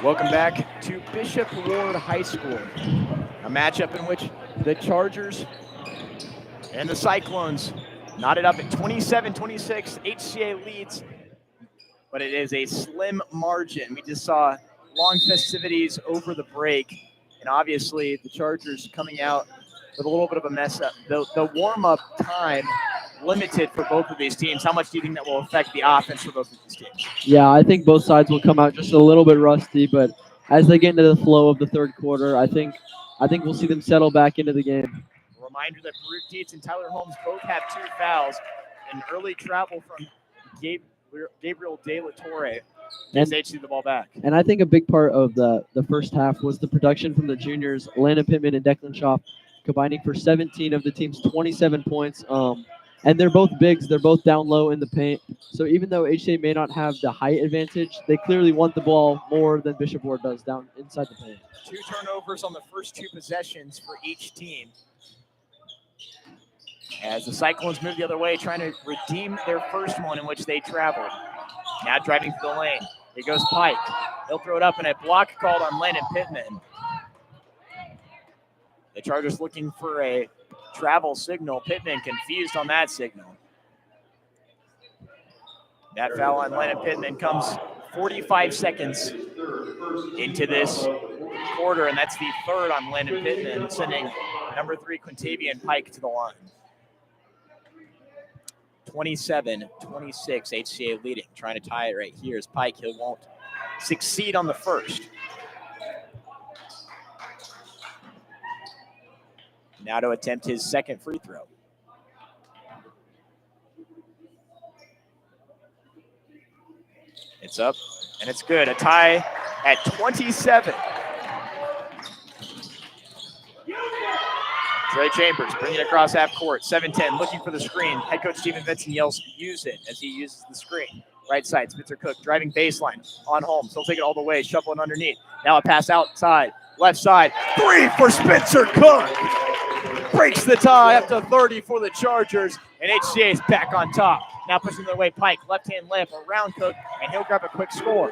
Welcome back to Bishop Ward High School, a matchup in which the Chargers and the Cyclones knotted up at 27-26. HCA leads, but it is a slim margin. We just saw long festivities over the break, and obviously the Chargers coming out with a little bit of a mess up. The warm-up time limited for both of these teams. How much do you think that will affect the offense for both of these teams? Yeah, I think both sides will come out just a little bit rusty, but as they get into the flow of the third quarter, I think we'll see them settle back into the game. A reminder that Baruch Dietz and Tyler Holmes both have 2 fouls, and early travel from Gabriel De La Torre gives HC the ball back. And I think a big part of the first half was the production from the juniors, Landon Pittman and Declan Schaaf, combining for 17 of the team's 27 points. And they're both bigs. They're both down low in the paint. So even though HCA may not have the height advantage, they clearly want the ball more than Bishop Ward does down inside the paint. 2 turnovers on the first 2 possessions for each team, as the Cyclones move the other way, trying to redeem their first one in which they traveled. Now driving to the lane. Here goes Pike. He'll throw it up, and a block called on Landon Pittman. The Chargers looking for a travel signal. Pittman confused on that signal. That foul on Landon Pittman comes 45 seconds into this quarter, and that's the third on Landon Pittman, sending number 3 Quintavian Pike to the line. 27-26, HCA leading. Trying to tie it right here is Pike. He won't succeed on the first. Now to attempt his second free throw. It's up, and it's good. A tie at 27. Trey Chambers bringing it across half court. 7-10, looking for the screen. Head coach Steven Benson yells, use it, as he uses the screen. Right side, Spencer Cook driving baseline on Holmes. He'll take it all the way, shuffling underneath. Now a pass outside, left side. 3 for Spencer Cook. Breaks the tie up to 30 for the Chargers, and HCA is back on top. Now pushing their way, Pike, left-hand layup around Cook, and he'll grab a quick score.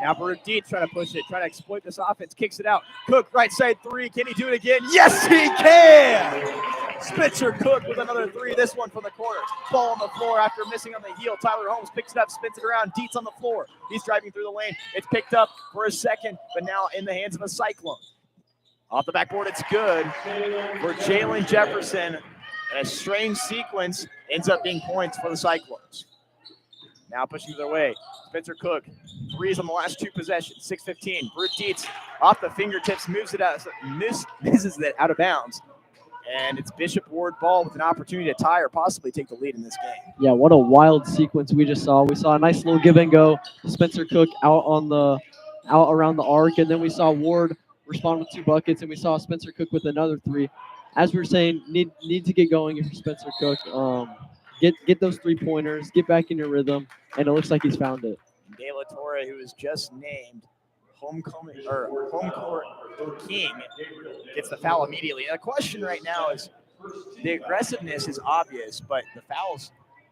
Now Baruch Dietz trying to push it, trying to exploit this offense, kicks it out. Cook, right side 3, can he do it again? Yes, he can! Spencer Cook with another 3, this one from the corner. Ball on the floor after missing on the heel. Tyler Holmes picks it up, spins it around. Dietz on the floor. He's driving through the lane. It's picked up for a second, but now in the hands of a Cyclone. Off the backboard, it's good for Jalen Jefferson. And a strange sequence ends up being points for the Cyclones. Now pushing their way. Spencer Cook, 3s on the last 2 possessions. 6-15. Baruch Dietz off the fingertips, moves it out, misses it out of bounds. And it's Bishop Ward ball with an opportunity to tie or possibly take the lead in this game. Yeah, what a wild sequence we just saw. We saw a nice little give and go. Spencer Cook out around the arc, and then we saw Ward respond with 2 buckets, and we saw Spencer Cook with another 3. As we were saying, need to get going for Spencer Cook. Get those 3-pointers, get back in your rhythm, and it looks like he's found it. De La Torre, who was just named home court king, gets the foul immediately. And the question right now is, the aggressiveness is obvious, but the foul's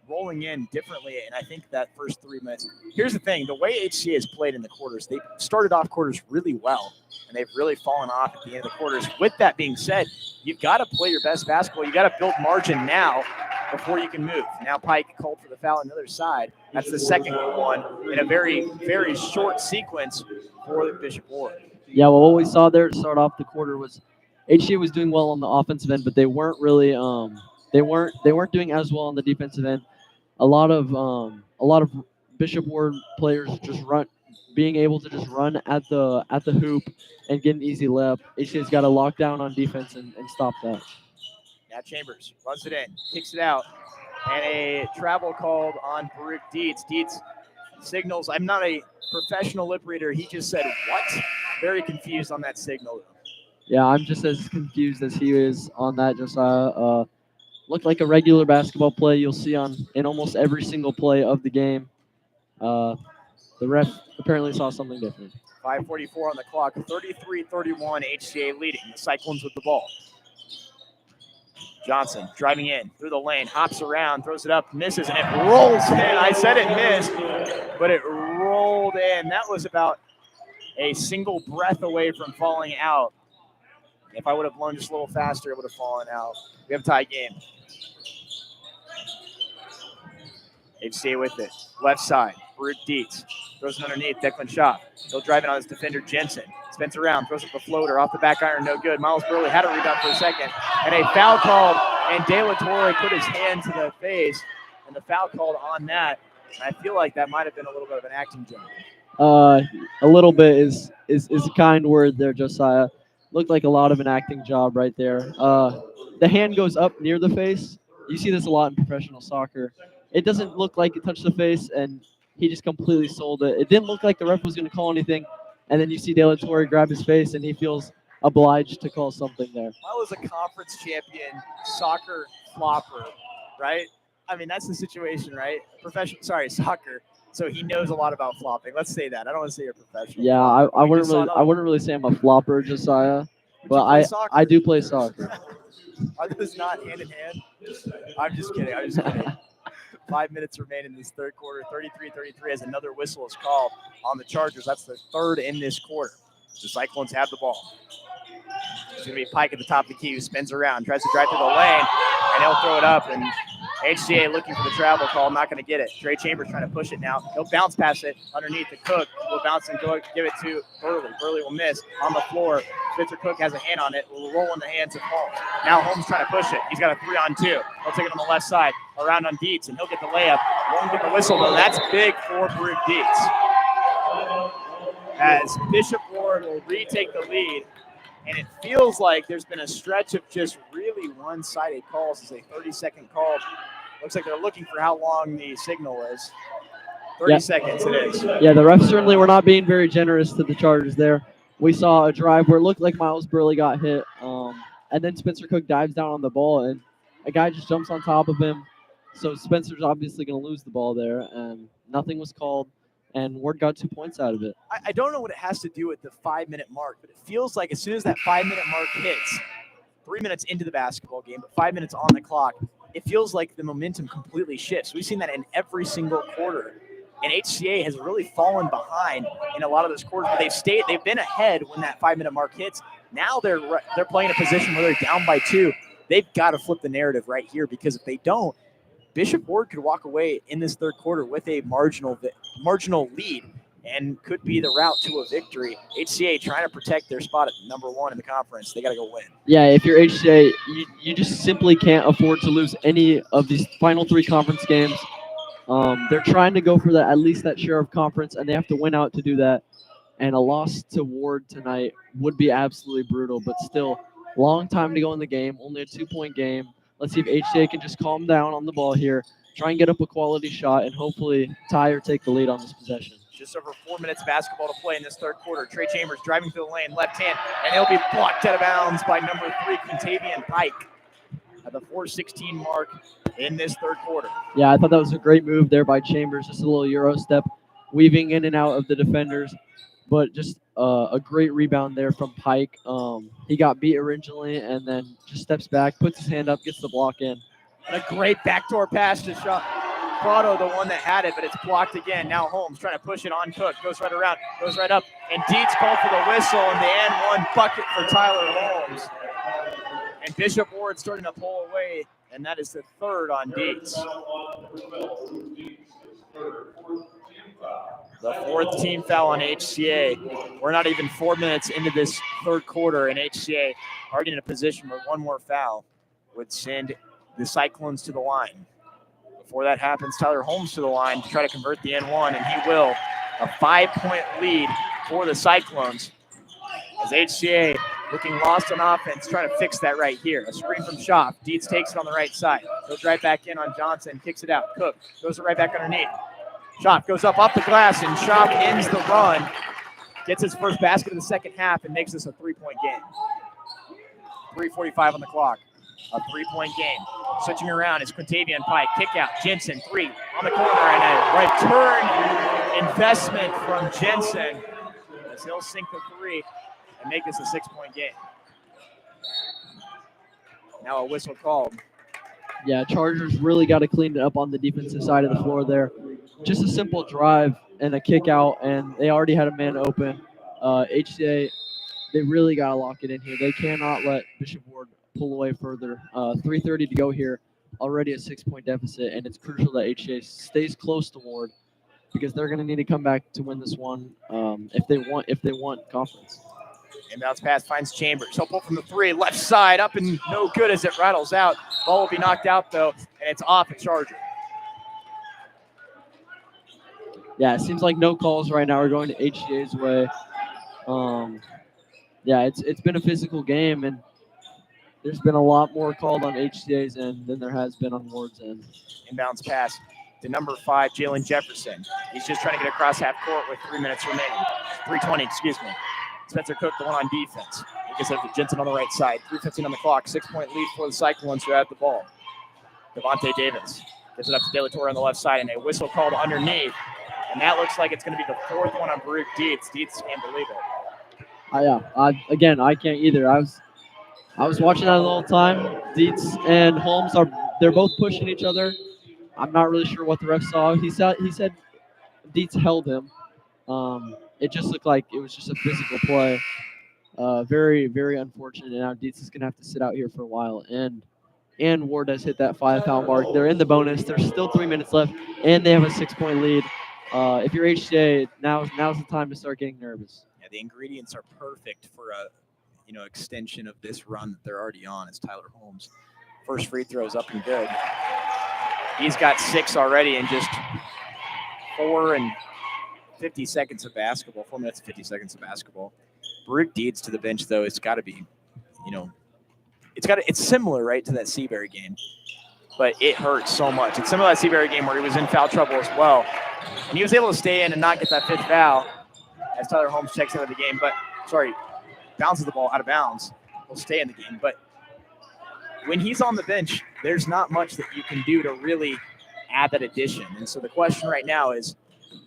rolling in differently, and I think that first 3 minutes. Here's the thing, the way HCA has played in the quarters, they started off quarters really well, and they've really fallen off at the end of the quarters. With that being said, you've got to play your best basketball. You've got to build margin now before you can move. Now Pike called for the foul on the other side. That's the second one in a very, very short sequence for the Bishop Ward. Yeah, well, what we saw there to start off the quarter was HCA was doing well on the offensive end, but they weren't really they weren't doing as well on the defensive end. A lot of Bishop Ward players just being able to just run at the hoop and get an easy layup. HCA's got to lock down on defense and stop that. Now Chambers runs it in, kicks it out, and a travel called on Baruch Dietz. Dietz signals, I'm not a professional lip reader. He just said, what? Very confused on that signal. Yeah, I'm just as confused as he is on that, Josiah. Looked like a regular basketball play you'll see in almost every single play of the game. The ref apparently saw something different. 5:44 on the clock, 33-31, HCA leading. The Cyclones with the ball. Johnson driving in through the lane, hops around, throws it up, misses, and it rolls in. I said it missed, but it rolls rolled in. That was about a single breath away from falling out. If I would have blown just a little faster, it would have fallen out. We have a tie game. HCA with it. Left side. Brute Dietz. Throws it underneath. Declan Schaaf. He'll drive it on his defender, Jensen. Spins around. Throws up the floater. Off the back iron. No good. Miles Burley had a rebound for a second. And a foul called. And De La Torre put his hand to the face. And the foul called on that. And I feel like that might have been a little bit of an acting job. A little bit is a kind word there, Josiah. Looked like a lot of an acting job right there. The hand goes up near the face. You see this a lot in professional soccer. It doesn't look like it touched the face, and he just completely sold it. It didn't look like the ref was going to call anything, and then you see De La Torre grab his face, and he feels obliged to call something there. I was a conference champion soccer flopper, right? I mean, that's the situation, right? Soccer. So he knows a lot about flopping. Let's say that. I don't want to say you're professional. Yeah, I wouldn't really say I'm a flopper, Josiah, but I do play soccer. Are those not hand in hand? I'm just kidding. 5 minutes remain in this third quarter. 33-33 as another whistle is called on the Chargers. That's the third in this quarter. The Cyclones have the ball. It's going to be Pike at the top of the key who spins around, tries to drive through the lane, and he'll throw it up. And HCA looking for the travel call, not going to get it. Trey Chambers trying to push it now. He'll bounce past it underneath the Cook. Will bounce and give it to Burley. Burley will miss on the floor. Spencer Cook has a hand on it. Will roll in the hands of Holmes. Now Holmes trying to push it. He's got a 3-on-2. He'll take it on the left side, around on Dietz, and he'll get the layup. Won't get the whistle, though. That's big for Brute Dietz. As Bishop Ward will retake the lead. And it feels like there's been a stretch of just really one-sided calls. It's a 30-second call. Looks like they're looking for how long the signal is. 30 seconds it is. Yeah, the refs certainly were not being very generous to the Chargers there. We saw a drive where it looked like Miles Burley got hit, and then Spencer Cook dives down on the ball, and a guy just jumps on top of him. So Spencer's obviously going to lose the ball there, and nothing was called. And Ward got 2 points out of it. I don't know what it has to do with the 5-minute mark, but it feels like as soon as that 5-minute mark hits, 3 minutes into the basketball game, but 5 minutes on the clock, it feels like the momentum completely shifts. We've seen that in every single quarter. And HCA has really fallen behind in a lot of those quarters, but they've been ahead when that 5-minute mark hits. Now they're playing a position where they're down by 2. They've got to flip the narrative right here, because if they don't, Bishop Ward could walk away in this third quarter with a marginal lead and could be the route to a victory. HCA trying to protect their spot at number 1 in the conference. They got to go win. Yeah, if you're HCA, you just simply can't afford to lose any of these final 3 conference games. They're trying to go for at least that share of conference, and they have to win out to do that. And a loss to Ward tonight would be absolutely brutal, but still, long time to go in the game, only a 2-point game. Let's see if HCA can just calm down on the ball here, try and get up a quality shot, and hopefully tie or take the lead on this possession. Just over 4 minutes basketball to play in this third quarter. Trey Chambers driving through the lane, left hand, and he'll be blocked out of bounds by number 3, Contavian Pike, at the 4:16 mark in this third quarter. Yeah, I thought that was a great move there by Chambers, just a little Euro step, weaving in and out of the defenders, but just a great rebound there from Pike. He got beat originally and then just steps back, puts his hand up, gets the block in. And a great backdoor pass to Prado, the one that had it, but it's blocked again. Now Holmes trying to push it on Cook, goes right around, goes right up, and Dietz called for the whistle, and the and 1 bucket for Tyler Holmes. And Bishop Ward starting to pull away, and that is the third on Dietz. The 4th team foul on HCA. We're not even 4 minutes into this third quarter, and HCA already in a position where one more foul would send the Cyclones to the line. Before that happens, Tyler Holmes to the line to try to convert the N1, and he will. A 5-point lead for the Cyclones. As HCA looking lost on offense, trying to fix that right here. A screen from Schaaf. Dietz takes it on the right side. Goes right back in on Johnson, kicks it out. Cook goes it right back underneath. Schaaf goes up off the glass, and Schaaf ends the run. Gets his first basket of the second half and makes this a 3-point game. 3:45 on the clock. A 3-point game. Switching around is Quintavian Pike. Kick out. Jensen, 3 on the corner, and a return investment from Jensen as he'll sink the 3 and make this a 6-point game. Now a whistle called. Yeah, Chargers really got to clean it up on the defensive side of the floor there. Just a simple drive. and a kick out, and they already had a man open. HCA, they really got to lock it in here. They cannot let Bishop Ward pull away further. 3:30 to go here, already a 6-point deficit, and it's crucial that HCA stays close to Ward because they're going to need to come back to win this one if they want conference. Inbounds pass finds Chambers. He'll pull from the 3, left side, up and no good as it rattles out. Ball will be knocked out, though, and it's off a Charger. Yeah, it seems like no calls right now are going to HCA's way. Yeah, it's been a physical game, and there's been a lot more called on HCA's end than there has been on Ward's end. Inbounds pass to number 5, Jalen Jefferson. He's just trying to get across half court with 3 minutes remaining. 3:20, excuse me. Spencer Cook, the one on defense. He gets it to Jensen on the right side. 3:15 on the clock. 6-point lead for the Cyclones who have the ball. Devontae Davis gets it up to De La Torre on the left side, and a whistle called underneath. And that looks like it's going to be the 4th one on Baruch Dietz. Dietz can't believe it. Again, I can't either. I was watching that the whole time. Dietz and Holmes they're both pushing each other. I'm not really sure what the ref saw. He said Dietz held him. It just looked like it was just a physical play. Very, very unfortunate. And now Dietz is going to have to sit out here for a while. And Ward has hit that 5-foul mark. They're in the bonus. There's still 3 minutes left, and they have a 6-point lead. If you're HCA, now's the time to start getting nervous. Yeah, the ingredients are perfect for a extension of this run that they're already on. As Tyler Holmes, first free throw is up and good. He's got 6 already in just 4 and 50 seconds of basketball. 4 minutes and 50 seconds of basketball. Baruch Dietz to the bench, though. It's got to be, it's similar, right, to that Seabury game, but it hurts so much. It's similar to that Seabury game where he was in foul trouble as well, and he was able to stay in and not get that 5th foul as Tyler Holmes checks into the game. Bounces the ball out of bounds. He'll stay in the game, but when he's on the bench, there's not much that you can do to really add that addition. And so the question right now is,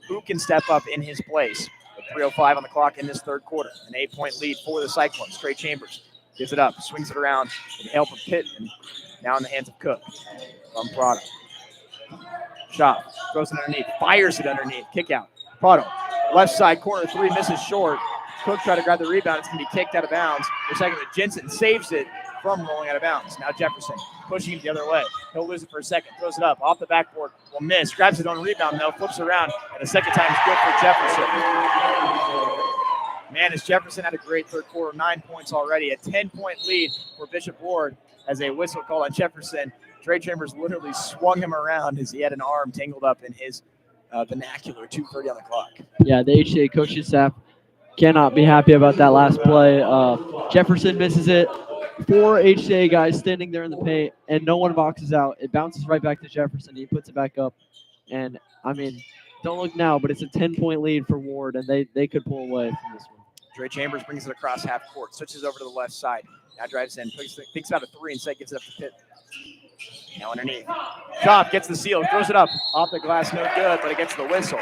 who can step up in his place? With 3:05 on the clock in this 3rd quarter. An 8-point lead for the Cyclones. Trey Chambers gives it up, swings it around with the help of Pittman. Now in the hands of Cook from Prado. Shot, throws it underneath, fires it underneath, kick out. Prado, left side corner 3, misses short. Cook tried to grab the rebound. It's going to be kicked out of bounds. For a second, but Jensen saves it from rolling out of bounds. Now Jefferson pushing it the other way. He'll lose it for a second. Throws it up off the backboard. Will miss. Grabs it on rebound, though. Flips around. And the second time is good for Jefferson. Man, as Jefferson had a great 3rd quarter. 9 points already. A 10-point lead for Bishop Ward as a whistle call on Jefferson. Trey Chambers literally swung him around as he had an arm tangled up in his vernacular. 2:30 on the clock. Yeah, the HCA coaching staff cannot be happy about that last play. Jefferson misses it. 4 HCA guys standing there in the paint, and no one boxes out. It bounces right back to Jefferson. He puts it back up. And, don't look now, but it's a 10-point lead for Ward, and they could pull away from this one. Trey Chambers brings it across half court, switches over to the left side. Now drives in, thinks about a 3, instead gets it up to Pitt. Now underneath. Chop gets the seal, throws it up. Off the glass, no good, but it gets the whistle.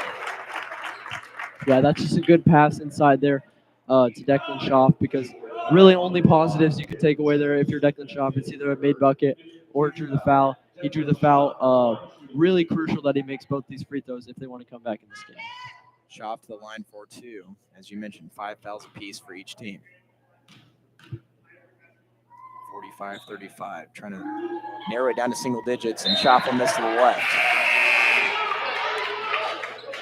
Yeah, that's just a good pass inside there to Declan Schaaf, because really only positives you could take away there if you're Declan Schaaf. It's either a made bucket or drew the foul. He drew the foul. Really crucial that he makes both these free throws if they want to come back in this game. Schaaf to the line for 2. As you mentioned, 5 fouls apiece for each team. 45-35, trying to narrow it down to single digits, and Schaaf will miss to the left.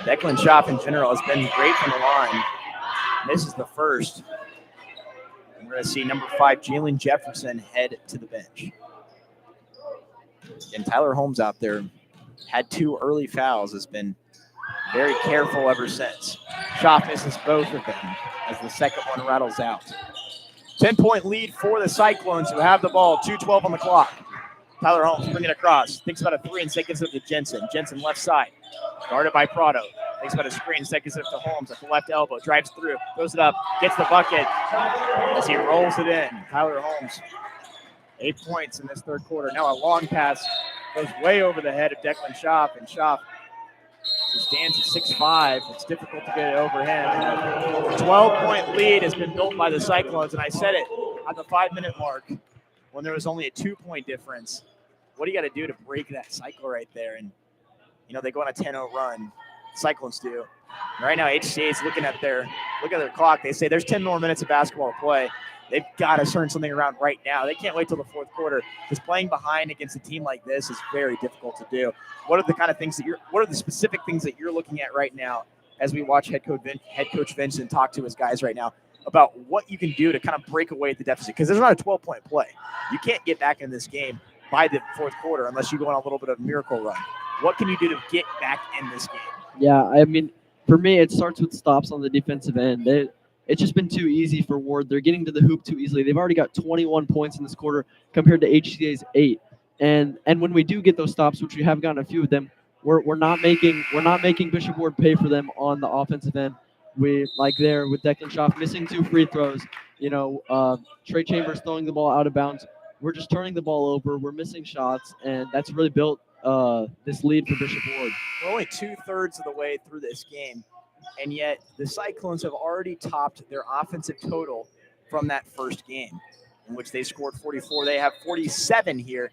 Declan Schaaf in general has been great from the line. This is the first. We're going to see number 5, Jalen Jefferson, head to the bench. And Tyler Holmes out there had 2 early fouls, has been very careful ever since. Schaaf misses both of them as the second one rattles out. 10-point lead for the Cyclones, who have the ball. 2:12 on the clock. Tyler Holmes bringing it across. Thinks about a 3 and gets it to Jensen. Jensen left side. Guarded by Prado. Thinks about a screen. Gets it to Holmes at the left elbow. Drives through. Throws it up. Gets the bucket as he rolls it in. Tyler Holmes, 8 points in this 3rd quarter. Now a long pass goes way over the head of Declan Schaaf. And Schaaf, who stands at 6'5", it's difficult to get it over him. A 12-point lead has been built by the Cyclones, and I said it at the 5-minute mark when there was only a 2-point difference. What do you got to do to break that cycle right there? And, they go on a 10-0 run. Cyclones do. Right now, HCA is looking at their clock. They say there's 10 more minutes of basketball to play. They've got to turn something around right now. They can't wait till the fourth quarter, because playing behind against a team like this is very difficult to do. What are the specific things that you're looking at right now as we watch head coach Vincent talk to his guys right now about what you can do to kind of break away the deficit? Because there's not a 12-point play. You can't get back in this game by the fourth quarter unless you go on a little bit of a miracle run. What can you do to get back in this game? Yeah, I mean, for me, it starts with stops on the defensive end. It's just been too easy for Ward. They're getting to the hoop too easily. They've already got 21 points in this quarter compared to HCA's 8. And when we do get those stops, which we have gotten a few of them, we're not making Bishop Ward pay for them on the offensive end. We like there with Declan Schaaf missing 2 free throws. Trey Chambers throwing the ball out of bounds. We're just turning the ball over. We're missing shots, and that's really built this lead for Bishop Ward. We're only 2/3 of the way through this game, and yet the Cyclones have already topped their offensive total from that first game, in which they scored 44. They have 47 here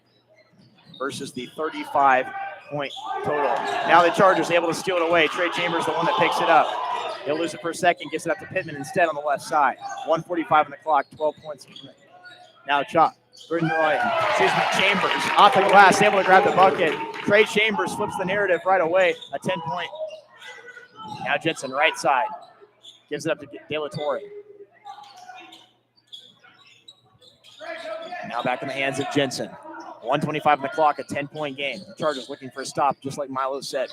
versus the 35-point total. Now the Chargers able to steal it away. Trey Chambers, the one that picks it up. He'll lose it for a second, gets it up to Pittman instead on the left side. 1:45 on the clock, 12 points. Now Chambers off the glass, able to grab the bucket. Trey Chambers flips the narrative right away. A 10-point. Now Jensen, right side. Gives it up to De La Torre. Now back in the hands of Jensen. 1:25 on the clock, a 10-point game. The Chargers looking for a stop, just like Milo said.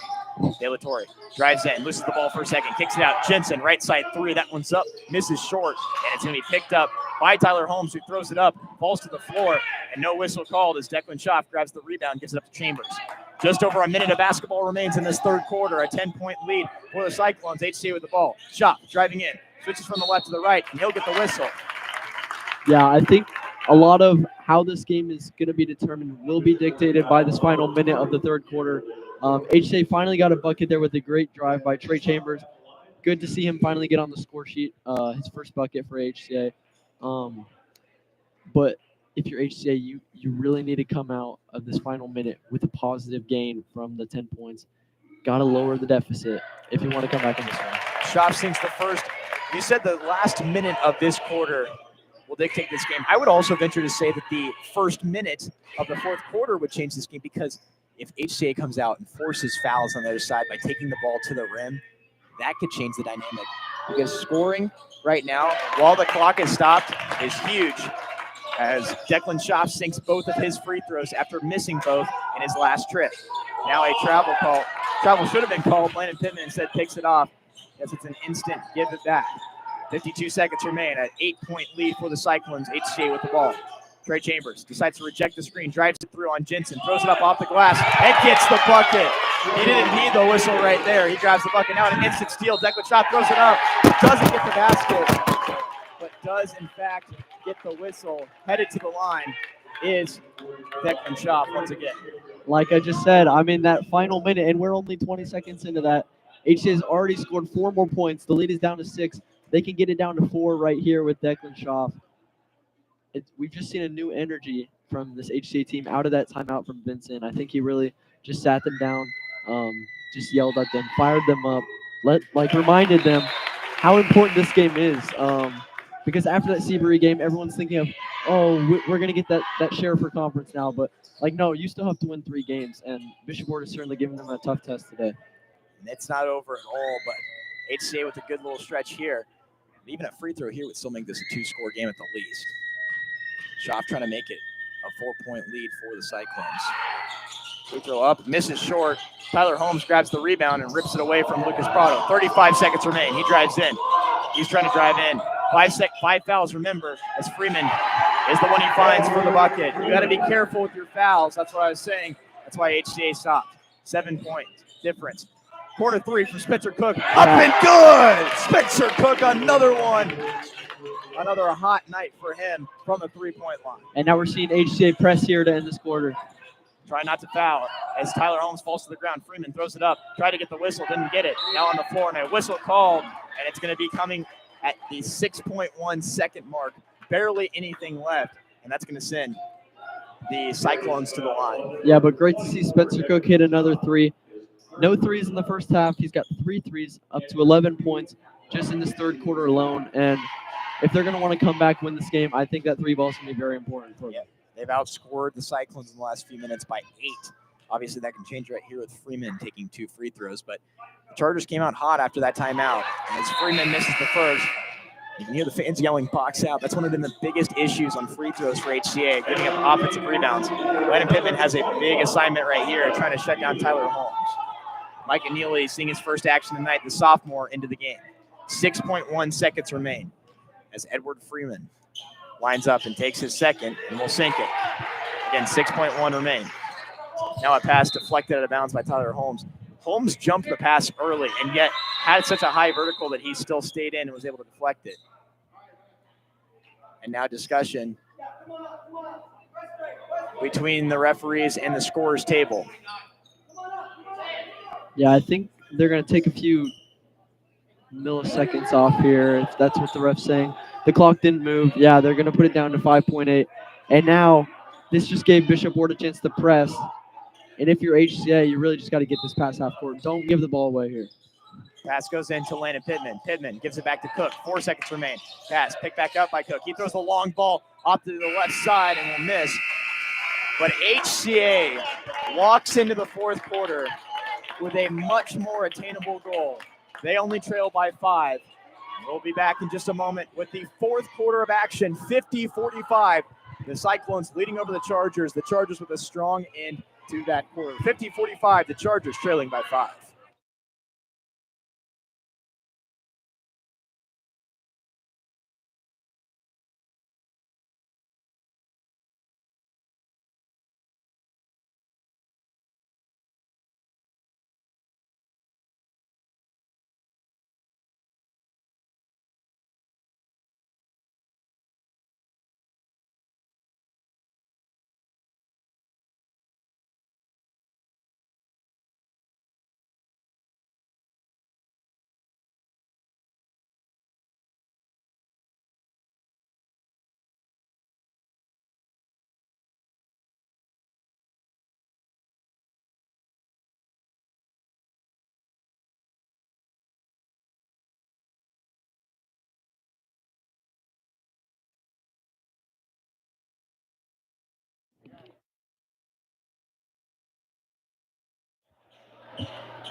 De La Torre drives in, loses the ball for a second, kicks it out. Jensen, right side 3. That one's up, misses short, and it's going to be picked up by Tyler Holmes, who throws it up, falls to the floor, and no whistle called as Declan Schaaf grabs the rebound, gives it up to Chambers. Just over a minute of basketball remains in this third quarter, a 10-point lead for the Cyclones. HCA with the ball. Schaaf driving in, switches from the left to the right, and he'll get the whistle. Yeah, I think a lot of how this game is going to be determined will be dictated by this final minute of the third quarter. HCA finally got a bucket there with a great drive by Trey Chambers. Good to see him finally get on the score sheet, his first bucket for HCA. But if you're HCA, you really need to come out of this final minute with a positive gain from the 10 points. Got to lower the deficit if you want to come back in this one. Schaaf sinks the first. You said the last minute of this quarter will dictate this game. I would also venture to say that the first minute of the fourth quarter would change this game, because if HCA comes out and forces fouls on the other side by taking the ball to the rim, that could change the dynamic. Because scoring right now, while the clock is stopped, is huge, as Declan Schaaf sinks both of his free throws after missing both in his last trip. Now a travel call. Travel should have been called. Landon Pittman instead picks it off. Yes, it's an instant give it back. 52 seconds remain, an 8-point lead for the Cyclones. HCA with the ball. Trey Chambers decides to reject the screen, drives it through on Jensen, throws it up off the glass, and gets the bucket. He didn't need the whistle right there. He grabs the bucket. Now an instant steal. Declan Schaaf throws it up. Doesn't get the basket, but does, in fact, get the whistle. Headed to the line is Declan Schaaf once again. Like I just said, I'm in that final minute, and we're only 20 seconds into that. HCA has already scored 4 more points. The lead is down to 6. They can get it down to 4 right here with Declan Schaaf. We've just seen a new energy from this HCA team out of that timeout from Vincent. I think he really just sat them down, just yelled at them, fired them up, reminded them how important this game is. Because after that Seabury game, everyone's thinking of, we're going to get that share for conference now. But, no, you still have to win 3 games. And Bishop Ward is certainly giving them a tough test today. And it's not over at all, but HCA with a good little stretch here. Even a free throw here would still make this a 2-score game at the least. Schaaf trying to make it a 4-point lead for the Cyclones. Free throw up, misses short. Tyler Holmes grabs the rebound and rips it away from Lucas Prado. 35 seconds remain. He drives in. He's trying to drive in. 5 fouls, remember, as Freeman is the one he finds for the bucket. You got to be careful with your fouls. That's what I was saying. That's why HCA stopped. 7-point difference. Quarter 3 from Spencer Cook. Up and good! Spencer Cook, another one. Another hot night for him from the 3-point line. And now we're seeing HCA press here to end this quarter. Try not to foul as Tyler Holmes falls to the ground. Freeman throws it up. Tried to get the whistle, didn't get it. Now on the floor, and a whistle called, and it's going to be coming at the 6.1 second mark. Barely anything left, and that's going to send the Cyclones to the line. Yeah, but great to see Spencer Cook hit another 3. No threes in the first half. He's got 3 threes, up to 11 points just in this third quarter alone. And if they're going to want to come back, win this game, I think that 3 ball is going to be very important for them. They've outscored the Cyclones in the last few minutes by 8. Obviously, that can change right here with Freeman taking 2 free throws. But the Chargers came out hot after that timeout. As Freeman misses the first, you can hear the fans yelling, box out. That's one of the biggest issues on free throws for HCA, giving up offensive rebounds. Landon Pittman has a big assignment right here, trying to shut down Tyler Holmes. Micah Neely seeing his first action tonight, the sophomore, into the game. 6.1 seconds remain as Edward Freeman lines up and takes his second, and will sink it. Again, 6.1 remain. Now a pass deflected out of bounds by Tyler Holmes. Holmes jumped the pass early and yet had such a high vertical that he still stayed in and was able to deflect it. And now discussion between the referees and the scorers table. Yeah, I think they're going to take a few milliseconds off here, if that's what the ref's saying. The clock didn't move. Yeah, they're going to put it down to 5.8. And now this just gave Bishop Ward a chance to press. And if you're HCA, you really just got to get this pass half court. Don't give the ball away here. Pass goes in to Landon Pittman. Pittman gives it back to Cook. 4 seconds remain. Pass picked back up by Cook. He throws the long ball off to the left side and will miss. But HCA walks into the fourth quarter with a much more attainable goal. They only trail by 5. We'll be back in just a moment with the fourth quarter of action, 50-45. The Cyclones leading over the Chargers. The Chargers with a strong end to that quarter. 50-45, the Chargers trailing by 5.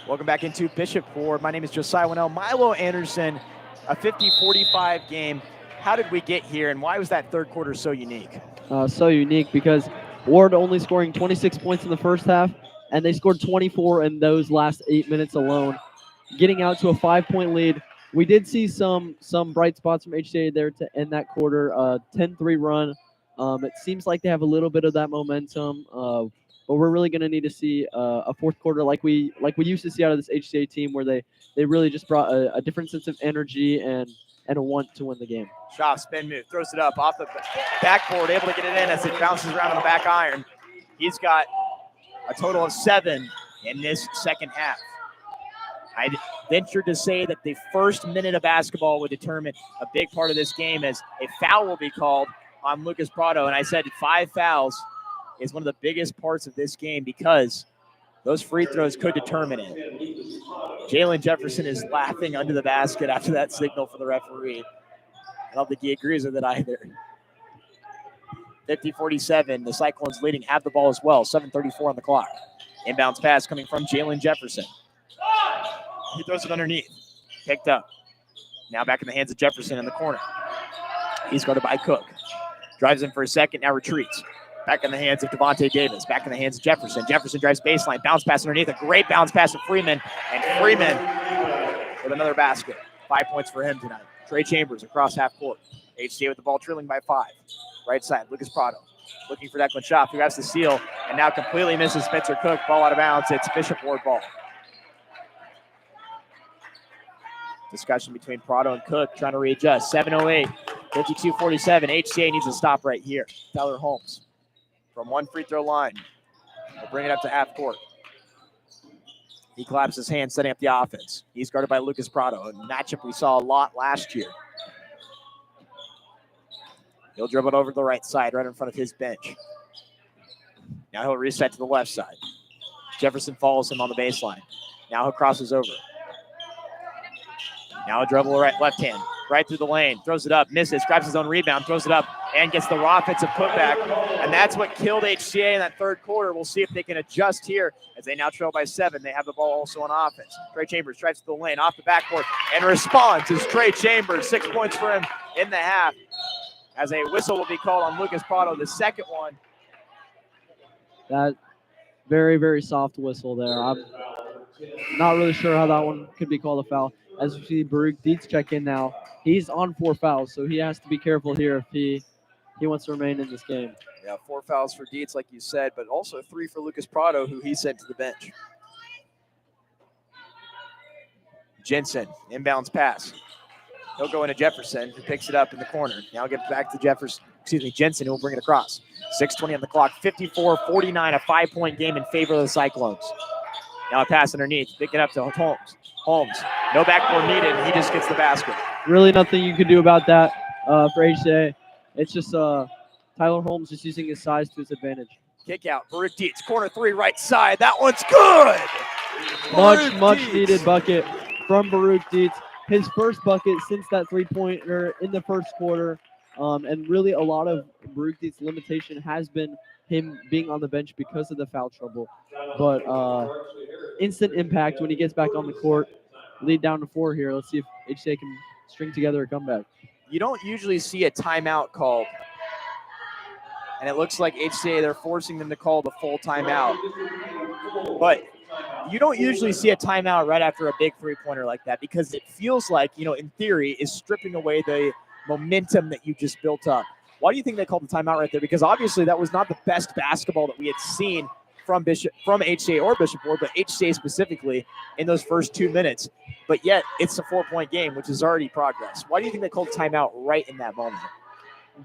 Welcome back into Bishop Ford. My name is Josiah Wonnell Milo Anderson. A 50-45 game. How did we get here, and why was that third quarter so unique? So unique because Ward only scoring 26 points in the first half, and they scored 24 in those last 8 minutes alone, getting out to a 5-point lead. We did see some bright spots from HCA there to end that quarter. 10-3 run. It seems like they have a little bit of that momentum. But we're really going to need to see a fourth quarter like we used to see out of this HCA team, where they really just brought a different sense of energy and a want to win the game. Schaaf, spin move, throws it up off the backboard, able to get it in as it bounces around on the back iron. He's got a total of 7 in this second half. I'd venture to say that the first minute of basketball would determine a big part of this game, as a foul will be called on Lucas Prado. And I said 5 fouls is one of the biggest parts of this game, because those free throws could determine it. Jalen Jefferson is laughing under the basket after that signal for the referee. I don't think he agrees with it either. 50-47, the Cyclones leading, have the ball as well. 7:34 on the clock. Inbounds pass coming from Jalen Jefferson. He throws it underneath. Picked up. Now back in the hands of Jefferson in the corner. He's guarded by Cook. Drives in for a second, now retreats. Back in the hands of Devontae Davis. Back in the hands of Jefferson. Jefferson drives baseline. Bounce pass underneath. A great bounce pass to Freeman. And Freeman with another basket. 5 points for him tonight. Trey Chambers across half court. HCA with the ball trailing by 5. Right side, Lucas Prado. Looking for Declan Schaaf, who has the steal. And now completely misses Spencer Cook. Ball out of bounds. It's Bishop Ward ball. Discussion between Prado and Cook, trying to readjust. 7:08, 52-47. HCA needs a stop right here. Tyler Holmes from 1 free throw line. We'll bring it up to half court. He claps his hands, setting up the offense. He's guarded by Lucas Prado, a matchup we saw a lot last year. He'll dribble it over to the right side, right in front of his bench. Now he'll reset to the left side. Jefferson follows him on the baseline. Now he crosses over. Now a dribble left hand, right through the lane, throws it up, misses, grabs his own rebound, throws it up, and gets the offensive putback. And that's what killed HCA in that third quarter. We'll see if they can adjust here as they now trail by 7. They have the ball also on offense. Trey Chambers drives to the lane, off the backboard, and responds as Trey Chambers, 6 points for him in the half. As a whistle will be called on Lucas Prado, the second one. That very, very soft whistle there. I'm not really sure how that one could be called a foul. As you see, Baruch Dietz check in now. He's on 4 fouls, so he has to be careful here if he wants to remain in this game. Yeah, 4 fouls for Dietz, like you said, but also 3 for Lucas Prado, who he sent to the bench. Jensen, inbounds pass. He'll go into Jefferson, who picks it up in the corner. Now get back to Jensen, who will bring it across. 6:20 on the clock, 54-49, a 5-point game in favor of the Cyclones. Now a pass underneath, pick it up to Holmes. Holmes, no backboard needed. He just gets the basket. Really nothing you can do about that for HCA. It's just Tyler Holmes just using his size to his advantage. Kick out, Baruch Dietz, corner 3, right side. That one's good. Much needed bucket from Baruch Dietz. His first bucket since that 3-pointer in the first quarter. And really a lot of Baruch Dietz's limitation has been him being on the bench because of the foul trouble. But instant impact when he gets back on the court. Lead down to 4 here. Let's see if HCA can string together a comeback. You don't usually see a timeout called. And it looks like HCA, they're forcing them to call the full timeout. But you don't usually see a timeout right after a big 3-pointer like that because it feels like, in theory, is stripping away the momentum that you just built up. Why do you think they called the timeout right there? Because obviously that was not the best basketball that we had seen from HCA or Bishop Ward, but HCA specifically in those first 2 minutes. But yet it's a 4-point game, which is already progress. Why do you think they called the timeout right in that moment?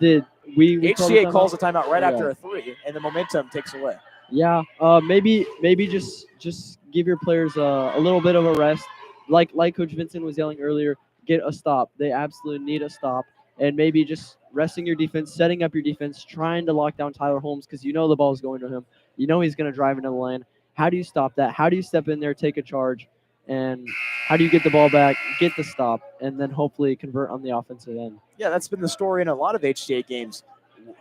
HCA calls a timeout right after a 3, and the momentum takes away. Yeah, maybe just give your players a little bit of a rest. Like Coach Vincent was yelling earlier, get a stop. They absolutely need a stop. And maybe just resting your defense, setting up your defense, trying to lock down Tyler Holmes because the ball is going to him. He's going to drive into the lane. How do you stop that? How do you step in there, take a charge, and how do you get the ball back, get the stop, and then hopefully convert on the offensive end? Yeah, that's been the story in a lot of HCA games.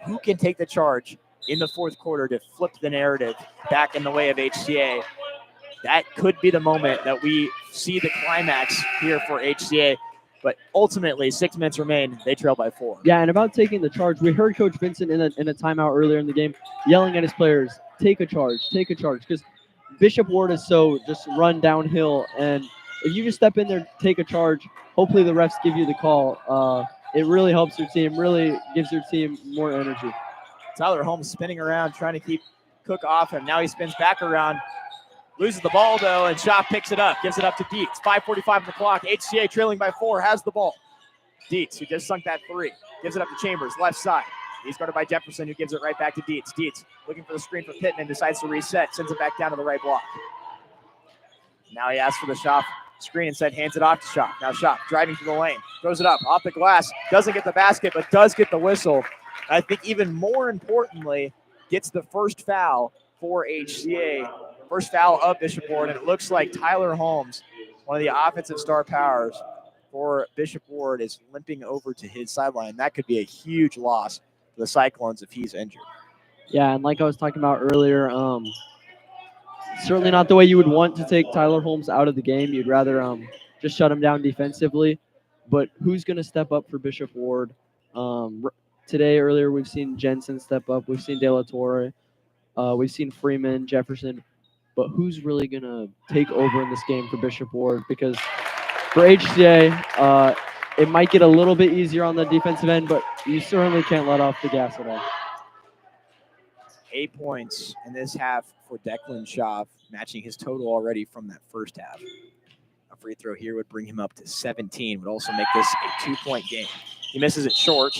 Who can take the charge in the fourth quarter to flip the narrative back in the way of HCA? That could be the moment that we see the climax here for HCA. But ultimately, 6 minutes remain. They trail by 4. Yeah, and about taking the charge, we heard Coach Vincent in a timeout earlier in the game yelling at his players, take a charge, because Bishop Ward is so just run downhill. And if you just step in there, take a charge, hopefully the refs give you the call. It really helps your team, really gives your team more energy. Tyler Holmes spinning around, trying to keep Cook off him. Now he spins back around. Loses the ball, though, and Schaaf picks it up. Gives it up to Dietz. 5:45 on the clock. HCA trailing by 4 has the ball. Dietz, who just sunk that 3. Gives it up to Chambers, left side. He's guarded by Jefferson, who gives it right back to Dietz. Dietz looking for the screen for Pittman. Decides to reset. Sends it back down to the right block. Now he asks for the Schaaf screen instead. Hands it off to Schaaf. Now Schaaf driving through the lane. Throws it up. Off the glass. Doesn't get the basket, but does get the whistle. I think even more importantly, gets the first foul for HCA. First foul of Bishop Ward, and it looks like Tyler Holmes, one of the offensive star powers for Bishop Ward, is limping over to his sideline. That could be a huge loss for the Cyclones if he's injured. Yeah, and like I was talking about earlier, certainly not the way you would want to take Tyler Holmes out of the game. You'd rather just shut him down defensively. But who's going to step up for Bishop Ward? Earlier, we've seen Jensen step up. We've seen De La Torre. We've seen Freeman, Jefferson. But who's really going to take over in this game for Bishop Ward? Because for HCA, it might get a little bit easier on the defensive end, but you certainly can't let off the gas at all. 8 points in this half for Declan Schaaf, matching his total already from that first half. A free throw here would bring him up to 17, would also make this a 2-point game. He misses it short,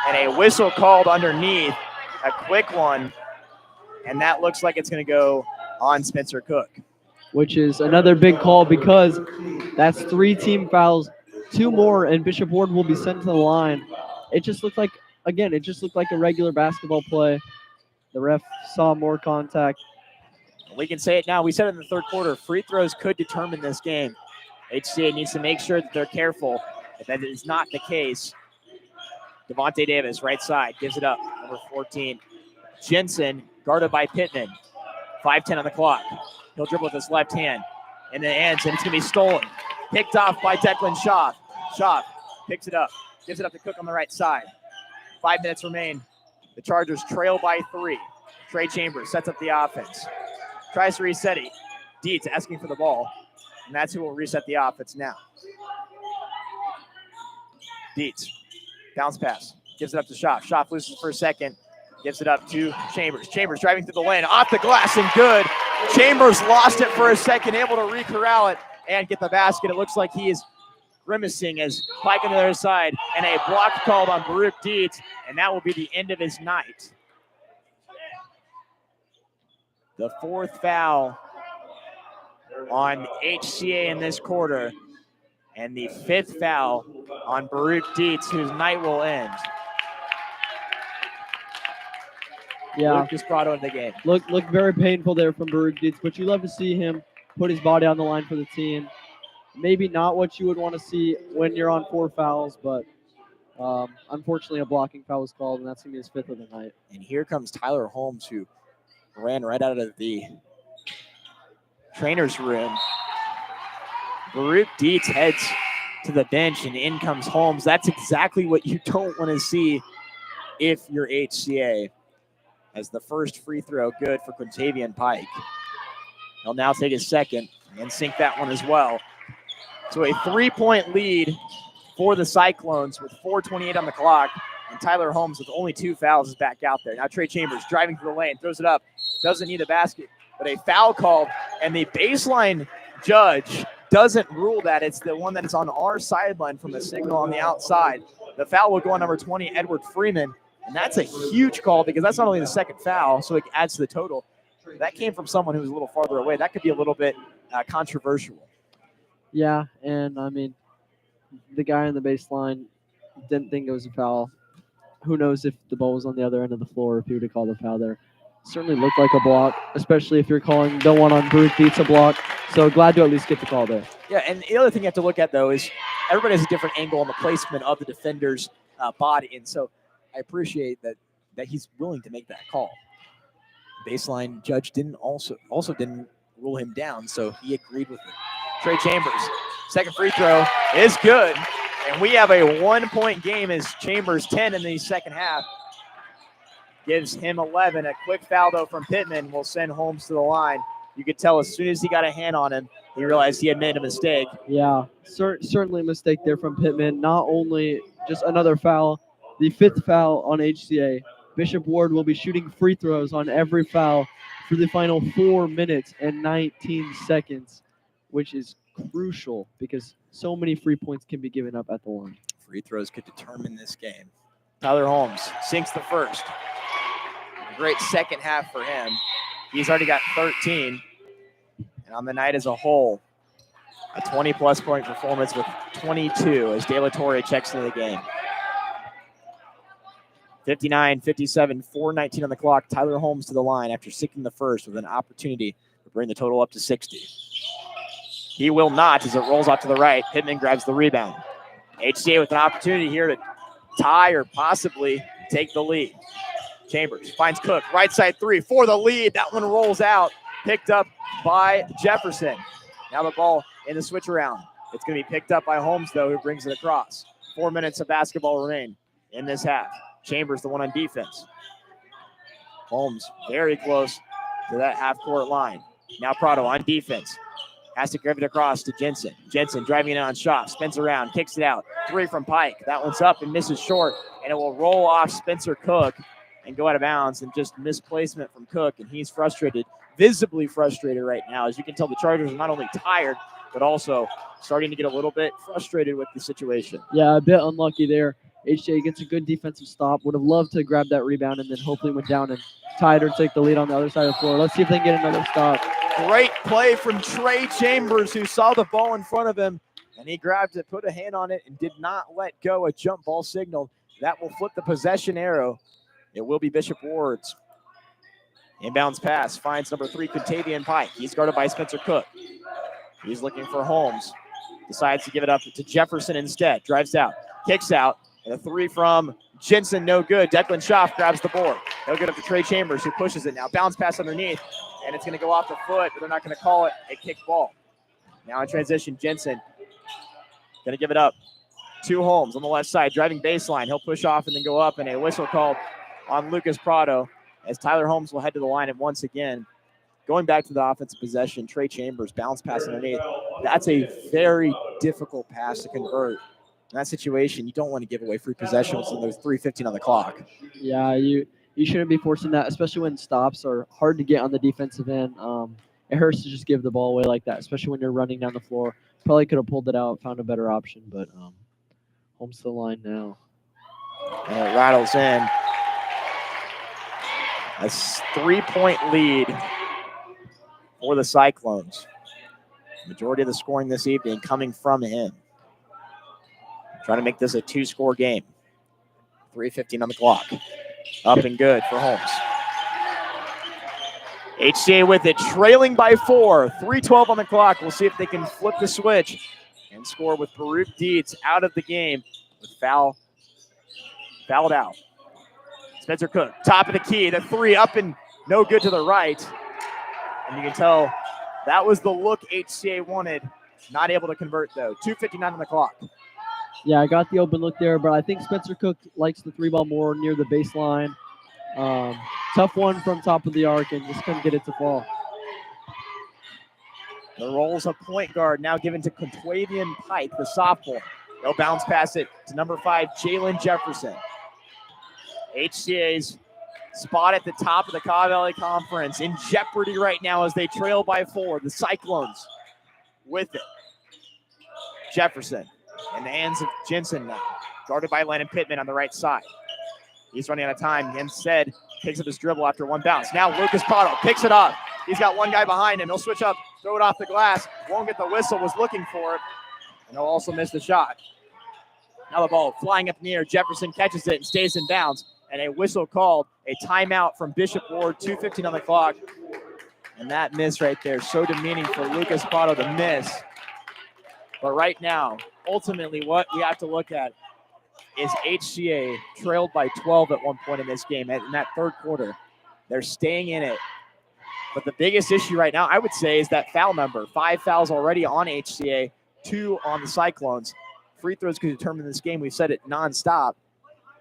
and a whistle called underneath, a quick one, and that looks like it's going to go on Spencer Cook. Which is another big call because that's 3 team fouls, 2 more, and Bishop Ward will be sent to the line. It just looked like a regular basketball play. The ref saw more contact. We can say it now. We said it in the third quarter. Free throws could determine this game. HCA needs to make sure that they're careful. If that is not the case, Devontae Davis, right side, gives it up. Number 14. Jensen, guarded by Pittman. 5:10 on the clock. He'll dribble with his left hand. In the ends, and it's going to be stolen. Picked off by Declan Schaaf. Schaaf picks it up. Gives it up to Cook on the right side. 5 minutes remain. The Chargers trail by 3. Trey Chambers sets up the offense. Tries to reset it. Dietz asking for the ball. And that's who will reset the offense now. Dietz. Bounce pass. Gives it up to Schaaf. Schaaf loses for a second. Gives it up to Chambers. Chambers driving through the lane. Off the glass and good. Chambers lost it for a second. Able to re-corral it and get the basket. It looks like he is grimacing as Pike on the other side. And a block called on Baruch Dietz. And that will be the end of his night. The 4th foul on HCA in this quarter. And the 5th foul on Baruch Dietz, whose night will end. Yeah. Luke just brought on the game. Look very painful there from Baruch Dietz, but you love to see him put his body on the line for the team. Maybe not what you would want to see when you're on 4 fouls, but unfortunately a blocking foul was called, and that's going to be his 5th of the night. And here comes Tyler Holmes, who ran right out of the trainer's room. Baruch Dietz heads to the bench, and in comes Holmes. That's exactly what you don't want to see if you're HCA. As the first free throw good for Quintavian Pike. He'll now take his second and sink that one as well. So a 3-point lead for the Cyclones with 4:28 on the clock. And Tyler Holmes with only 2 fouls is back out there. Now Trey Chambers driving through the lane, throws it up, doesn't need a basket, but a foul called. And the baseline judge doesn't rule that. It's the one that is on our sideline from the signal on the outside. The foul will go on number 20, Edward Freeman. And that's a huge call because that's not only the second foul, so it adds to the total. That came from someone who was a little farther away. That could be a little bit controversial. Yeah, and I mean, the guy on the baseline didn't think it was a foul. Who knows if the ball was on the other end of the floor, if he would have called a foul there. Certainly looked like a block, especially if you're calling the one on Baruch Dietz a block. So glad to at least get the call there. Yeah, and the other thing you have to look at, though, is everybody has a different angle on the placement of the defender's body. And so I appreciate that he's willing to make that call. Baseline judge also didn't rule him down, so he agreed with it. Trey Chambers, second free throw is good, and we have a 1-point game as Chambers 10 in the second half. Gives him 11. A quick foul, though, from Pittman will send Holmes to the line. You could tell as soon as he got a hand on him, he realized he had made a mistake. Yeah, certainly a mistake there from Pittman. Not only just another foul, the 5th foul on HCA. Bishop Ward will be shooting free throws on every foul for the final 4 minutes and 19 seconds, which is crucial because so many free points can be given up at the line. Free throws could determine this game. Tyler Holmes sinks the first. A great second half for him. He's already got 13. And on the night as a whole, a 20-plus point performance with 22 as De La Torre checks into the game. 59-57, 4:19 on the clock. Tyler Holmes to the line after sinking the first with an opportunity to bring the total up to 60. He will not as it rolls off to the right. Pittman grabs the rebound. HCA with an opportunity here to tie or possibly take the lead. Chambers finds Cook, right side 3 for the lead. That one rolls out, picked up by Jefferson. Now the ball in the switch around. It's going to be picked up by Holmes, though, who brings it across. 4 minutes of basketball remain in this half. Chambers, the one on defense. Holmes very close to that half-court line. Now Prado on defense. Has to give it across to Jensen. Jensen driving it on Schaaf. Spins around, kicks it out. 3 from Pike. That one's up and misses short. And it will roll off Spencer Cook and go out of bounds. And just misplacement from Cook. And he's frustrated, visibly frustrated right now. As you can tell, the Chargers are not only tired, but also starting to get a little bit frustrated with the situation. Yeah, a bit unlucky there. HCA gets a good defensive stop. Would have loved to grab that rebound and then hopefully went down and tied or take the lead on the other side of the floor. Let's see if they can get another stop. Great play from Trey Chambers, who saw the ball in front of him, and he grabbed it, put a hand on it, and did not let go. A jump ball signal. That will flip the possession arrow. It will be Bishop Ward's. Inbounds pass finds number 3, Contavious Pike. He's guarded by Spencer Cook. He's looking for Holmes. Decides to give it up to Jefferson instead. Drives out, kicks out, and a 3 from Jensen, no good. Declan Schaff grabs the board. He'll get up to Trey Chambers, who pushes it now. Bounce pass underneath, and it's going to go off the foot, but they're not going to call it a kick ball. Now in transition, Jensen going to give it up to Holmes on the left side, driving baseline. He'll push off and then go up, and a whistle called on Lucas Prado as Tyler Holmes will head to the line. And once again, going back to the offensive possession, Trey Chambers, bounce pass underneath. That's a very difficult pass to convert. In that situation, you don't want to give away free possession when there's 3:15 on the clock. Yeah, you shouldn't be forcing that, especially when stops are hard to get on the defensive end. It hurts to just give the ball away like that, especially when you're running down the floor. Probably could have pulled it out, found a better option, but Holmes to the line now. And it rattles in. A 3-point lead for the Cyclones. Majority of the scoring this evening coming from him. Trying to make this a 2-score game. 3:15 on the clock. Up and good for Holmes. HCA with it, trailing by 4. 3:12 on the clock. We'll see if they can flip the switch and score with Baruch Dietz out of the game with fouled out. Spencer Cook, top of the key. The 3 up and no good to the right. And you can tell that was the look HCA wanted. Not able to convert, though. 2:59 on the clock. Yeah, I got the open look there, but I think Spencer Cook likes the 3 ball more near the baseline. Tough one from top of the arc and just couldn't get it to fall. The roles of point guard now given to Contavious Pike, the sophomore. They'll bounce pass it to number 5, Jalen Jefferson. HCA's spot at the top of the Kaw Valley Conference in jeopardy right now as they trail by 4. The Cyclones with it. Jefferson in the hands of Jensen now, guarded by Landon Pittman on the right side. He's running out of time. Instead, picks up his dribble after one bounce. Now Lucas Prado picks it up. He's got one guy behind him. He'll switch up, throw it off the glass. Won't get the whistle, was looking for it. And he'll also miss the shot. Now the ball flying up in the air. Jefferson catches it and stays in bounds. And a whistle called, a timeout from Bishop Ward, 2:15 on the clock. And that miss right there, so demeaning for Lucas Prado to miss. But right now, ultimately what we have to look at is HCA trailed by 12 at one point in this game. In that third quarter, they're staying in it. But the biggest issue right now, I would say, is that foul number. 5 fouls already on HCA, 2 on the Cyclones. Free throws could determine this game. We've said it nonstop.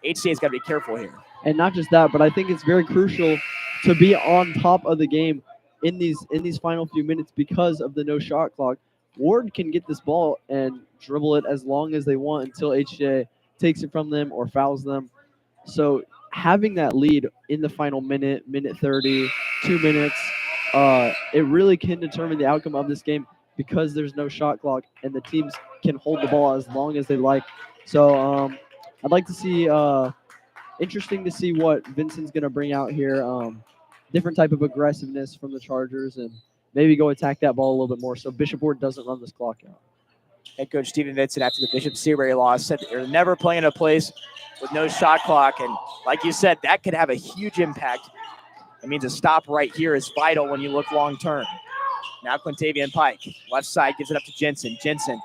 HCA's got to be careful here. And not just that, but I think it's very crucial to be on top of the game in these final few minutes because of the no shot clock. Ward can get this ball and dribble it as long as they want until HCA takes it from them or fouls them. So having that lead in the final minute 30, 2 minutes, it really can determine the outcome of this game because there's no shot clock and the teams can hold the ball as long as they like. So I'd like to see, interesting to see what Vincent's going to bring out here. Different type of aggressiveness from the Chargers and maybe go attack that ball a little bit more so Bishop Ward doesn't run this clock out. Head coach Stephen Vincent, after the Bishop Seabury loss, said that they're never playing a place with no shot clock. And like you said, that could have a huge impact. It means a stop right here is vital when you look long term. Now Contavious Pike, left side, gives it up to Jensen. Jensen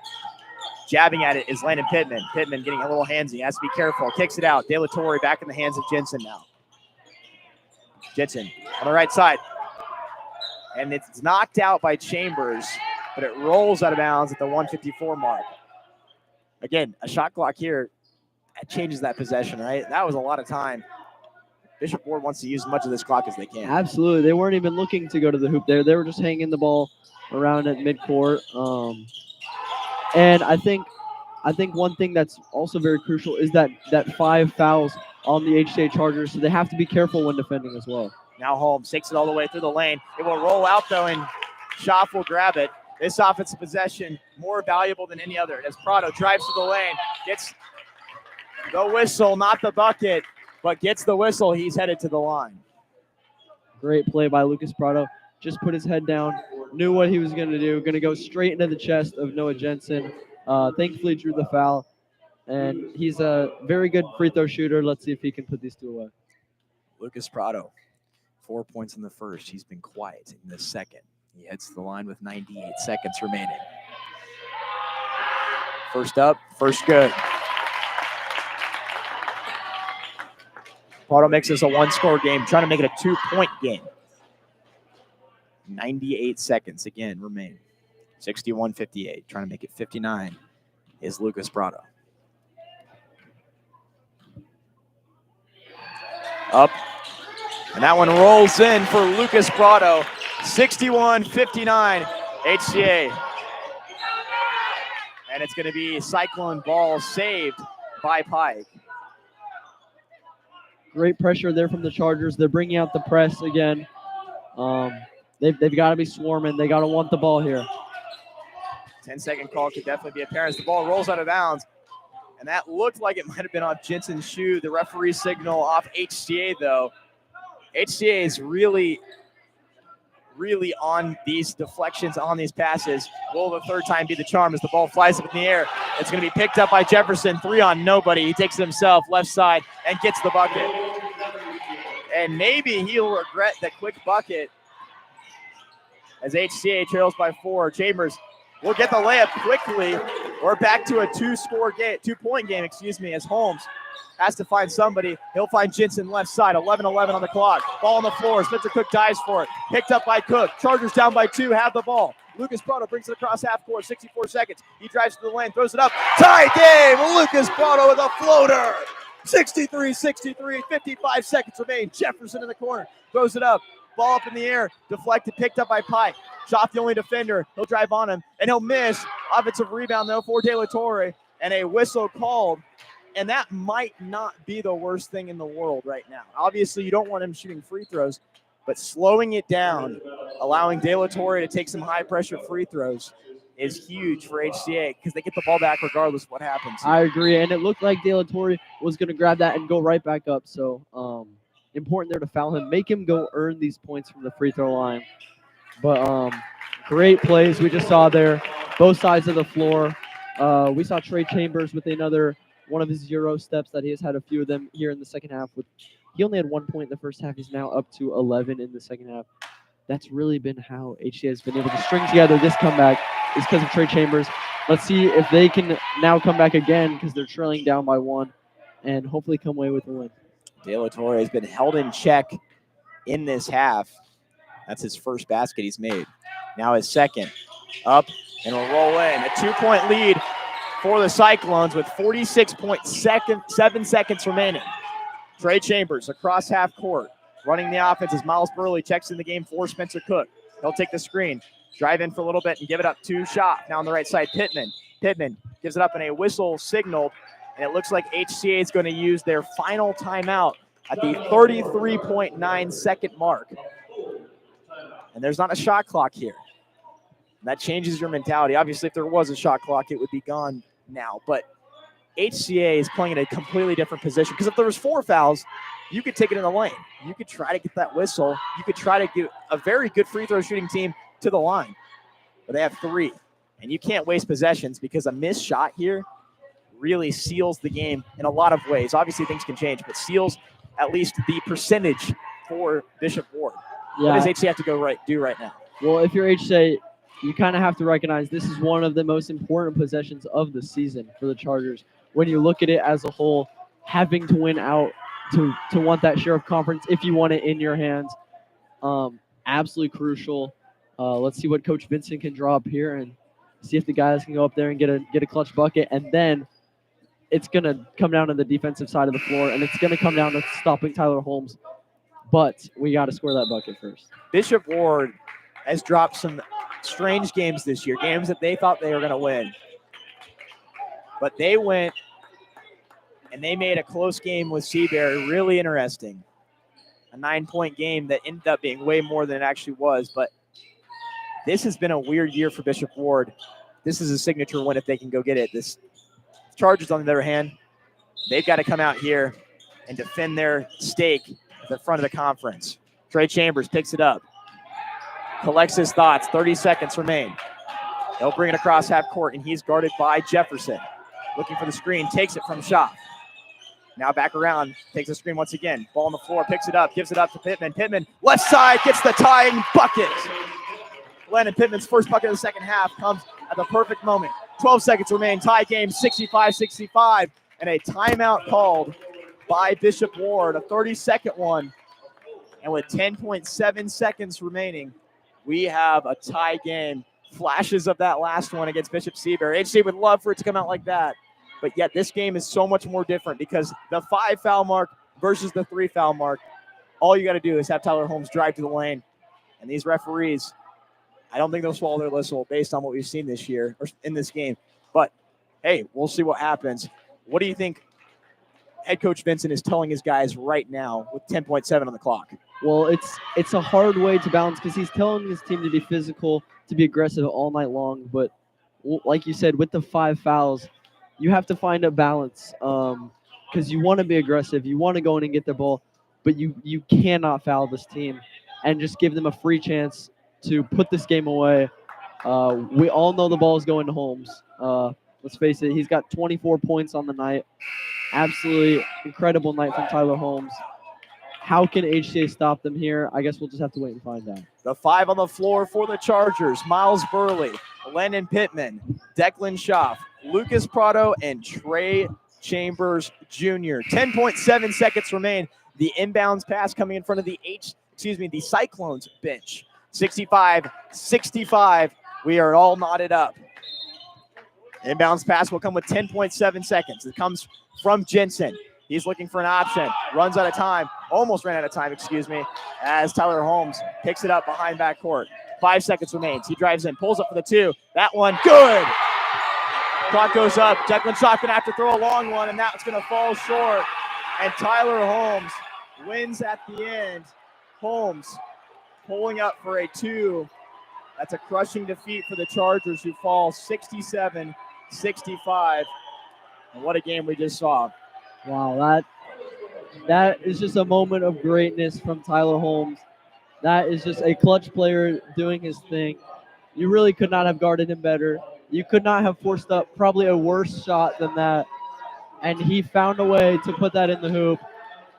jabbing at it is Landon Pittman. Pittman getting a little handsy, has to be careful. Kicks it out. De La Torre back in the hands of Jensen now. Jensen on the right side. And it's knocked out by Chambers, but it rolls out of bounds at the 154 mark. Again, a shot clock here, that changes that possession, right? That was a lot of time. Bishop Ward wants to use as much of this clock as they can. Absolutely. They weren't even looking to go to the hoop there. They were just hanging the ball around at midcourt. And I think one thing that's also very crucial is that 5 fouls on the HCA Chargers, so they have to be careful when defending as well. Now Holmes takes it all the way through the lane. It will roll out, though, and Schaff will grab it. This offensive possession more valuable than any other. As Prado drives to the lane, gets the whistle, not the bucket, but gets the whistle. He's headed to the line. Great play by Lucas Prado. Just put his head down, knew what he was going to do, going to go straight into the chest of Noah Jensen. Thankfully drew the foul, and he's a very good free throw shooter. Let's see if he can put these two away. Lucas Prado 4 points in the first. He's been quiet in the second. He heads to the line with 98 seconds remaining. First up, first good. Prado makes this a one-score game, trying to make it a 2-point game. 98 seconds again remain. 61-58, trying to make it 59 is Lucas Prado. Up, and that one rolls in for Lucas Prado. 61-59, HCA. And it's going to be Cyclone ball saved by Pike. Great pressure there from the Chargers. They're bringing out the press again. They've got to be swarming. They got to want the ball here. 10-second call could definitely be apparent as the ball rolls out of bounds. And that looked like it might have been off Jensen's shoe. The referee signal off HCA, though. HCA is really on these deflections, on these passes. Will the third time be the charm as the ball flies up in the air? It's going to be picked up by Jefferson. 3 on nobody. He takes it himself, left side, and gets the bucket. And maybe he'll regret the quick bucket as HCA trails by 4. Chambers will get the layup quickly. We're back to a 2-point game, as Holmes has to find somebody. He'll find Jensen left side, 11-11 on the clock. Ball on the floor. Spencer Cook dives for it. Picked up by Cook. Chargers down by 2, have the ball. Lucas Prado brings it across half court, 64 seconds. He drives to the lane, throws it up. Tie game! Lucas Prado with a floater. 63-63, 55 seconds remain. Jefferson in the corner, throws it up. Ball up in the air, deflected, picked up by Pike. Shot the only defender. He'll drive on him, and he'll miss. Offensive rebound, though, for De La Torre, and a whistle called. And that might not be the worst thing in the world right now. Obviously, you don't want him shooting free throws, but slowing it down, allowing De La Torre to take some high-pressure free throws is huge for HCA because they get the ball back regardless of what happens. I agree, and it looked like De La Torre was going to grab that and go right back up. So important there to foul him, make him go earn these points from the free throw line. But great plays we just saw there, both sides of the floor. We saw Trey Chambers with another one of his Euro steps that he has had a few of them here in the second half. He only had 1 point in the first half. He's now up to 11 in the second half. That's really been how HCA has been able to string together this comeback is because of Trey Chambers. Let's see if they can now come back again because they're trailing down by 1 and hopefully come away with a win. De La Torre has been held in check in this half. That's his first basket he's made. Now his second. Up and will roll in. A 2-point lead for the Cyclones with 46.7 seconds remaining. Trey Chambers across half court. Running the offense as Miles Burley checks in the game for Spencer Cook. He'll take the screen, drive in for a little bit, and give it up to Shot. Now on the right side, Pittman. Pittman gives it up in a whistle signaled, and it looks like HCA is going to use their final timeout at the 33.9 second mark. And there's not a shot clock here. That changes your mentality. Obviously, if there was a shot clock, it would be gone now. But HCA is playing in a completely different position because if there was 4 fouls, you could take it in the lane. You could try to get that whistle. You could try to get a very good free throw shooting team to the line. But they have 3. And you can't waste possessions because a missed shot here really seals the game in a lot of ways. Obviously, things can change, but seals at least the percentage for Bishop Ward. Yeah. What does HCA have to do right now? Well, if you're HCA, you kind of have to recognize this is one of the most important possessions of the season for the Chargers. When you look at it as a whole, having to win out to want that share of conference if you want it in your hands, absolutely crucial. Let's see what Coach Vincent can draw up here and see if the guys can go up there and get a clutch bucket. And then it's going to come down to the defensive side of the floor, and it's going to come down to stopping Tyler Holmes. But we got to score that bucket first. Bishop Ward has dropped some strange games this year, games that they thought they were going to win. But they went and they made a close game with Seabury really interesting. A 9-point game that ended up being way more than it actually was. But this has been a weird year for Bishop Ward. This is a signature win if they can go get it. This Chargers, on the other hand, they've got to come out here and defend their stake at the front of the conference. Trey Chambers picks it up, collects his thoughts. 30 seconds remain. They'll bring it across half court, and he's guarded by Jefferson. Looking for the screen, takes it from Shot. Now back around, takes a screen once again. Ball on the floor, picks it up, gives it up to Pittman. Pittman, left side, gets the tying bucket. Landon Pittman's first bucket of the second half comes at the perfect moment. 12 seconds remain, tie game 65-65, and a timeout called by Bishop Ward, a 30-second one. And with 10.7 seconds remaining, we have a tie game. Flashes of that last one against Bishop Seabury. HCA would love for it to come out like that, but yet this game is so much more different because the 5 foul mark versus the 3 foul mark, all you got to do is have Tyler Holmes drive to the lane. And these referees, I don't think they'll swallow their whistle based on what we've seen this year or in this game. But, hey, we'll see what happens. What do you think head coach Vincent is telling his guys right now with 10.7 on the clock? Well, it's a hard way to balance because he's telling his team to be physical, to be aggressive all night long. But like you said, with the 5 fouls, you have to find a balance because you want to be aggressive. You want to go in and get the ball, but you cannot foul this team and just give them a free chance to put this game away. We all know the ball is going to Holmes. Let's face it, he's got 24 points on the night. Absolutely incredible night from Tyler Holmes. How can HCA stop them here? I guess we'll just have to wait and find out. The 5 on the floor for the Chargers. Miles Burley, Landon Pittman, Declan Schaff, Lucas Prado, and Trey Chambers Jr. 10.7 seconds remain. The inbounds pass coming in front of the the Cyclones bench. 65-65. We are all knotted up. Inbounds pass will come with 10.7 seconds. It comes from Jensen. He's looking for an option. Runs out of time. Almost ran out of time, as Tyler Holmes picks it up behind backcourt. 5 seconds remains. He drives in, pulls up for the 2. That one, good. Clock goes up. Declan Schaff going to have to throw a long one, and that's going to fall short. And Tyler Holmes wins at the end. Holmes pulling up for a 2. That's a crushing defeat for the Chargers, who fall 67-65. And what a game we just saw. Wow, that is just a moment of greatness from Tyler Holmes. That is just a clutch player doing his thing. You really could not have guarded him better. You could not have forced up probably a worse shot than that. And he found a way to put that in the hoop.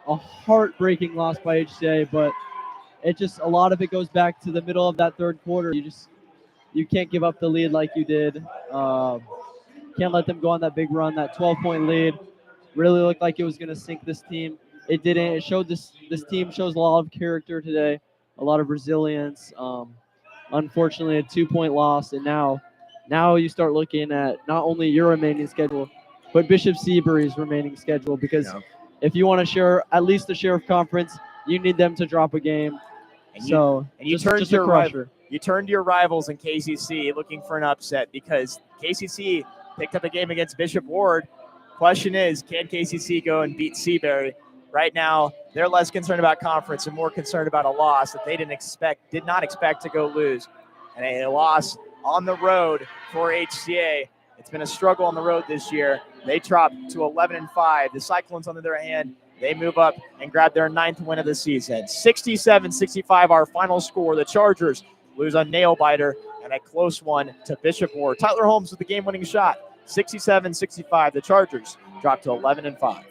A heartbreaking loss by HCA, but a lot of it goes back to the middle of that third quarter. You can't give up the lead like you did. Can't let them go on that big run, that 12-point lead. Really looked like it was going to sink this team. It didn't. It showed this team shows a lot of character today, a lot of resilience. Unfortunately, a 2-point loss, and now you start looking at not only your remaining schedule, but Bishop Seabury's remaining schedule, because if you want to share at least the sheriff conference, you need them to drop a game. And you turned to your rivals in KCC looking for an upset, because KCC picked up a game against Bishop Ward. Question is, can KCC go and beat Seabury? Right now, they're less concerned about conference and more concerned about a loss that they did not expect to go lose. And a loss on the road for HCA. It's been a struggle on the road this year. They drop to 11-5. The Cyclones, on the other hand, they move up and grab their 9th win of the season. 67-65, our final score. The Chargers lose a nail-biter and a close one to Bishop Ward. Tyler Holmes with the game-winning shot. 67-65. The Chargers drop to 11-5.